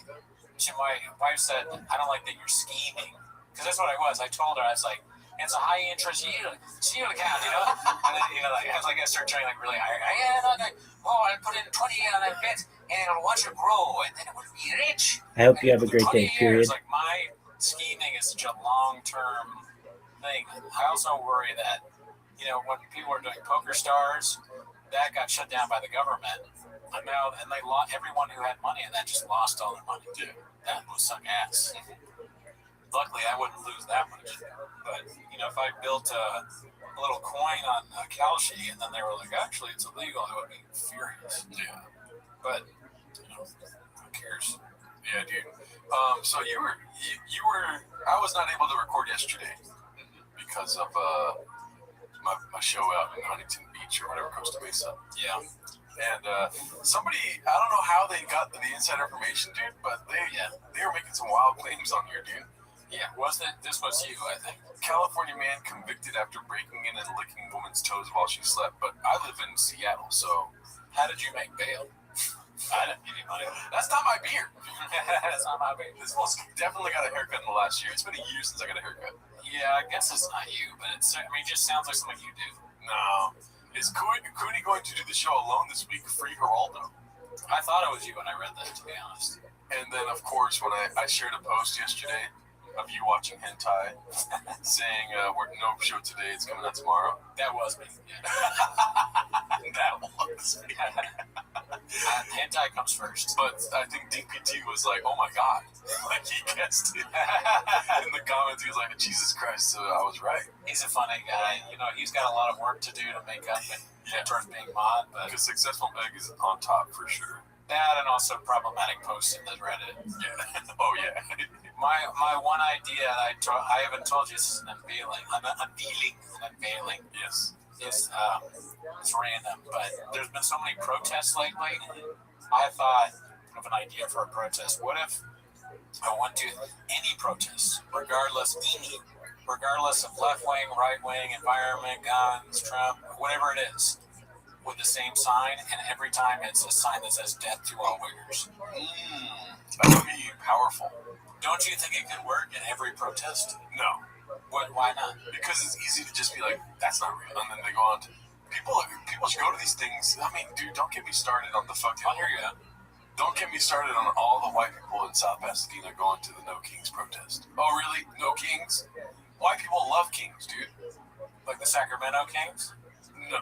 My wife said, "I don't like that you're scheming." Because that's what I was. I told her, I was like, it's a high interest yield account, you know? And then, like, as I start trying, like, really high, I put in 20 on that bet, and it'll watch it grow, and then it will be rich. I hope you have a great day, period. Like, my scheming is such a long-term thing. I also worry that, you know, when people are doing Poker Stars, that got shut down by the government. And now, everyone who had money in that just lost all their money, too. That was suck ass. Luckily, I wouldn't lose that much. But, you know, if I built a little coin on Kalshi and then they were like, actually, it's illegal, I would be furious. Yeah. But, you know, who cares? Yeah, dude. So you were. I was not able to record yesterday because of my show out in Huntington Beach or whatever, Costa Mesa. Yeah. And somebody, I don't know how they got the inside information, dude, but they were making some wild claims on here, dude. Yeah, this was you, I think. California man convicted after breaking in and licking woman's toes while she slept. But I live in Seattle, so how did you make bail? I didn't give you money. That's not my beard. That's not my beard. This one's definitely got a haircut in the last year. It's been a year since I got a haircut. Yeah, I guess it's not you, but it just sounds like something you do. No. Is Cooney going to do the show alone this week? Free Geraldo? I thought it was you when I read that, to be honest. And then, of course, when I shared a post yesterday of you watching hentai, saying we're no show today, it's coming out tomorrow. That was me. Yeah. That was me. Hentai comes first. But I think DPT was like, "Oh my god!" Like he guessed it in the comments. He was like, "Jesus Christ!" So I was right. He's a funny guy. You know, he's got a lot of work to do to make up and towards being mod. But because Successful Meg is on top for sure. That and also problematic posts in the Reddit. Yeah. Oh yeah. My one idea I haven't told you, this is an unveiling. Yes. It's random, but there's been so many protests lately. I thought of an idea for a protest. What if I went to any protest, regardless of left wing, right wing, environment, guns, Trump, whatever it is, with the same sign, and every time it's a sign that says "Death to all wiggers." That would be powerful. Don't you think it could work in every protest? No. Why not? Because it's easy to just be like, "That's not real," and then they go on to people should go to these things. I mean, dude, don't get me started on the fucking. I'll hear you. Don't get me started on all the white people in South Pasadena going to the No Kings protest. Oh, really? No Kings? White people love Kings, dude. Like the Sacramento Kings? No,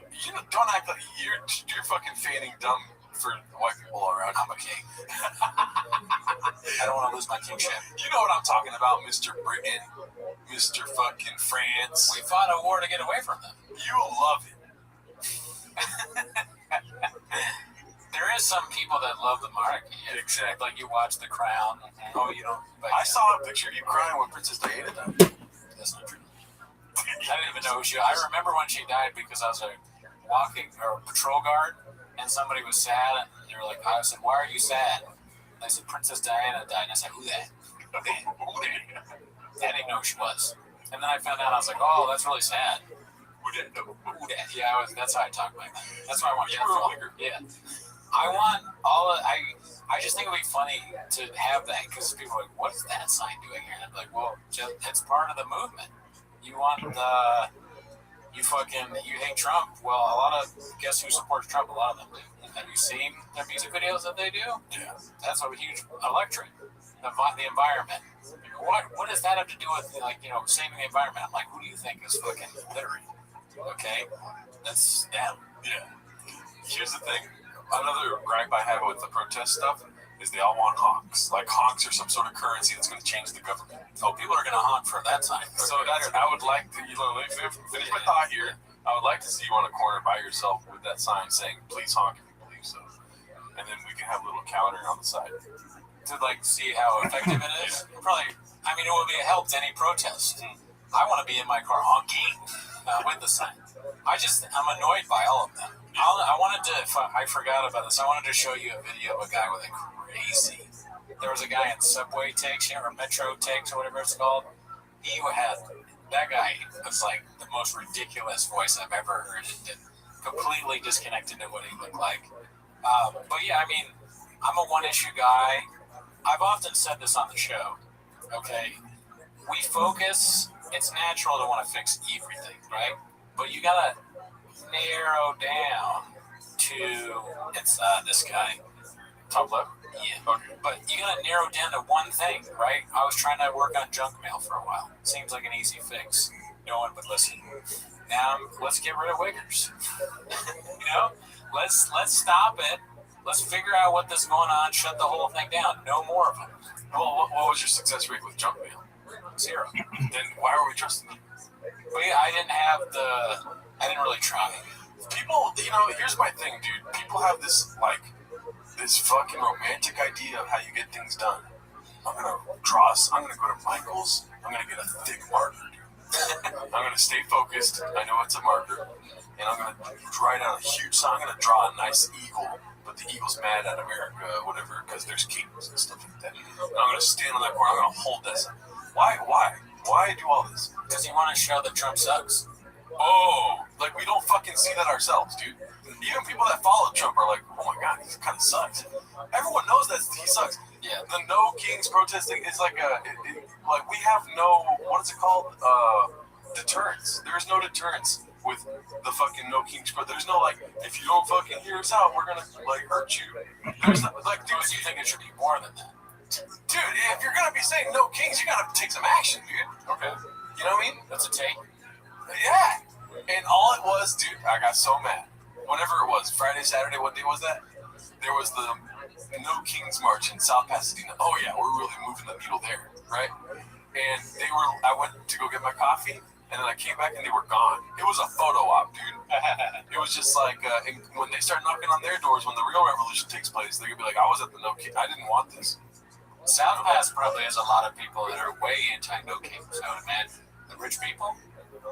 don't act like you're fucking feigning dumb for white people all around. I'm a king. I don't want to lose my kingship. You know what I'm talking about, Mr. Britain, Mr. fucking France. We fought a war to get away from them. You love it. There is some people that love the monarchy. Exactly. Like you watch The Crown. Oh, you don't. I saw a picture of you crying when Princess Diana died. That's not true. I didn't even know who she was. I remember when she died because I was a patrol guard, and somebody was sad, and they were like, I said, "Why are you sad?" And they said, "Princess Diana died." And I said, "Who that?" I didn't know who she was. And then I found out, I was like, oh, that's really sad. Who didn't know? Yeah, that's how I talk about it. That's why I want to get I want I just think it would be funny to have that because people are like, what is that sign doing here? And I'm like, well, it's part of the movement. You want you hate Trump. Well, guess who supports Trump? A lot of them do. Have you seen their music videos that they do? Yeah. That's a huge electorate. The environment. What does that have to do with saving the environment? I'm like, who do you think is fucking literate? Okay, that's them. Yeah. Here's the thing. Another gripe I have with the protest stuff is they all want honks. Like honks are some sort of currency that's going to change the government. So people are going to honk for that sign. So I would like to, finish my thought here. I would like to see you on a corner by yourself with that sign saying, please honk if you believe so. And then we can have a little counter on the side. To see how effective it is. Probably, it would be a help to any protest. I want to be in my car honking with the sign. I'm annoyed by all of them. I forgot about this. I wanted to show you a video of a guy with a crazy. There was a guy in Subway Takes or Metro Takes or whatever it's called. That guy was like the most ridiculous voice I've ever heard. It completely disconnected to what he looked like. But yeah, I'm a one-issue guy. I've often said this on the show, okay? We focus, it's natural to want to fix everything, right? But you gotta narrow down to, it's this guy. Top left? Yeah. Okay. But you gotta narrow down to one thing, right? I was trying to work on junk mail for a while. Seems like an easy fix. No one would listen. Now, let's get rid of wiggers. Let's stop it. Let's figure out what this is going on. Shut the whole thing down. No more of them. Well, what was your success rate with junk mail? 0. Then why are we trusting them? But yeah, I didn't really try. People, here's my thing, dude. People have this fucking romantic idea of how you get things done. I'm gonna go to Michael's. I'm gonna get a thick marker, dude. I'm gonna stay focused. I know it's a marker. And I'm gonna write out a huge sign. I'm gonna draw a nice eagle. But the eagle's mad at America, whatever, because there's kings and stuff like that. And I'm going to stand on that corner. I'm going to hold this. Why? Why do all this? Because you want to show that Trump sucks. Oh, we don't fucking see that ourselves, dude. Even people that follow Trump are like, oh my God, he kind of sucks. Everyone knows that he sucks. Yeah. The no kings protesting is like we have no, what is it called? Deterrence. There's no deterrence with the fucking no kings. There's no if you don't fucking hear us out, we're gonna hurt you. There's no, dude, you think it should be more than that? Dude, if you're gonna be saying no kings, you gotta take some action, dude. Okay. You know what I mean? That's a take. Yeah. And all it was, dude, I got so mad. Whenever it was, Friday, Saturday, what day was that? There was the No Kings March in South Pasadena. Oh yeah, we're really moving the needle there, right? And I went to go get my coffee. And then I came back and they were gone. It was a photo op, dude. It was just and when they start knocking on their doors, when the real revolution takes place, they're going to be like, I was at the No King. I didn't want this. South Pass probably has a lot of people that are way anti-No Kings. I would imagine. The rich people,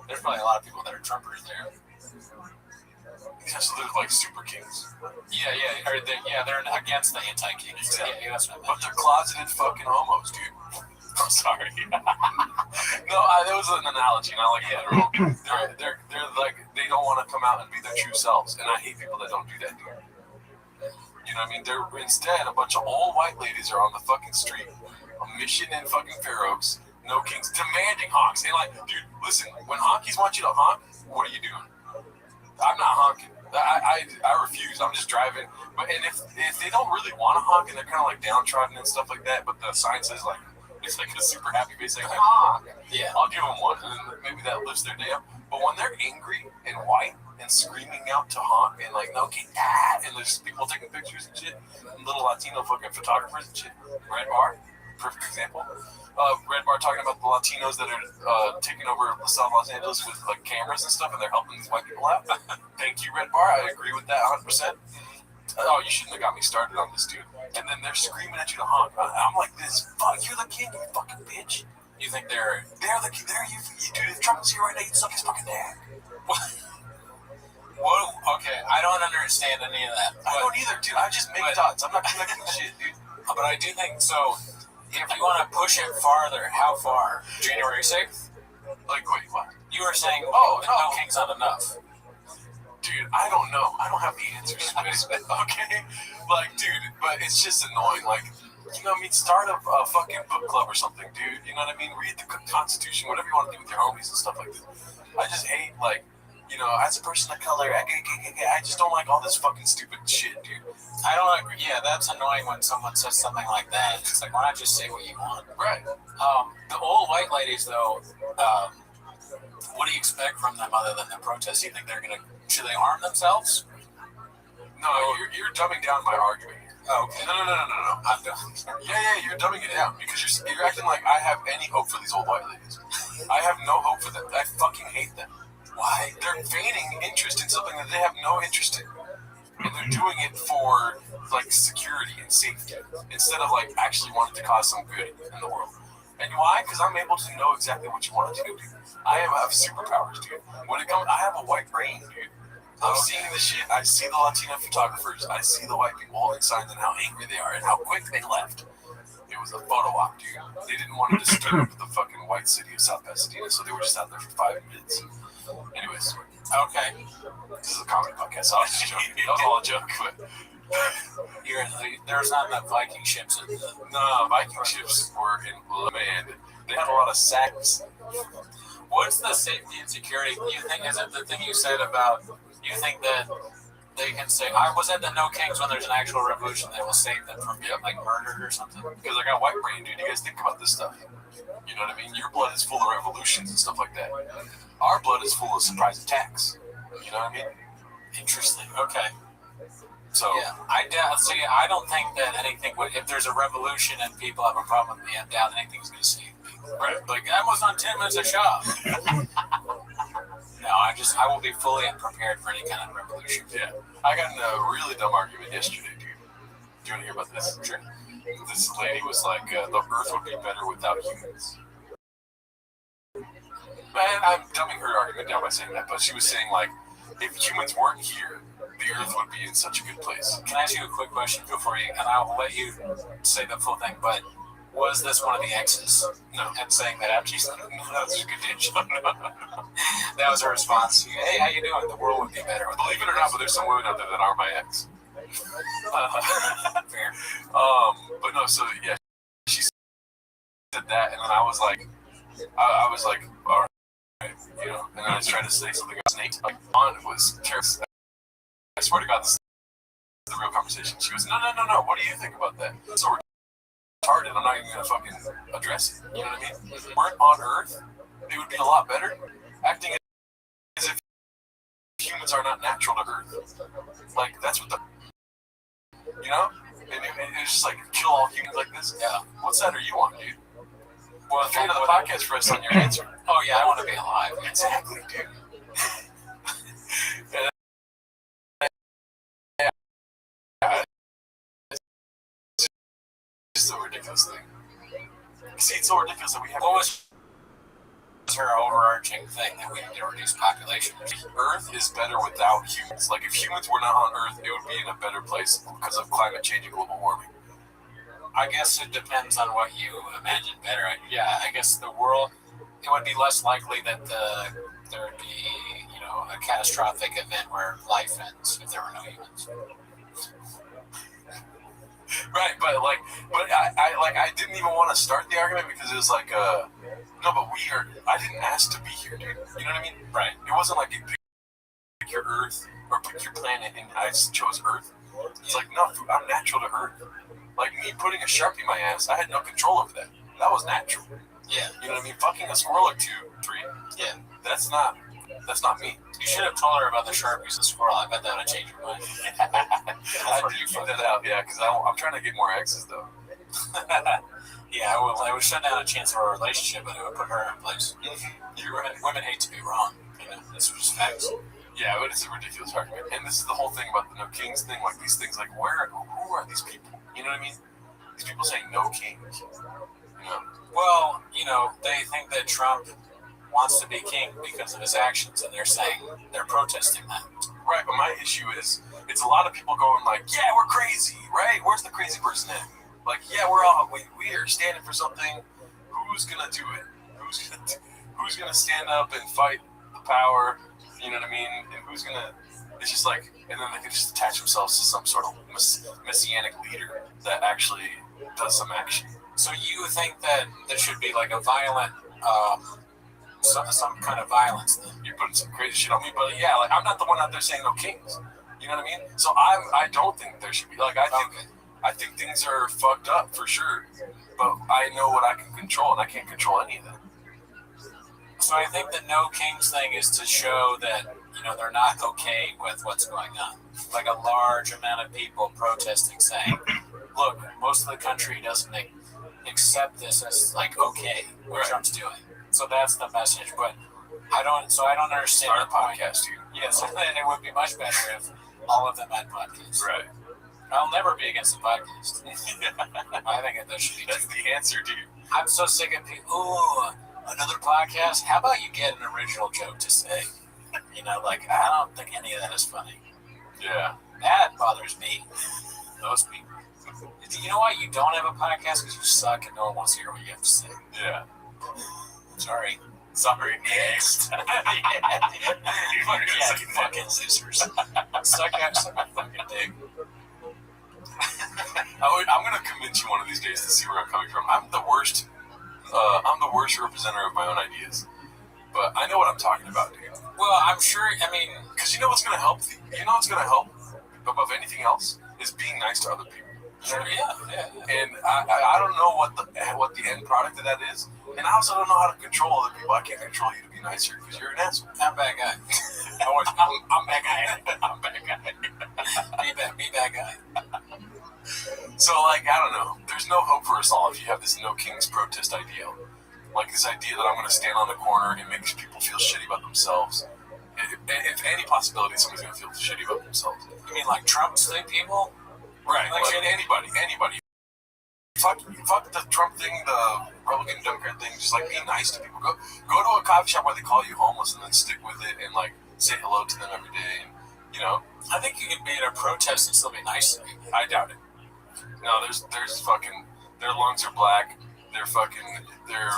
there's probably a lot of people that are Trumpers there. Yeah, so they're super kings. Yeah. They're against the anti-kings. Yeah, that's what I meant. But they're closeted fucking homos, dude. I'm sorry. No, that was an analogy, not like that. They're they don't want to come out and be their true selves, and I hate people that don't do that, dude. You know what I mean? They're instead a bunch of old white ladies are on the fucking street, a mission in fucking Fair Oaks, no kings, demanding honks. And dude, listen, when honkies want you to honk, what are you doing? I'm not honking. I refuse. I'm just driving. But if they don't really want to honk and they're kind of downtrodden and stuff like that, but the sign says it's a super happy face, honk. Yeah. I'll give them one, and then maybe that lifts their day up. But when they're angry and white and screaming out to honk and no, get that, and there's people taking pictures and shit, and little Latino fucking photographers and shit. Red Bar, perfect example. Red Bar talking about the Latinos that are taking over South Los Angeles with cameras and stuff, and they're helping these white people out. Thank you, Red Bar. I agree with that 100%. Oh, you shouldn't have got me started on this, dude. And then they're screaming at you to honk. I'm like this. Fuck, you're the king, you fucking bitch. You think they're the king? Dude, if Trump was here right now, you'd suck his fucking dick. Whoa, okay, I don't understand any of that. I don't either, dude. I just make thoughts. I'm not connecting shit, dude. But I do think so. if you want to push it farther, how far? January 6th? Like, wait, what? You were saying, Oh, no. no king's not enough. Dude, I don't know. I don't have the answers to this. Okay? Like, dude, but it's just annoying. Like, you know what I mean? Start a fucking book club or something, dude. You know what I mean? Read the Constitution, whatever you want to do with your homies and stuff like that. I just hate, like, you know, as a person of color, I just don't like all this fucking stupid shit, dude. I don't agree. Yeah, that's annoying when someone says something like that. It's like, why not just say what you want? Right. The old white ladies, though, what do you expect from them other than the protest? You think should they harm themselves? No, you're dumbing down my argument here. Oh, okay. No. I'm done. Yeah, you're dumbing it down because you're acting like I have any hope for these old white ladies. I have no hope for them. I fucking hate them. Why? They're feigning interest in something that they have no interest in. And they're doing it for, like, security and safety instead of, like, actually wanting to cause some good in the world. And why? Because I'm able to know exactly what you want to do, dude. I have superpowers, dude. I have a white brain, dude. I'm seeing the shit. I see the Latino photographers. I see the white people holding signs and how angry they are and how quick they left. It was a photo op, dude. They didn't want to disturb the fucking white city of South Pasadena, so they were just out there for 5 minutes. Anyways, Okay. this is a comedy podcast, so I was just joking. That was all a joke, but There's not enough Viking ships in the... no, Viking ships were in land. They had a lot of sacks. What's the safety and security? You think, is it the thing you said about, you think that they can say, I was at the No Kings when there's an actual revolution that will save them from being, like, murdered or something? Because I got white brain, dude. You guys think about this stuff. You know what I mean? Your blood is full of revolutions and stuff like that. Our blood is full of surprise attacks. You know what I mean? Interesting. Okay. So, Yeah, I don't think that anything would, if there's a revolution and people have a problem with me, I doubt anything's going to save me. right. Like, that was on 10 minutes a shot. No, I will be fully unprepared for any kind of revolution. Yeah. I got in a really dumb argument yesterday, dude. Do you want to hear about this? Sure. This lady was like, the earth would be better without humans. Man, I'm dumbing her argument down by saying that, but she was saying, like, if humans weren't here, the earth would be in such a good place. Can I ask you a quick question before you, and I'll let you say the full thing, but was this one of the exes? No. And saying that after you said, No, that's a good ditch. that was her response to you, hey, how you doing? The world would be better with Believe it or not, but there's some women out there that are my ex. Fair. But no, so yeah, she said that, and then I was like, all right, you know, and then I was trying to say something about snakes. On was Karis. I swear to God, this is the real conversation. She goes, no. What do you think about that? So retarded. I'm not even gonna fucking address it. You know what I mean? If we weren't on Earth, it would be a lot better. Acting as if humans are not natural to Earth. Like that's what you know? And it's just like kill all humans like this. Yeah. What side are you on, dude? Well, the end of the podcast rests on your answer. Oh, yeah, I want to be alive. Exactly, dude. It's just a ridiculous thing. See, it's so ridiculous that we have. What was her overarching thing that we need to reduce population? Earth is better without humans. Like, if humans were not on Earth, it would be in a better place because of climate change and global warming. I guess it depends on what you imagine better. Yeah, I guess the world, it would be less likely that there would be, you know, a catastrophic event where life ends if there were no humans. Right, but I didn't even want to start the argument because it was like, no, but I didn't ask to be here, dude. You know what I mean? Right. It wasn't like you pick your Earth or pick your planet and I chose Earth. It's like, no, I'm natural to Earth. Like me putting a Sharpie in my ass, I had no control over that. That was natural. Yeah. You know what I mean? Fucking a squirrel or 2, 3. Yeah. That's not me. You should have told her about the Sharpies and squirrel. I bet that would change your mind. I did find that out, yeah, because I'm trying to get more exes, though. Yeah, it would shut down a chance of a relationship, but it would put her in place. You're right. Women hate to be wrong. You know, this was just facts. Yeah, but it's a ridiculous argument. And this is the whole thing about the no kings thing. Like, these things, like, who are these people? You know what I mean? These people saying no kings. You know? Well, you know, they think that Trump wants to be king because of his actions, and they're protesting that. Right, but my issue is, it's a lot of people going like, yeah, we're crazy, right? Where's the crazy person at? Like, yeah, we are standing for something. Who's gonna do it? Who's gonna stand up and fight the power? You know what I mean? And who's gonna? It's just like, and then they can just attach themselves to some sort of messianic leader that actually does some action. So you think that there should be like a violent, some kind of violence then? You're putting some crazy shit on me, but yeah, like I'm not the one out there saying no kings. You know what I mean? So I don't think there should be like I think things are fucked up for sure, but I know what I can control, and I can't control any of that. So I think the no kings thing is to show that they're not okay with what's going on. Like a large amount of people protesting, saying, "Look, most of the country doesn't accept this as like okay what Trump's doing." So that's the message. But I don't understand Start the a podcast, dude. Yes, and it would be much better if all of them had podcasts. Right. I'll never be against the podcast. I think that should be. That's the answer, dude. I'm so sick of people. Ooh, another podcast? How about you get an original joke to say? Like, I don't think any of that is funny. Yeah. That bothers me. Those people. You know why you don't have a podcast? Because you suck and no one wants to hear what you have to say. Yeah. Sorry. Next. You fucking losers. Suck my fucking dick. I'm gonna convince you one of these days to see where I'm coming from. I'm the worst representative of my own ideas, but I know what I'm talking about, dude. Well, I'm sure. I mean, because you know what's gonna help. What's gonna help above anything else is being nice to other people. sure, yeah. And I don't know what the end product of that is, and I also don't know how to control other people. I can't control you to be nicer because you're an asshole. I'm a bad guy. I'm bad guy. I'm bad guy. Be bad guy. So, like, I don't know. There's no hope for us all if you have this no kings protest ideal. Like this idea that I'm going to stand on the corner and make people feel shitty about themselves. If any possibility somebody's going to feel shitty about themselves. You mean like Trump's people? Right. Like anybody. Fuck the Trump thing, the Republican Democrat thing. Just like be nice to people. Go to a coffee shop where they call you homeless and then stick with it and like say hello to them every day. And I think you can be at a protest and still be nice to people. I doubt it. No, there's fucking their lungs are black. Their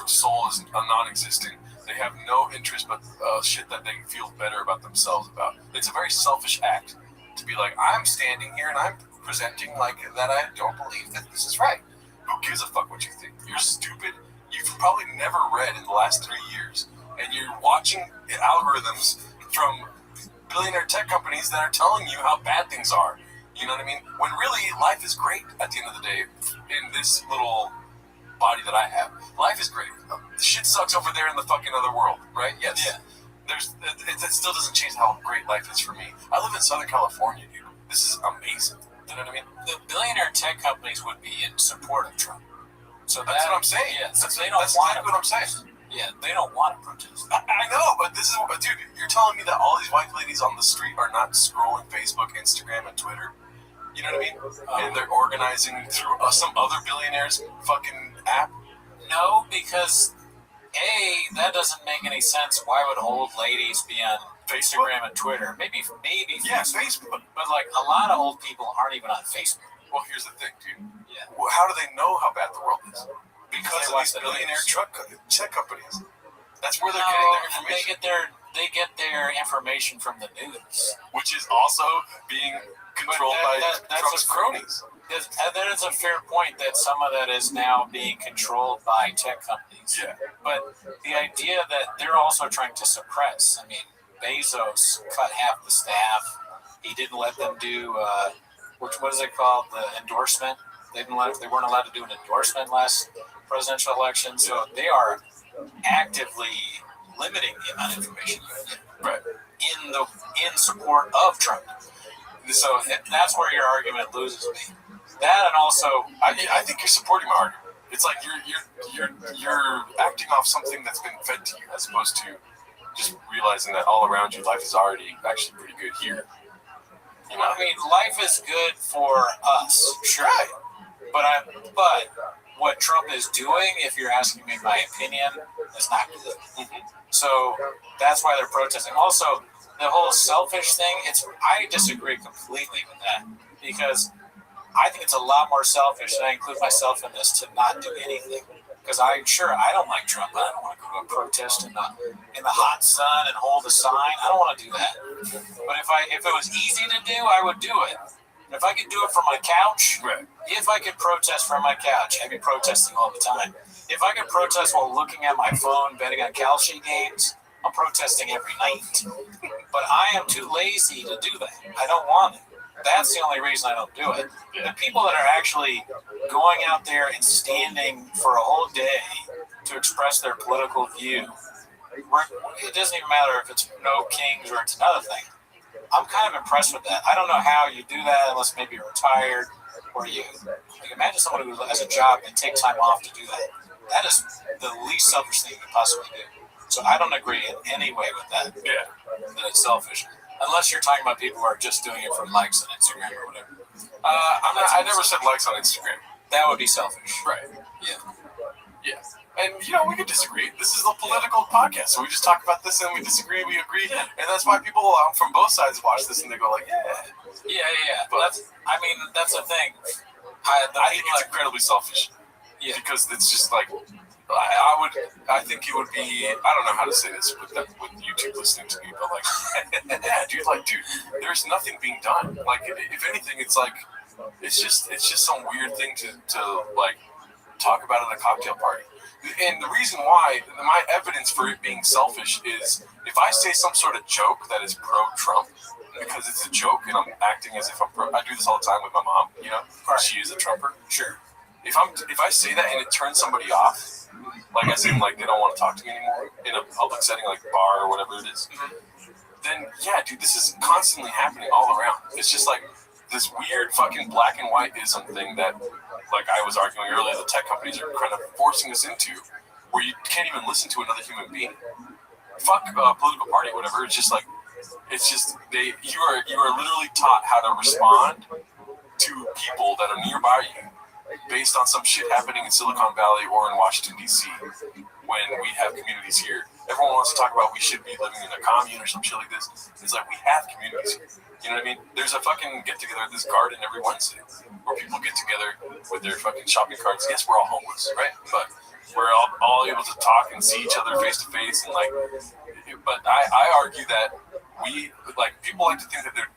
soul is non-existent. They have no interest but shit that they feel better about themselves about. It's a very selfish act to be like, I'm standing here and I'm presenting like that I don't believe that this is right. Who gives a fuck what you think? You're stupid. You've probably never read in the last 3 years, and you're watching algorithms from billionaire tech companies that are telling you how bad things are. You know what I mean? When really life is great at the end of the day in this little body that I have. Life is great. The shit sucks over there in the fucking other world, right? Yes. Yeah. It still doesn't change how great life is for me. I live in Southern California, dude. This is amazing. You know what I mean? The billionaire tech companies would be in support of Trump. So that's what I'm saying. Yeah, so that's exactly what I'm saying. Yeah, they don't want to protest. I know, but dude, you're telling me that all these white ladies on the street are not scrolling Facebook, Instagram, and Twitter? You know what I mean? And they're organizing through some other billionaire's fucking app? No, because that doesn't make any sense. Why would old ladies be on Instagram and Twitter? Maybe. Yeah, Facebook. But like a lot of old people aren't even on Facebook. Well, here's the thing, dude. Yeah. Well, how do they know how bad the world is? Because of these billionaire tech companies. That's where they're getting their information. They get their information from the news, which is also being controlled by Trump's cronies. That is a fair point that some of that is now being controlled by tech companies. Yeah. But the idea that they're also trying to suppress, I mean, Bezos cut half the staff. He didn't let them do, what is it called, the endorsement? They weren't allowed to do an endorsement last presidential election, so they are actively limiting the amount of information you get. Right. In support of Trump. So that's where your argument loses me. That and also, I think you're supporting my argument. It's like you're acting off something that's been fed to you, as opposed to just realizing that all around you, life is already actually pretty good here. You know, I mean, life is good for us, sure. Right. But what Trump is doing, if you're asking me my opinion, is not good. Mm-hmm. So that's why they're protesting. Also, the whole selfish thing, I disagree completely with that, because I think it's a lot more selfish, and I include myself in this, to not do anything. Because I don't like Trump. I don't want to go to a protest in the hot sun and hold a sign. I don't want to do that. But if it was easy to do, I would do it. If I could do it from my couch, if I could protest from my couch, I'd be protesting all the time. If I could protest while looking at my phone, betting on Calcio games, I'm protesting every night. But I am too lazy to do that. I don't want it. That's the only reason I don't do it. The people that are actually going out there and standing for a whole day to express their political view, it doesn't even matter if it's no kings or it's another thing. I'm kind of impressed with that. I don't know how you do that unless maybe you're retired or you imagine someone who has a job and take time off to do that. That is the least selfish thing you could possibly do. So I don't agree in any way with that. Yeah, that it's selfish. Unless you're talking about people who are just doing it for likes on Instagram or whatever. I never said likes on Instagram. That would be selfish. Right. Yeah. Yeah. And, we could disagree. This is a political podcast, so we just talk about this and we disagree, we agree. Yeah. And that's why people from both sides watch this and they go like, yeah. Yeah. But that's the thing. I think it's incredibly selfish. Yeah. Because it's just like, I think it would be, I don't know how to say this with YouTube listening to me, but like, yeah, dude, there's nothing being done. Like, if anything, it's like, it's just some weird thing to like talk about at a cocktail party. And the reason why, my evidence for it being selfish is if I say some sort of joke that is pro-Trump, because it's a joke and I'm acting as if I'm pro, I do this all the time with my mom, she is a Trumper. Sure. If I say that and it turns somebody off, like as in like they don't want to talk to me anymore in a public setting like a bar or whatever it is, then yeah, dude, this is constantly happening all around. It's just like this weird fucking black and white-ism thing that, like I was arguing earlier, the tech companies are kind of forcing us into, where you can't even listen to another human being. Fuck political party, whatever. It's just like, you are literally taught how to respond to people that are nearby you, based on some shit happening in Silicon Valley or in Washington, D.C., when we have communities here. Everyone wants to talk about we should be living in a commune or some shit like this. It's like, we have communities here. You know what I mean? There's a fucking get-together at this garden every Wednesday where people get together with their fucking shopping carts. Yes, we're all homeless, right? But we're all able to talk and see each other face-to-face. And like, but I argue that people like to think that they're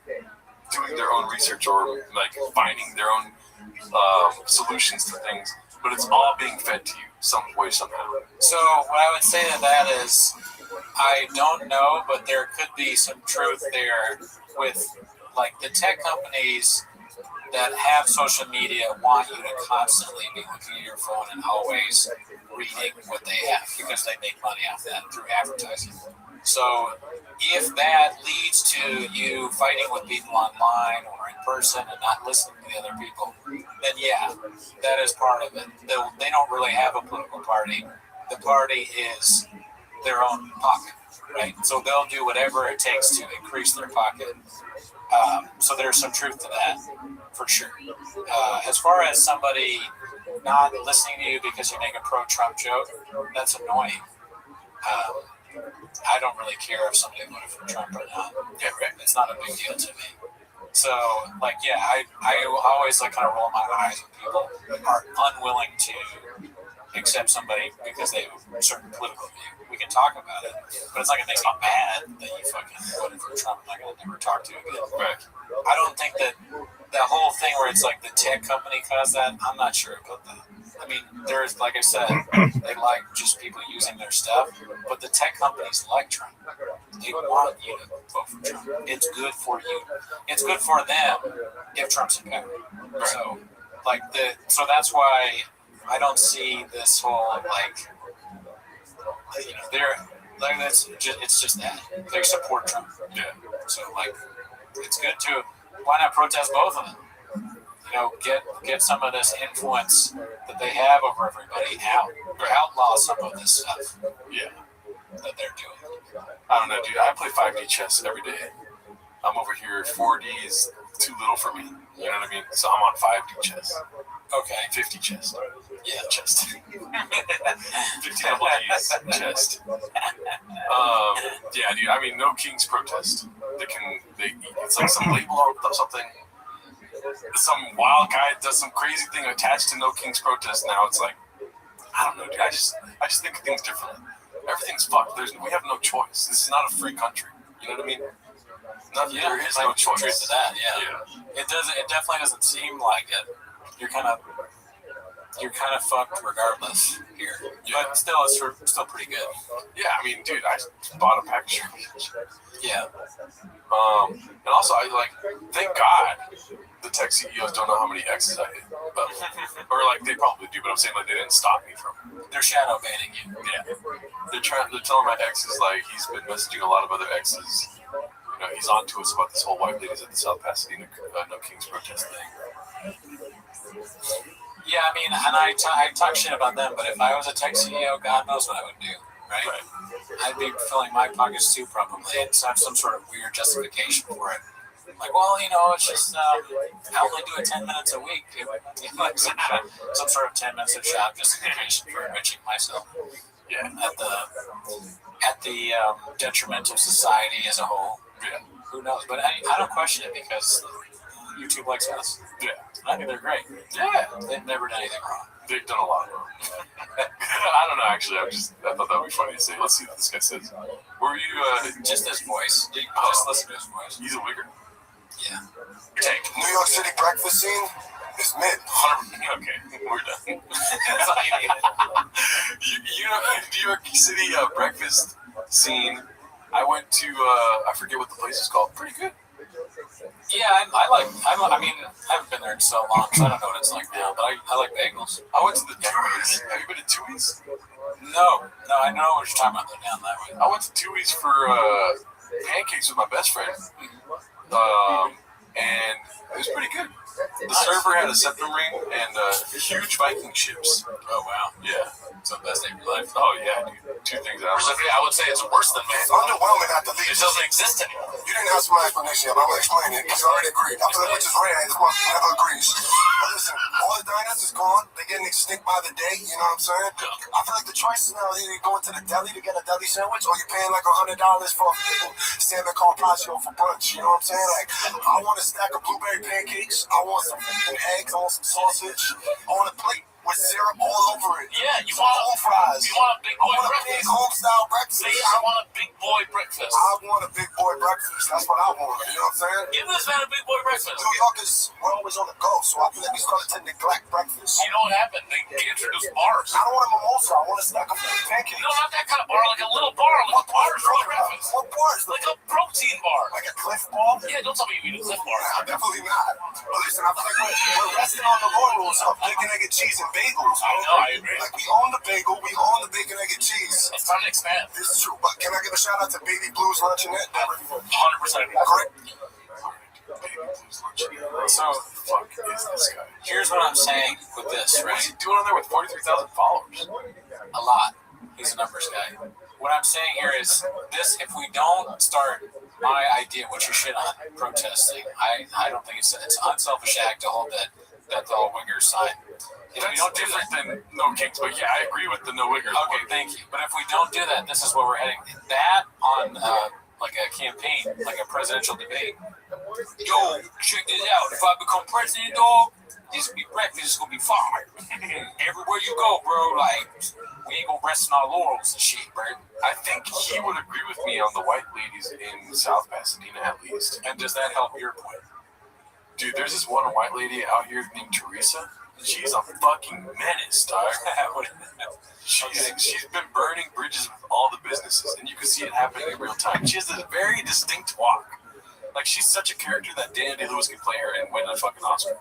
doing their own research or like finding their own solutions to things, but it's all being fed to you some way, somehow. So what I would say to that is, I don't know, but there could be some truth there with like the tech companies that have social media want you to constantly be looking at your phone and always reading what they have because they make money off that through advertising. So if that leads to you fighting with people online or in person and not listening to the other people, then yeah, that is part of it. They don't really have a political party. The party is their own pocket, right? So they'll do whatever it takes to increase their pocket. So there's some truth to that, for sure. As far as somebody not listening to you because you make a pro-Trump joke, that's annoying. I don't really care if somebody voted for Trump or not. It's not a big deal to me. So, like, yeah, I always like kind of roll my eyes when people are unwilling to accept somebody because they have a certain political view. We can talk about it, but it's not gonna make me mad that you fucking voted for Trump. I'm not gonna never talk to you again. Right. I don't think that whole thing where it's like the tech company caused that. I'm not sure about that. I mean, there's, like I said, they like just people using their stuff, but the tech companies like Trump. They want you to vote for Trump. It's good for you. It's good for them if Trump's in power. So, so that's why I don't see this whole it's just that they support Trump. Yeah. So it's good to why not protest both of them? Get some of this influence that they have over everybody out, or outlaw some of this stuff. Yeah, that they're doing. I don't know, dude. I play 5D chess every day. I'm over here. 4D is too little for me. You know what I mean? So I'm on 5D chess. Okay. 50 chess. Yeah, chest. 50 double D's chest. Yeah, dude. I mean, no kings protest. It's like some label or something. some wild guy does some crazy thing attached to No Kings protest. Now it's like, I don't know, dude. I just think of things differently. Everything's fucked. We have no choice. This is not a free country. You know what I mean? There is no choice. Truth to that, yeah. It definitely doesn't seem like it. You're kind of fucked regardless here. Yeah. But still, it's still pretty good. Yeah, I mean, dude, I bought a pack of shirts. Yeah. And also, thank God the tech CEOs don't know how many X's I hit. Or they probably do, but I'm saying they didn't stop me from. They're shadow banning you. Yeah. They're telling my exes he's been messaging a lot of other exes. You know, he's on to us about this whole white ladies at the South Pasadena No Kings protest thing. Yeah, I mean, and I talk shit about them, but if I was a tech CEO, God knows what I would do, right? I'd be filling my pockets too, probably, and have some sort of weird justification for it. Like, well, it's just, I only do it 10 minutes a week. Some sort of 10 minutes of job justification for enriching myself. Yeah, at the detriment of society as a whole. Yeah. Who knows? But I don't question it because YouTube likes us. Yeah. I think they're great. Yeah. They've never done anything wrong. They've done a lot wrong. I don't know, actually. I thought that would be funny to say. Let's see what this guy says. Were you, just his voice. Just listen to his voice. He's a wigger. Yeah. Take New York City breakfast scene is mid. 100%. Okay, we're done. New York City breakfast scene. I went to, I forget what the place is called. Pretty good. Yeah, I mean, I haven't been there in so long, so I don't know what it's like now, but I like bagels. I went to the Tui's. Have you been to Tui's? No, I know what you're talking about, though, down that way. I went to Tui's for pancakes with my best friend. And it was pretty good. The server had a septum ring and huge Viking ships. Oh, wow. Yeah. It's the best day of your life. Oh, yeah, dude. 2 things out. I would say it's worse than It's underwhelming at the least. It doesn't exist anymore. You didn't ask my explanation. I'm going to explain it because I already agreed. I feel like which is rare. This one never agrees. But listen, all the diners is gone. They're getting extinct by the day. You know what I'm saying? I feel like the choices now, either you go into the deli to get a deli sandwich or you're paying like $100 for salmon carpaccio for brunch. You know what I'm saying? Like, I want a stack of blueberry pancakes. I want some eggs. I want some sausage. I want a plate with syrup all over it. Yeah, you some want home fries. You want a big boy I want a breakfast. big home style breakfast. See, I want a big boy breakfast. I want a big boy breakfast. That's what I want. You know what I'm saying? Give this man a big boy breakfast. New Yorkers, we're always on the go, so I feel like we started to neglect breakfast. You know what happened? They introduced bars. I don't want a mimosa. I want a stack of pancakes. No, not that kind of bar. Like a little bar. Like a bar for breakfast. What bars? Like a protein bar. Like a Cliff Bar? Yeah, don't tell me you eat a Cliff Bar. Nah, definitely not. But listen, I feel like we're resting on the laurels of bacon, egg, and cheese and bagels. I know, I agree. Like, we own the bagel, we own the bacon, egg, and cheese. It's time to expand. This is true, but can I give a shout out to Baby Blues Luncheonette? 100%. Correct? So, fuck is this guy? Here's what I'm saying with this, What's right? he doing on there with 43,000 followers? A lot. He's a numbers guy. What I'm saying here is this: if we don't start my idea, which you should on protesting, I don't think it's an unselfish act to hold that the wingers sign. If we don't do different that, than No Kings, but yeah, I agree with the No Wiggers. okay, thank you. But if we don't do that, this is where we're heading. That on like a campaign, like a presidential debate. Yo, check this out. If I become president, dog, this will be breakfast. It's gonna be fire. Everywhere you go, bro. Like, we ain't gonna rest on our laurels and shit, bro. I think he would agree with me on the white ladies in South Pasadena, at least. And does that help your point? Dude, there's this one white lady out here named Teresa. She's a fucking menace, dog. She's been burning bridges with all the businesses, and you can see it happening in real time. She has a very distinct walk. Like, she's such a character that Daniel Day-Lewis can play her and win a fucking Oscar.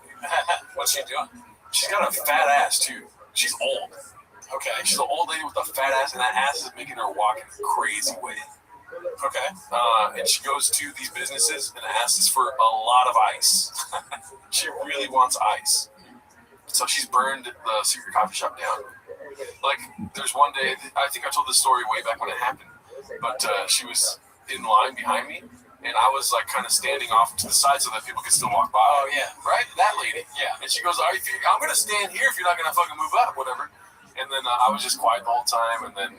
What's she doing? She's got a fat ass, too. She's old. Okay. She's an old lady with a fat ass, and that ass is making her walk in a crazy way. Okay. And she goes to these businesses and asks for a lot of ice. She really wants ice. So she's burned the secret coffee shop down. Like, there's one day, I think I told this story way back when it happened, but she was in line behind me, and I was like kind of standing off to the side so that people could still walk by. Oh, yeah. Right? That lady. Yeah. And she goes, I'm going to stand here if you're not going to fucking move up, whatever. And then I was just quiet the whole time, and then,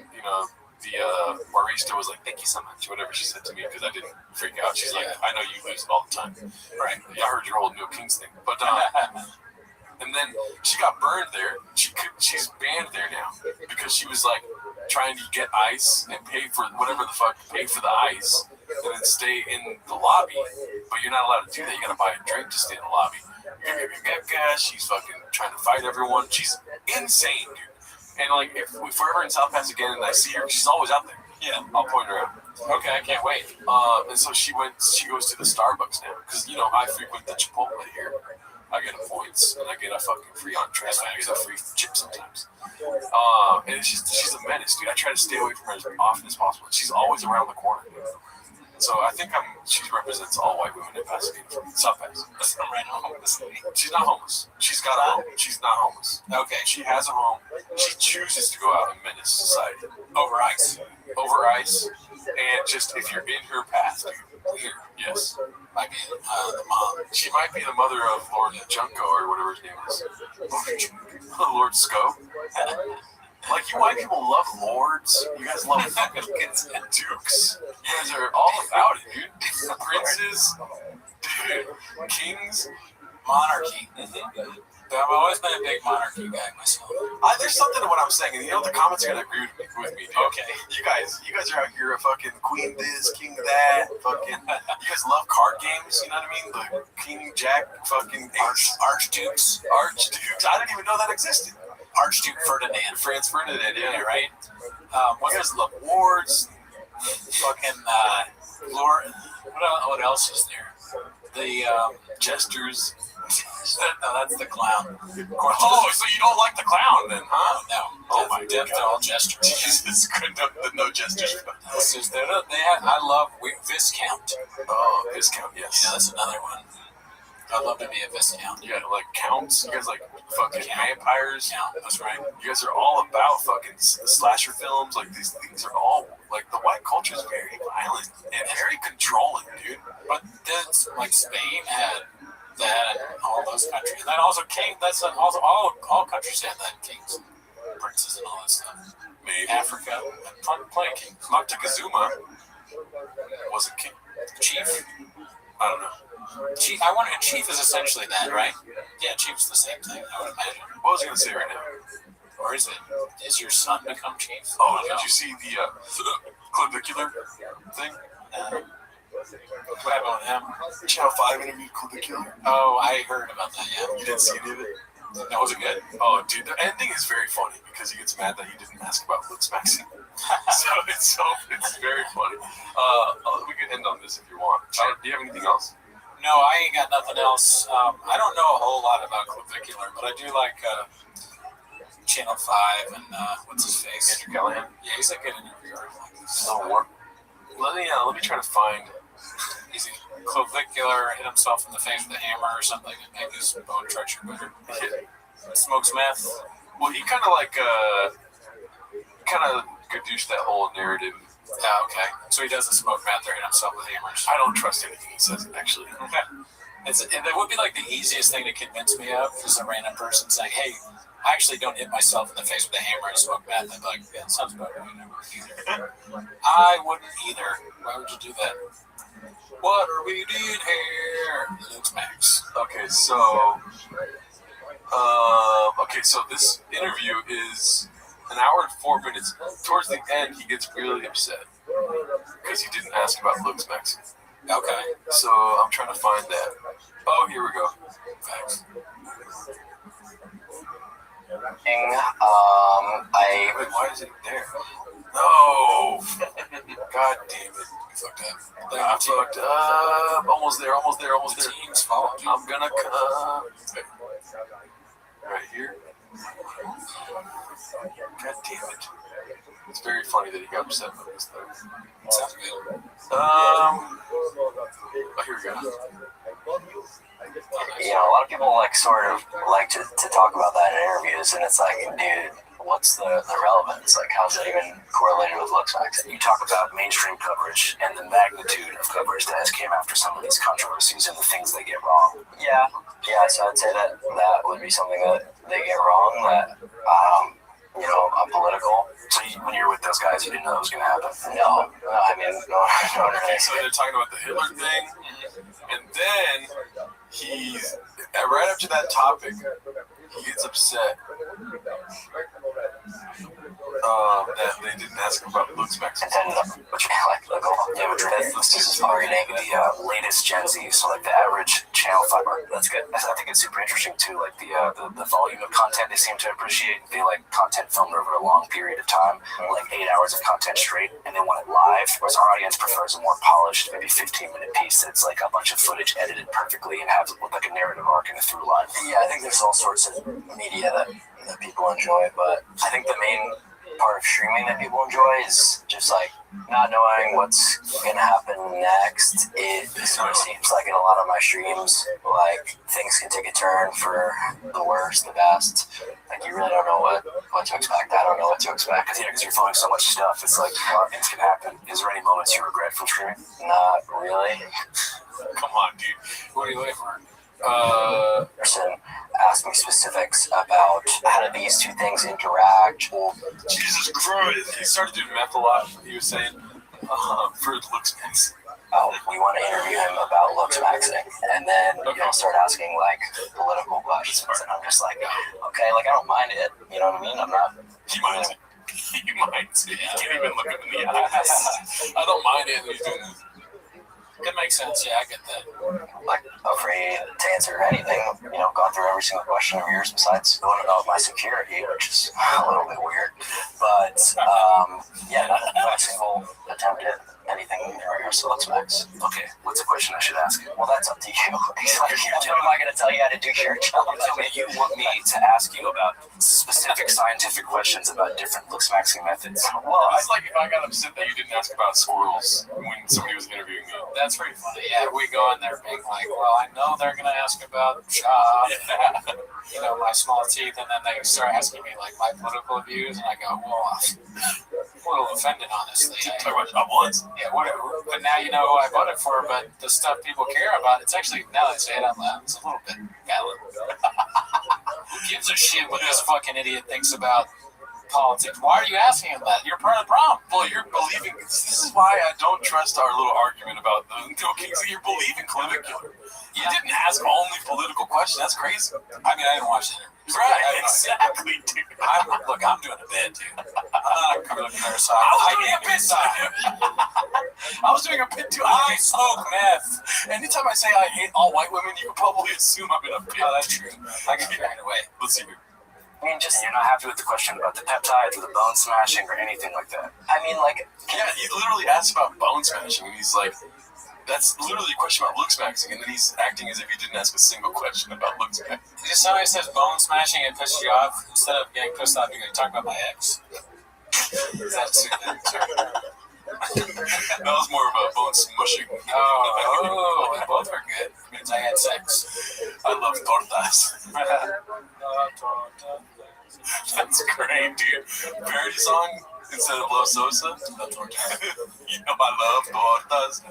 barista was like, "Thank you so much," whatever she said to me because I didn't freak out. She's like, "I know you lose all the time, right? Yeah, I heard your whole No Kings thing, but." And then she got burned there. She's banned there now because she was like trying to get ice and pay for whatever the fuck, pay for the ice and then stay in the lobby. But you're not allowed to do that. You gotta buy a drink to stay in the lobby. She's fucking trying to fight everyone. She's insane, dude. And like if we're ever in South Pass again and I see her, she's always out there. Yeah, I'll point her out. Okay, I can't wait. And so she goes to the Starbucks now because I frequent the Chipotle here. I get points and I get a fucking free entree. I get a free chip sometimes. And she's a menace, dude. I try to stay away from her as often as possible. She's always around the corner, dude. So I think she represents all white women in Pasadena, South Pass. Right now, homeless. She's not homeless. She's got a home. She's not homeless. Okay, she has a home. She chooses to go out and menace society over ice, and just if you're in her path, dude. Here, yes. Might be the mom. She might be the mother of Lord Junko or whatever his name is. Lord Sco. Like, you white people love lords. You guys love fucking dukes. You guys are all about it, dude. Princes, dude. Kings, monarchy. Mm-hmm. I've always been a big monarchy guy myself. There's something to what I'm saying, and the comments are gonna agree with me, dude. Okay, you guys are out here a fucking queen this, king that, fucking. You guys love card games, you know what I mean? The king, jack, fucking archdukes. I didn't even know that existed. Archduke Ferdinand. Franz Ferdinand, yeah, right. What you guys love wards, fucking Lord. What else is there? The jesters. No, that's the clown. Oh, so you don't like the clown then, huh? No. Oh my God. They're all jesters. Jesus Christ, no jesters. I love Viscount. Oh, Viscount, yes. Yeah, that's another one. I'd love to be a Viscount. Yeah, like counts. You guys like fucking vampires. Count. That's right. You guys are all about fucking slasher films. Like these things are all like the white culture is very violent and very controlling, dude. But then like Spain had that and all those countries. And then also king. That's also all countries had that, kings, princes, and all that stuff. Maybe Africa and plenty of kings. Moctezuma wasn't king. Chief. I don't know. Chief. I wonder. Chief is essentially that, right? Yeah, chief's the same thing. I would imagine. What was I gonna say right now? Or is it? Is your son become chief? Oh, did you see the clavicular thing? What happened with him? Channel 5 interviewed clavicular. Oh, I heard about that. Yeah. You didn't see any of it? That was it good? Oh, dude, the ending is very funny because he gets mad that he didn't ask about Luke's vaccine. It's very funny. We can end on this if you want. Do you have anything else? No, I ain't got nothing else. I don't know a whole lot about clavicular, but I do like Channel 5 and what's his face? Andrew Callahan. Yeah, he's a good interviewer. Let me try to find. He's clavicular, hit himself in the face with a hammer or something and make his bone structure better. Smokes meth. Well, he kind of gadooshed that whole narrative. Yeah, okay. So he doesn't smoke meth or hit himself with hammers. I don't trust anything he says, actually. Okay. That would be like the easiest thing to convince me of, is a random person saying, hey, I actually don't hit myself in the face with a hammer and smoke meth. I'd be like, yeah, that sounds about right. Either. I wouldn't either. Why would you do that? What are we doing here? Luke's Max. Okay, so this interview is an hour and 4 minutes. Towards the end, he gets really upset because he didn't ask about Luke's Max. Okay. So I'm trying to find that. Oh, here we go. Thanks. Wait, why is it there? No! God damn it. I fucked up. Almost there. Team's fault. I'm gonna come. Right here. God damn it. It's very funny that he got upset with this thing. Sounds good. Oh, here we go. A lot of people like to talk about that in interviews, and it's like, dude, what's the relevance? Like, how's that even correlated with looks like? You talk about mainstream coverage and the magnitude of coverage that has came after some of these controversies and the things they get wrong. Yeah. So I'd say that would be something that they get wrong. That political. So when you were with those guys, you didn't know it was going to happen? No, I mean, no. So they're talking about the Hitler thing, and then he's right after that topic, he gets upset that they didn't ask him about looks back. And then, which this is targeting the latest Gen Z, so like the average channel fiber. That's good. I think it's super interesting too, like the volume of content they seem to appreciate. They like content filmed over a long period of time, like 8 hours of content straight, and they want it live. Whereas our audience prefers a more polished, maybe 15-minute piece that's like a bunch of footage edited perfectly and has like a narrative arc and a through line. Yeah, I think there's all sorts of media that people enjoy, but I think the main part of streaming that people enjoy is just like not knowing what's gonna happen next. It sort of seems like in a lot of my streams, like things can take a turn for the worst, the best. Like you really don't know what to expect. I don't know what to expect because you're filming so much stuff. It's like a lot of things can happen. Is there any moments you regret from streaming? Not really. Come on, dude. What are you waiting for? Person asked me specifics about how do these two things interact. Jesus Christ. He started doing meth a lot, he was saying, for looks maxing. Oh, we want to interview him about looks maxing. And then start asking like political questions. And I'm just like, okay, like I don't mind it. You know what I mean? I'm not. He minds it. He minds it. He can't even look him in the eyes. I don't mind it. He's doing this. It makes sense. Yeah, I get that. Like afraid to answer anything, gone through every single question of yours besides the one about my security, which is a little bit weird. But not a single attempt at anything in rehearsal max. Okay, what's a question I should ask you? Well, that's up to you. What am I going to tell you how to do your job? You want me to ask you about specific scientific questions about different looks maxing methods? Well, it's like if I got upset that you didn't ask about squirrels when somebody was interviewing me. That's pretty funny. Yeah, we go in there being like, well, I know they're going to ask about my small teeth, and then they start asking me like my political views, and I go, well, I'm a little offended, honestly. Talk about goblins. Yeah, whatever. But now you know who I voted for, but the stuff people care about, it's actually, now that I say it out loud, it's a little bit valid. Who gives a shit what this fucking idiot thinks about politics? Why are you asking him that? You're part of the problem. Well, you're believing. This is why I don't trust our little argument about the Kings. You're believing clavicular. You didn't ask only political questions. That's crazy. I mean, I didn't watch it. Right, exactly, dude. I'm doing a bit, dude. I'm not coming up here. So I was doing a bit, I was doing a bit too. I smoke meth. Anytime I say I hate all white women, you can probably assume I'm in a pit. Oh, that's true. I can get carried away. Let's see here. I mean, you're not happy with the question about the peptides or the bone smashing or anything like that. I mean, yeah, he literally asked about bone smashing, and he's like, that's literally a question about looks maxing, and then he's acting as if he didn't ask a single question about looks maxing. If somebody says bone smashing and pisses you off, instead of getting pissed off, you're going to talk about my ex. That's that was more of a bone smushing. Oh, both are good. It means I had sex. I love tortas. That's great, dude. Parody song instead of Love Sosa. I love tortas.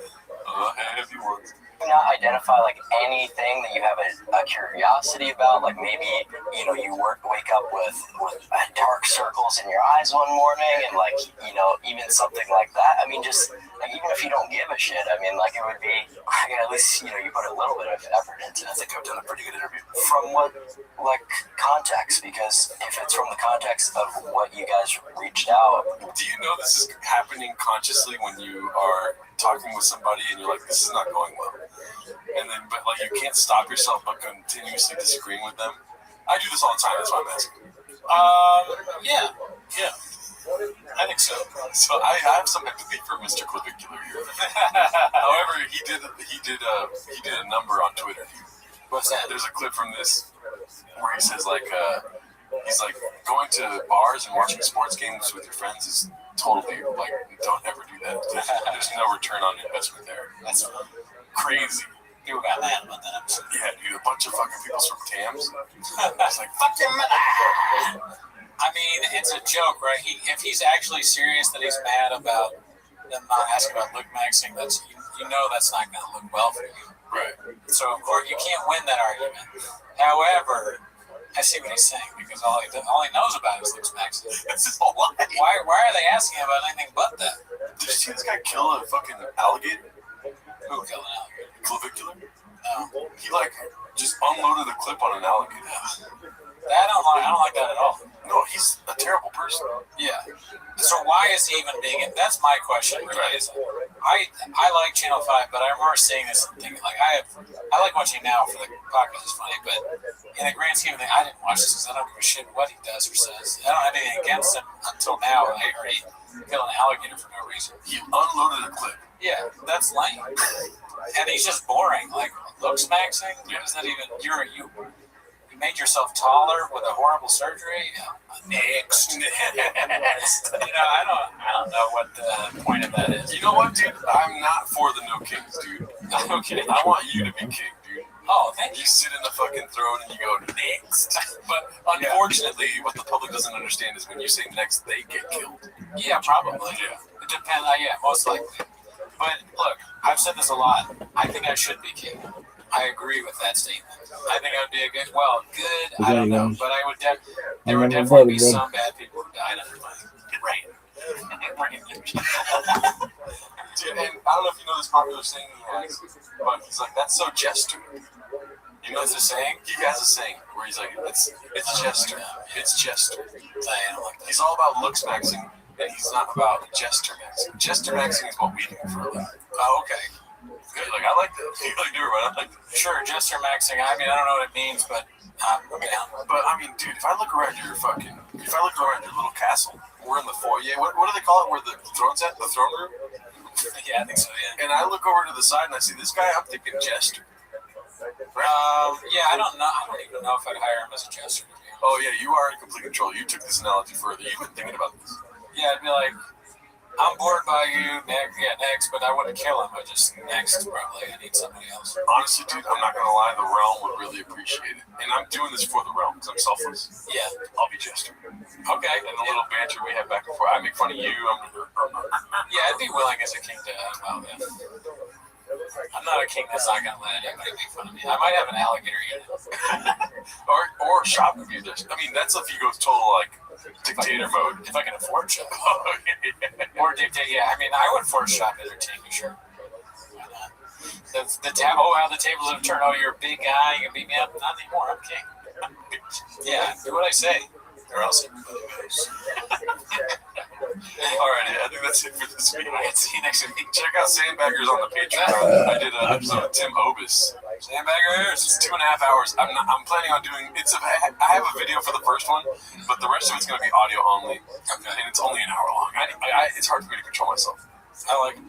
Heavy ones. Not identify anything that you have a curiosity about, maybe you wake up with dark circles in your eyes one morning, and even something like that. I mean, just even if you don't give a shit, I mean, it would be at least you put a little bit of effort into it. I think I've done a pretty good interview. From what context? Because if it's from the context of what you guys reached out. Do you know this is happening consciously when you are talking with somebody and you're like, this is not going well, and then but you can't stop yourself but continuously disagreeing with them? I do this all the time. That's why I'm asking. Yeah, I think so. So I have some empathy for Mr. Clavicular here. However, he did a number on Twitter. What's that? There's a clip from this where he says he's going to bars and watching sports games with your friends is totally don't ever do that. There's no return on investment there. That's crazy. People got mad about that episode. Yeah, dude, a bunch of fucking people from Tams. It's like, fuck your mother. I mean, it's a joke, right? If he's actually serious that he's mad about them not asking about look maxing, that's that's not going to look well for you. Right. So, of course, you can't win that argument. However, I see what he's saying because all he knows about is looks maxing. That's his whole life. Why are they asking about anything but that? Did you see this guy kill a fucking alligator? Who killed an alligator? Clavicular? No. He like just unloaded a clip on an alligator. I don't like that at all. No, he's a terrible person. Yeah. So why is he even being in? That's my question. Really. Is I like Channel 5, but I remember seeing this and thinking like I like watching now for the podcast. It's funny, but in the grand scheme of things, I didn't watch this because I don't give a shit what he does or says. I don't have anything against him until now. I heard he killed an alligator for no reason. He unloaded a clip. Yeah, that's lame. And he's just boring. Like looks maxing. Is that even you made yourself taller with a horrible surgery? Next. I don't know what the point of that is. You know what, dude? I'm not for the no kings, dude. Okay. I want you to be king, dude. Oh, thank you. You sit in the fucking throne and you go next. But unfortunately, what the public doesn't understand is when you say next, they get killed. Yeah, probably. Yeah. It depends. Yeah, most likely. But look, I've said this a lot. I think I should be king. I agree with that statement. I think I would be a good. I don't know, but I would. There would definitely be some bad people who died under my reign. Dude, and I don't know if you know this popular saying he has, but he's like, that's so jester. You know, It's a saying. he has a saying where he's like, it's jester. It's jester. I don't like that. He's all about looks maxing, and he's not about jester maxing. Jester maxing is what we do for a living. Oh, okay. Good. Like, I like that. You like do it, right? I like that. Sure, jester maxing. I mean, I don't know what it means, but I'm down. But I mean, dude, if I look around your little castle, we're in the foyer. What do they call it? Where the throne's at? The throne room? Yeah, I think so. Yeah. And I look over to the side and I see this guy. I'm thinking jester. Yeah, I don't know. I don't even know if I'd hire him as a jester. To be honest. Oh yeah, you are in complete control. You took this analogy further. You've been thinking about this. Yeah, I'd be like, I'm bored by you. Next, but I wouldn't kill him. But just next, probably. I need somebody else. Honestly, dude, I'm not gonna lie. The realm would really appreciate it, and I'm doing this for the realm because I'm selfless. Yeah. I'll be jester. Okay. And the little banter we have back and forth. I make fun of you. Yeah, I'd be willing as a king to. I'm not a king that's not gonna let anybody make fun of me. I might have an alligator unit. or shop if you just. I mean, that's if you go total like dictator mode. If I can afford shop. Or dictate. Yeah, I mean, I would force shop entertain you, sure. Why not? How the tables have turned. Oh, you're a big guy. You can beat me up. Not anymore. I'm king. Yeah, do what I say, or else everybody goes. Alrighty, I think that's it for this week. See you next week. Check out Sandbaggers on the Patreon. I did an episode with Tim Obis. Sandbaggers. It's 2.5 hours. I'm planning on doing. I have a video for the first one, but the rest of it's going to be audio only, and it's only an hour long. It's hard for me to control myself. I like it.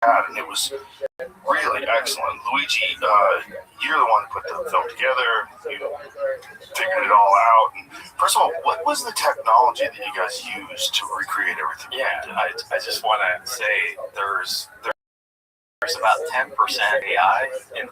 had, and it was really excellent. Luigi, you're the one who put the film together. You figured it all out. And first of all, what was the technology that you guys used to recreate everything? Yeah, I just want to say there's about 10% AI in